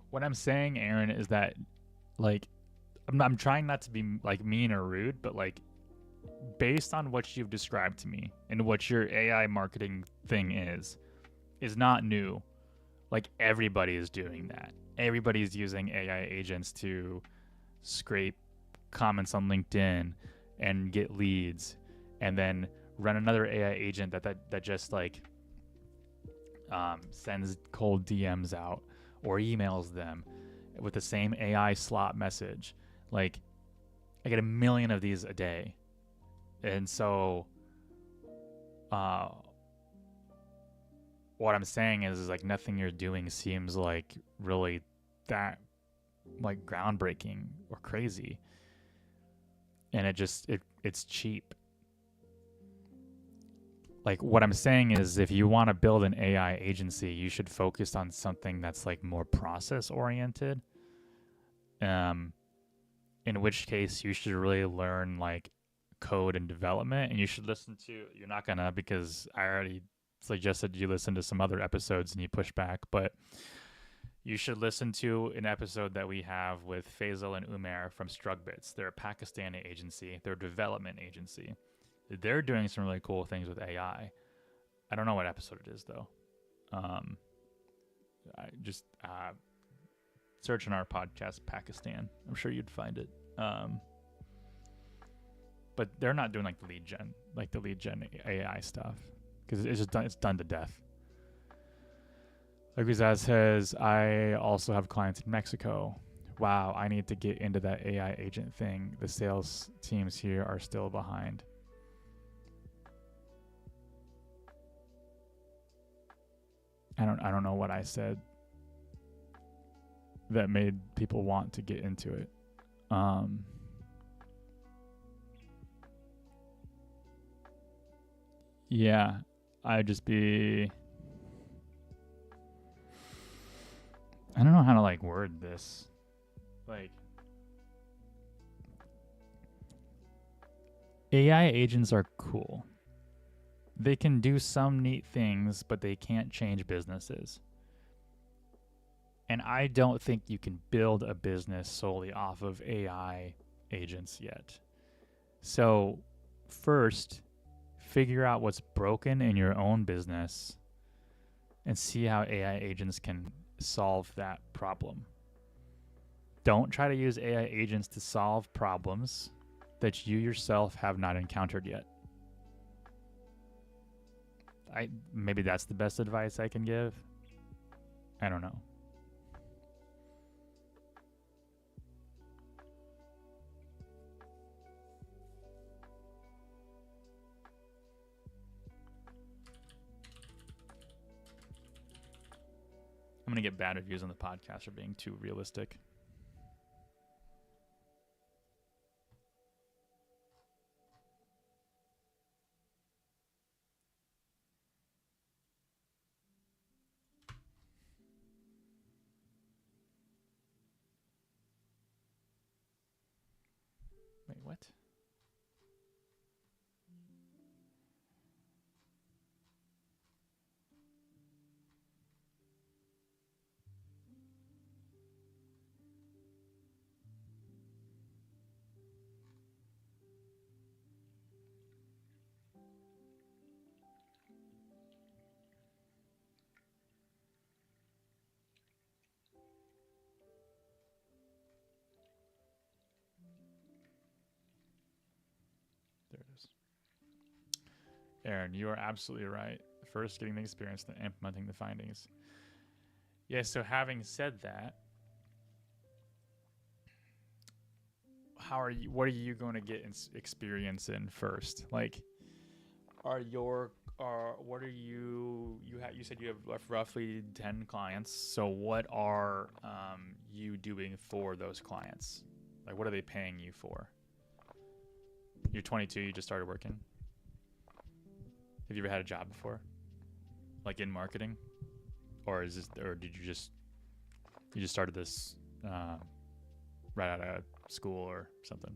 What I'm saying, Aaron, is that like I'm trying not to be like mean or rude, but like based on what you've described to me and what your AI marketing thing is not new. Like everybody is doing that. Everybody's using AI agents to scrape comments on LinkedIn and get leads, and then run another AI agent that just like sends cold DMs out or emails them with the same AI slot message. Like, I get 1 million of these a day. And so uh, what I'm saying is like nothing you're doing seems like really that like groundbreaking or crazy, and it's cheap. Like what I'm saying is if you want to build an AI agency, you should focus on something that's like more process oriented. Um, in which case you should really learn like code and development, and you should listen to. You're not gonna because I already suggested you listen to some other episodes and you push back, but you should listen to an episode that we have with Faisal and Umair from Strugbits. They're a Pakistani agency. They're a development agency. They're doing some really cool things with AI. I don't know what episode it is though. Um, I just search in our podcast Pakistan. I'm sure you'd find it. But they're not doing like the lead gen AI stuff because it's done to death. Like Rizaz says, I also have clients in Mexico. Wow, I need to get into that AI agent thing. The sales teams here are still behind. I don't know what I said that made people want to get into it. Yeah, I'd just be. I don't know how to like word this. Like, AI agents are cool. They can do some neat things, but they can't change businesses. And I don't think you can build a business solely off of AI agents yet. So, first, figure out what's broken in your own business and see how AI agents can solve that problem. Don't try to use AI agents to solve problems that you yourself have not encountered yet. Maybe that's the best advice I can give. I don't know. I'm going to get bad reviews on the podcast for being too realistic. Wait, what? There it is. Aaron, you are absolutely right. First, getting the experience, then implementing the findings. Yeah, so having said that, what are you going to get experience in first? Like, what are you said you have roughly 10 clients. So what are you doing for those clients? Like, what are they paying you for? You're 22, you just started working. Have you ever had a job before? Like in marketing? Or did you just started this right out of school or something?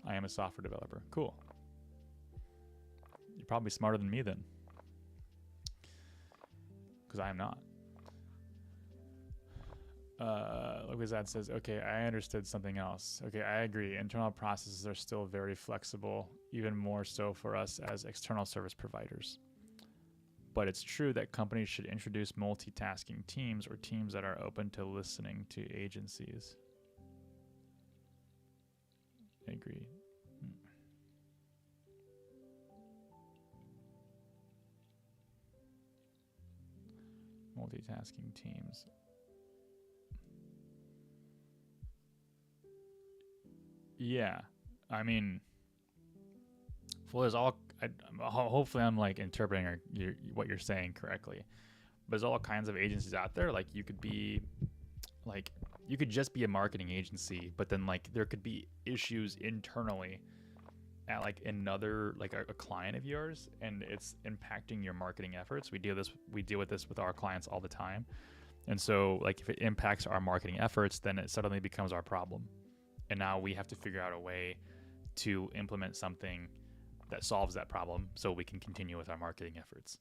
I am a software developer. Cool. You're probably smarter than me then. Because I am not. Lizad says, okay, I understood something else. Okay, I agree. Internal processes are still very flexible, even more so for us as external service providers. But it's true that companies should introduce multitasking teams or teams that are open to listening to agencies. I agree. Multitasking teams. Yeah, I mean, well, there's all. Hopefully, I'm like interpreting what you're saying correctly. But there's all kinds of agencies out there. Like you could be, like you could just be a marketing agency, but then like there could be issues internally at like another like a client of yours, and it's impacting your marketing efforts. We deal with this with our clients all the time, and so like if it impacts our marketing efforts, then it suddenly becomes our problem, and now we have to figure out a way to implement something that solves that problem so we can continue with our marketing efforts.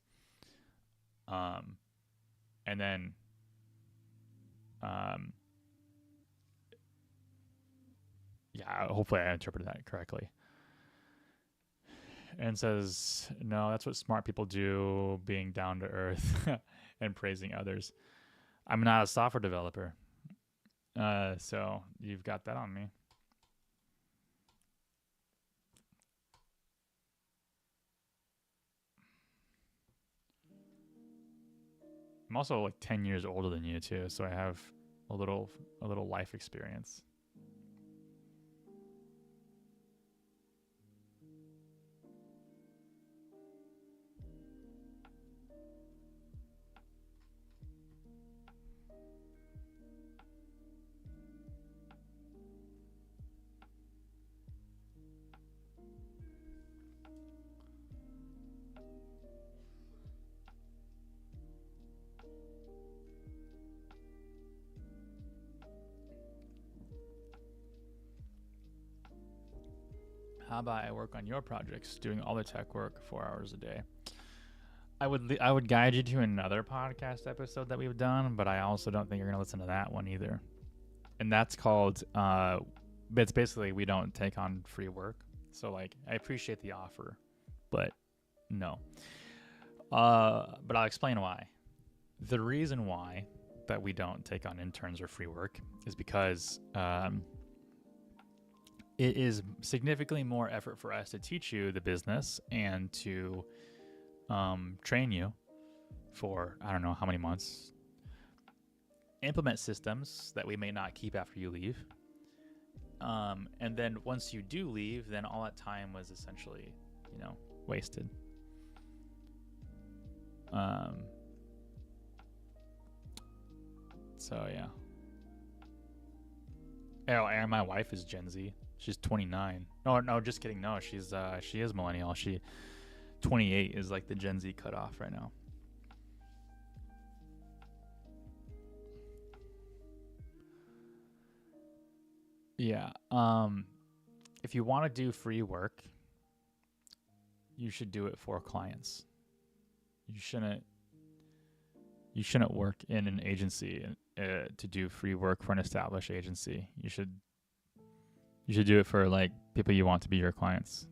And then yeah, hopefully I interpreted that correctly. And says, no, that's what smart people do, being down to earth and praising others. I'm not a software developer. So you've got that on me. I'm also like 10 years older than you too, so I have a little life experience. How about I work on your projects, doing all the tech work 4 hours a day? I would guide you to another podcast episode that we've done, but I also don't think you're gonna listen to that one either. And that's called it's basically we don't take on free work. So like I appreciate the offer, but no. But I'll explain why. The reason why that we don't take on interns or free work is because it is significantly more effort for us to teach you the business and to train you for I don't know how many months, implement systems that we may not keep after you leave, and then once you do leave, then all that time was essentially, wasted. So yeah. Oh, and my wife is Gen Z. She's 29. No, just kidding. No, she is millennial. 28 is like the Gen Z cutoff right now. Yeah. If you want to do free work, you should do it for clients. You shouldn't work in an agency to do free work for an established agency. You should do it for like people you want to be your clients.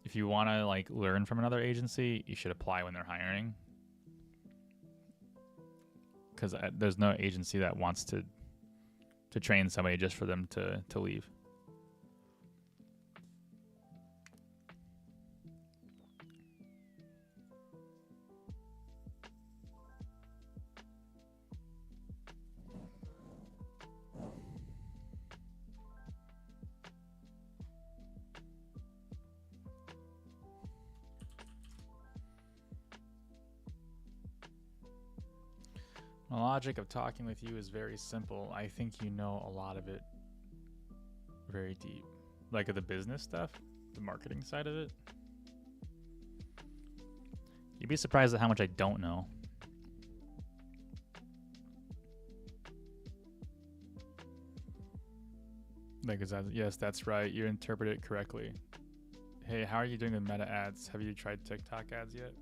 If you want to like learn from another agency, you should apply when they're hiring, because there's no agency that wants to train somebody just for them to leave. The logic of talking with you is very simple. I think you know a lot of it very deep. Like the business stuff, the marketing side of it. You'd be surprised at how much I don't know. Like, yes, that's right. You interpret it correctly. Hey, how are you doing with meta ads? Have you tried TikTok ads yet?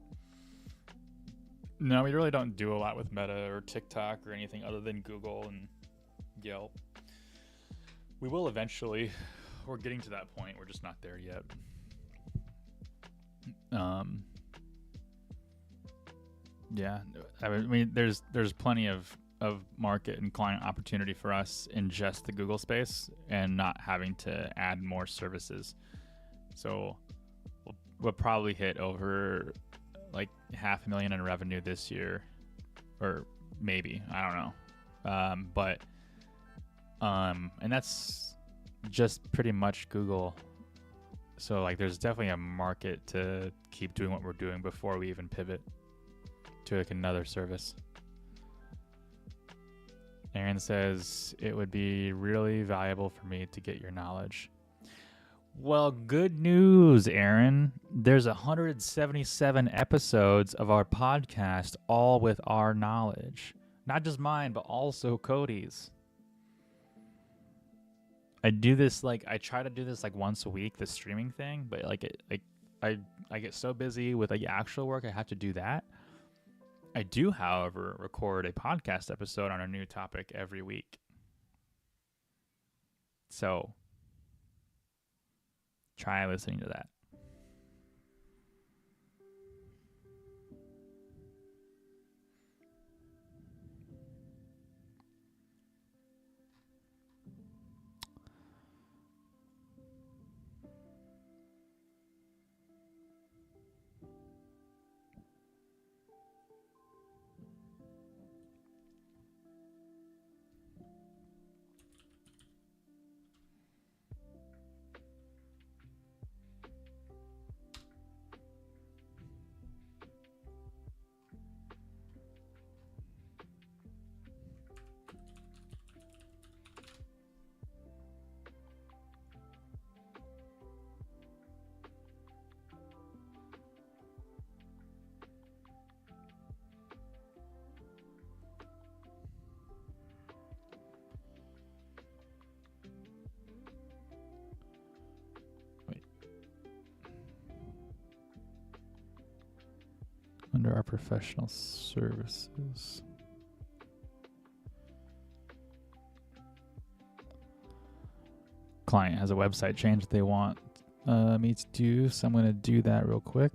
No, we really don't do a lot with Meta or TikTok or anything other than Google and Yelp. We will eventually. We're getting to that point. We're just not there yet. Yeah, I mean, there's plenty of market and client opportunity for us in just the Google space and not having to add more services. So we'll probably hit over like $500,000 in revenue this year, or maybe, I don't know. But And that's just pretty much Google. So like there's definitely a market to keep doing what we're doing before we even pivot to like another service. Aaron says it would be really valuable for me to get your knowledge. Well, good news, Aaron. There's 177 episodes of our podcast, all with our knowledge. Not just mine, but also Cody's. I do this I try to do this like once a week, the streaming thing, but I get so busy with like actual work, I have to do that. I do, however, record a podcast episode on a new topic every week. So try listening to that. Under our professional services. Client has a website change that they want me to do, so I'm going to do that real quick.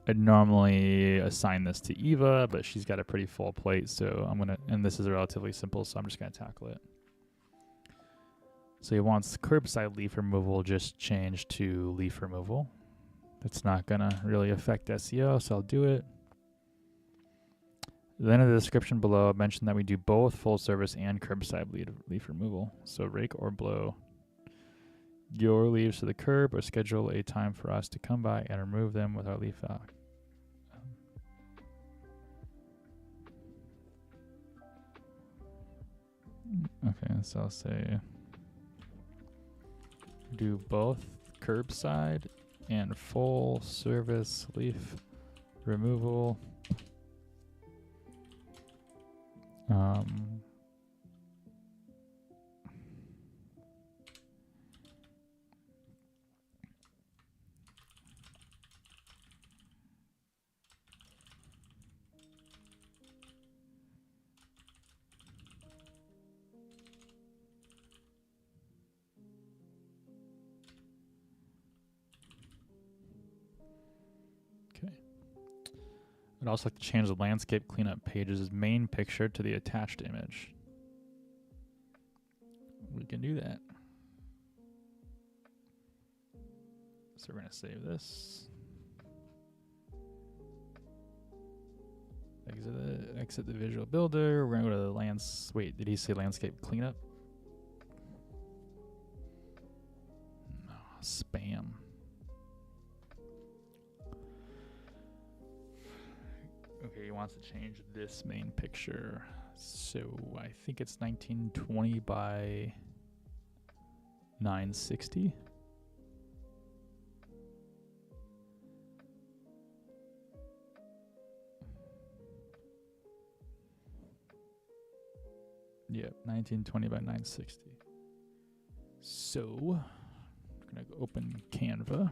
I'd normally assign this to Eva, but she's got a pretty full plate, so I'm going to, and this is relatively simple, so I'm just going to tackle it. So he wants curbside leaf removal just changed to leaf removal. That's not going to really affect SEO, so I'll do it. Then in the description below, I mentioned that we do both full service and curbside leaf removal. So rake or blow your leaves to the curb or schedule a time for us to come by and remove them with our leaf vac. Okay, so I'll say do both curbside and full service leaf removal. I'd also like to change the landscape cleanup page's main picture to the attached image. We can do that. So we're going to save this. Exit the visual builder. We're going to go to the wait, did he say landscape cleanup? No, spam. Okay, he wants to change this main picture. So I think it's 1920 by 960. Yep, 1920 by 960. So I'm gonna go open Canva.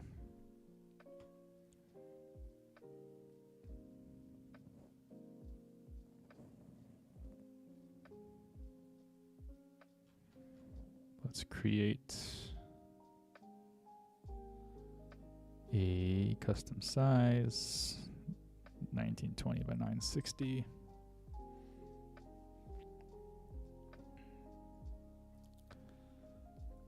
Let's create a custom size, 1920 by 960.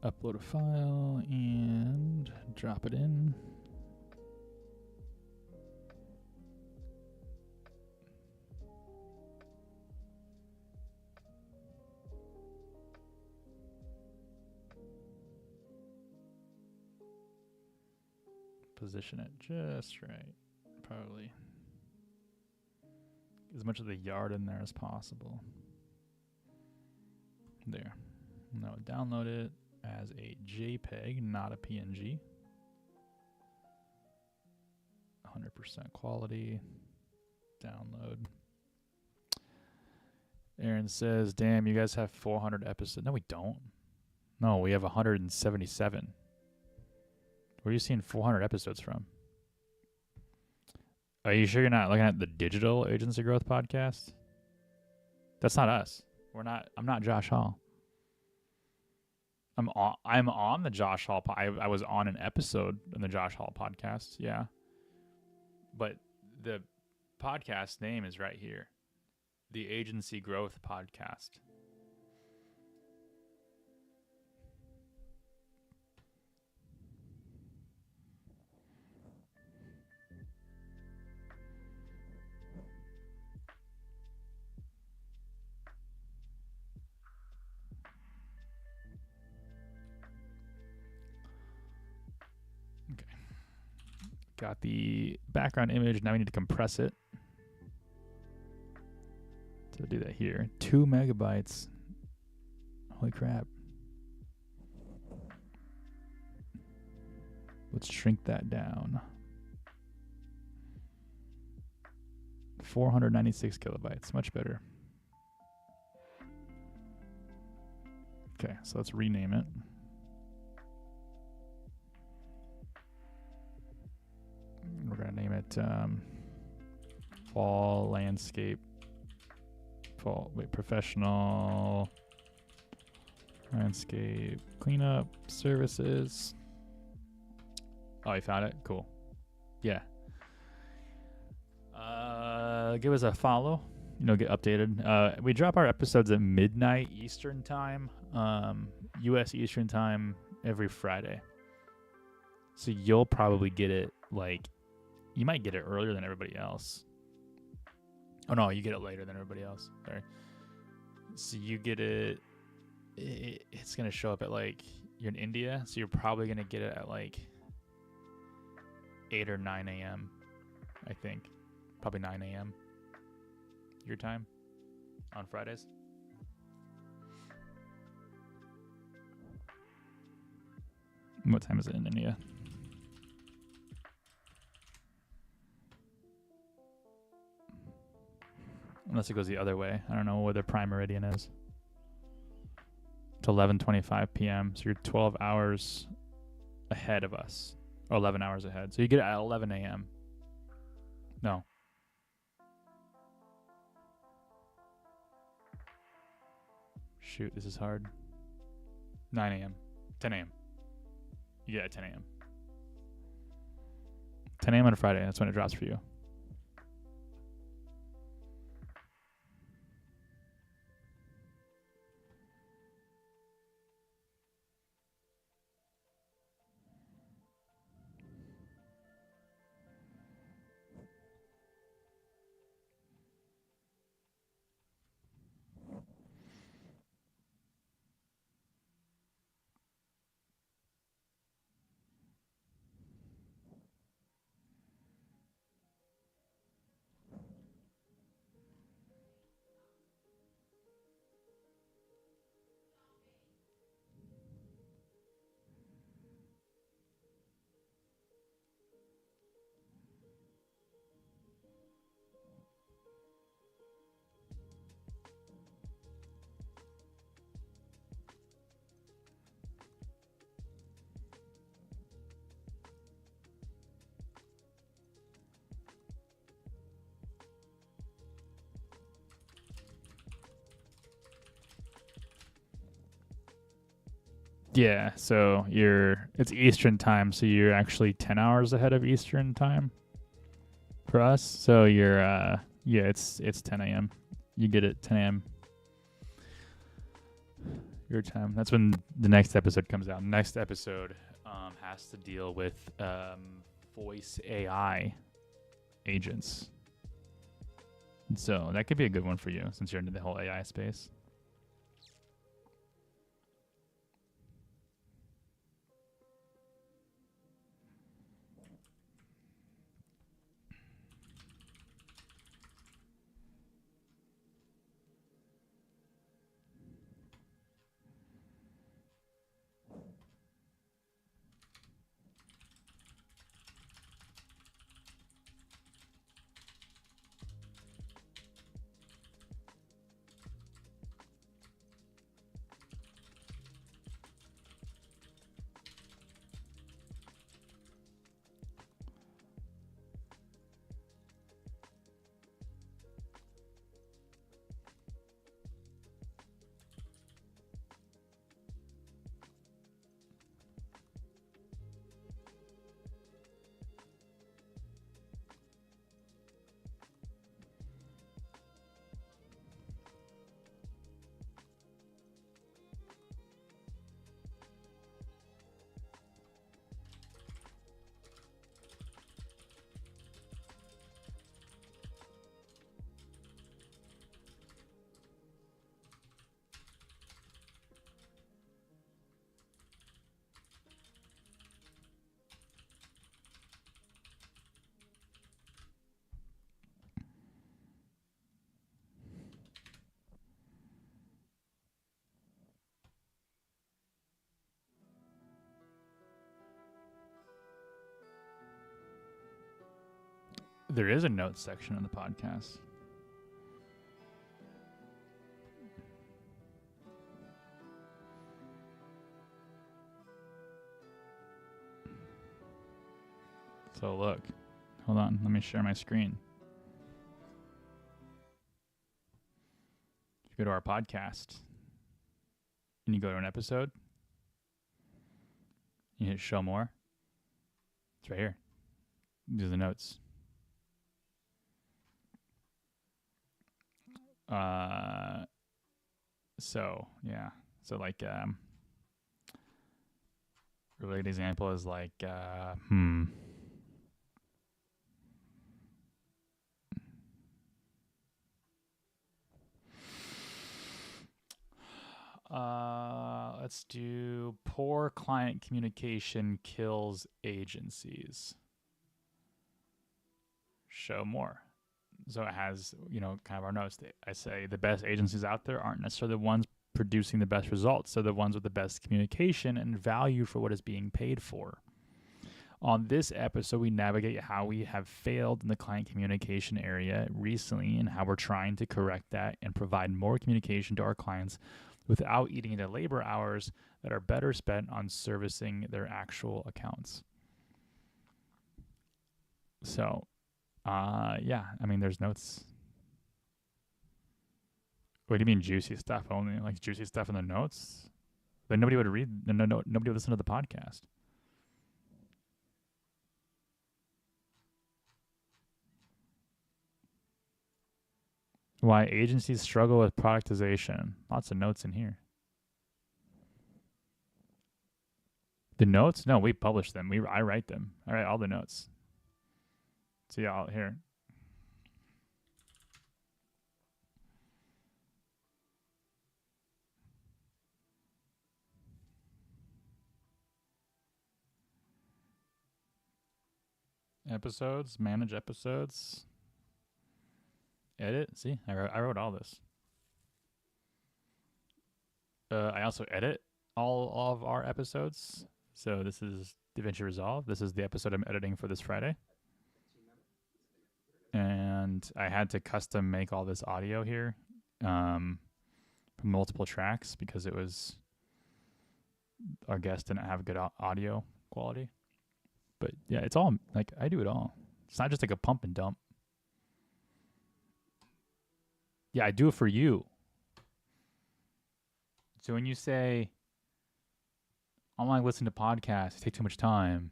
Upload a file and drop it in. Position it just right. Probably as much of the yard in there as possible. There. Now download it as a JPEG, not a PNG. 100% quality. Download. Aaron says, damn, you guys have 400 episodes. No, we don't. No, we have 177. Where are you seeing 400 episodes from? Are you sure you're not looking at the Digital Agency Growth Podcast? That's not us. I'm not Josh Hall. I'm on the Josh Hall. I was on an episode in the Josh Hall podcast. Yeah. But the podcast name is right here. The Agency Growth Podcast. Okay. Got the background image. Now we need to compress it. So do that here. 2 megabytes. Holy crap. Let's shrink that down. 496 kilobytes. Much better. Okay, so let's rename it. We're going to name it Fall Landscape. Professional Landscape Cleanup Services. Oh, you found it? Cool. Yeah. Give us a follow. Get updated. We drop our episodes at midnight Eastern time, U.S. Eastern time every Friday. So you'll probably get it you might get it earlier than everybody else. Oh no, you get it later than everybody else. Sorry. So you get it. It's gonna show up at you're in India, so you're probably gonna get it at 8 or 9 a.m. I think, probably 9 a.m. your time on Fridays. What time is it in India? Unless it goes the other way. I don't know where the prime meridian is. It's 11:25 p.m. So you're 12 hours ahead of us. Or 11 hours ahead. So you get it at 11 a.m. No. Shoot, this is hard. 9 a.m. 10 a.m. You get it at 10 a.m. 10 a.m. on a Friday. That's when it drops for you. Yeah, so it's Eastern time, so you're actually 10 hours ahead of Eastern time for us. So you're it's 10 a.m. You get it 10 a.m. your time. That's when the next episode comes out. Next episode has to deal with voice AI agents. So that could be a good one for you since you're into the whole AI space. There is a notes section in the podcast. So look, hold on, let me share my screen. If you go to our podcast and you go to an episode, you hit show more. It's right here. These are the notes. So yeah. So like related example is like let's do poor client communication kills agencies. Show more. So it has, kind of our notes. I say the best agencies out there aren't necessarily the ones producing the best results. They're the ones with the best communication and value for what is being paid for. On this episode, we navigate how we have failed in the client communication area recently and how we're trying to correct that and provide more communication to our clients without eating into labor hours that are better spent on servicing their actual accounts. So, yeah, I mean, there's notes. What do you mean juicy stuff only? Like juicy stuff in the notes? Then nobody would read, nobody would listen to the podcast. Why agencies struggle with productization. Lots of notes in here. The notes? No, we publish them. I write them. I write all the notes. So yeah, here. Episodes, manage episodes, edit. See, I wrote all this. I also edit all of our episodes. So this is DaVinci Resolve. This is the episode I'm editing for this Friday. And I had to custom make all this audio here from multiple tracks because it was our guest didn't have good audio quality. But yeah, it's all like I do it all. It's not just like a pump and dump. Yeah, I do it for you. So when you say, I want to listen to podcasts, take too much time,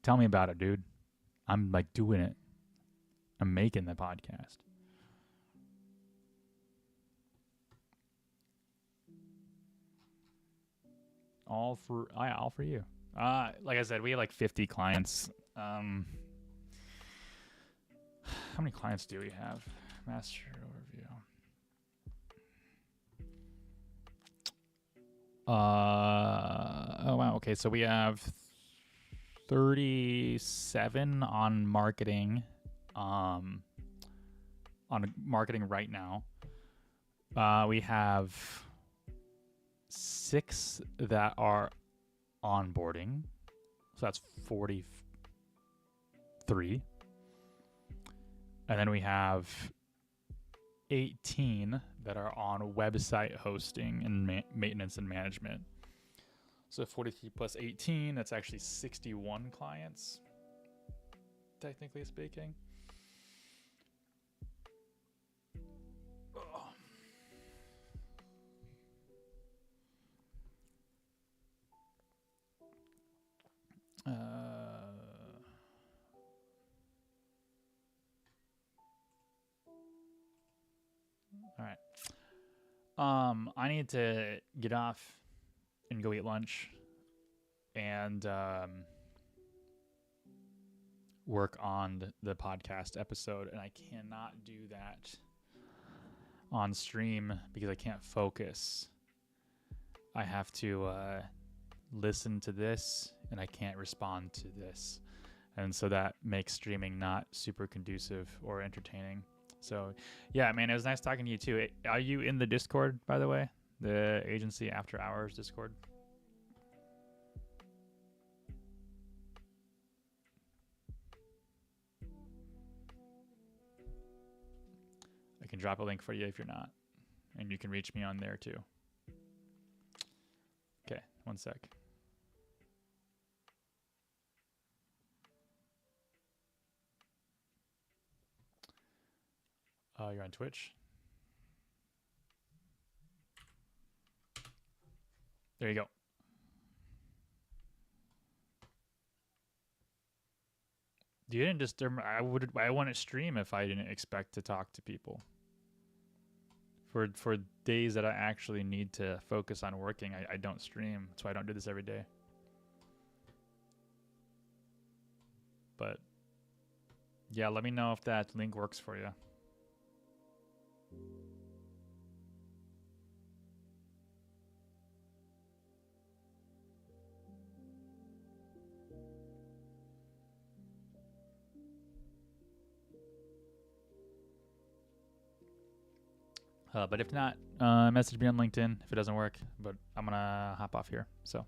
tell me about it, dude. I'm like doing it. I'm making the podcast. All for you. Like I said, we have like 50 clients. How many clients do we have? Master overview. Oh wow. Okay, so we have 37 on marketing. On marketing right now. We have 6 that are onboarding. So that's 43. And then we have 18 that are on website hosting and maintenance and management. So 43 plus 18, that's actually 61 clients, technically speaking. All right. I need to get off and go eat lunch and work on the podcast episode, and I cannot do that on stream because I can't focus. I have to listen to this, and I can't respond to this. And so that makes streaming not super conducive or entertaining. So, yeah, man, it was nice talking to you, too. Are you in the Discord, by the way? The Agency After Hours Discord? can drop a link for you if you're not. And you can reach me on there too. Okay, one sec. You're on Twitch. There you go. You didn't disturb me. I wouldn't stream if I didn't expect to talk to people. For days that I actually need to focus on working, I don't stream. That's why I don't do this every day. But yeah, let me know if that link works for you. But if not, message me on LinkedIn if it doesn't work. But I'm going to hop off here. So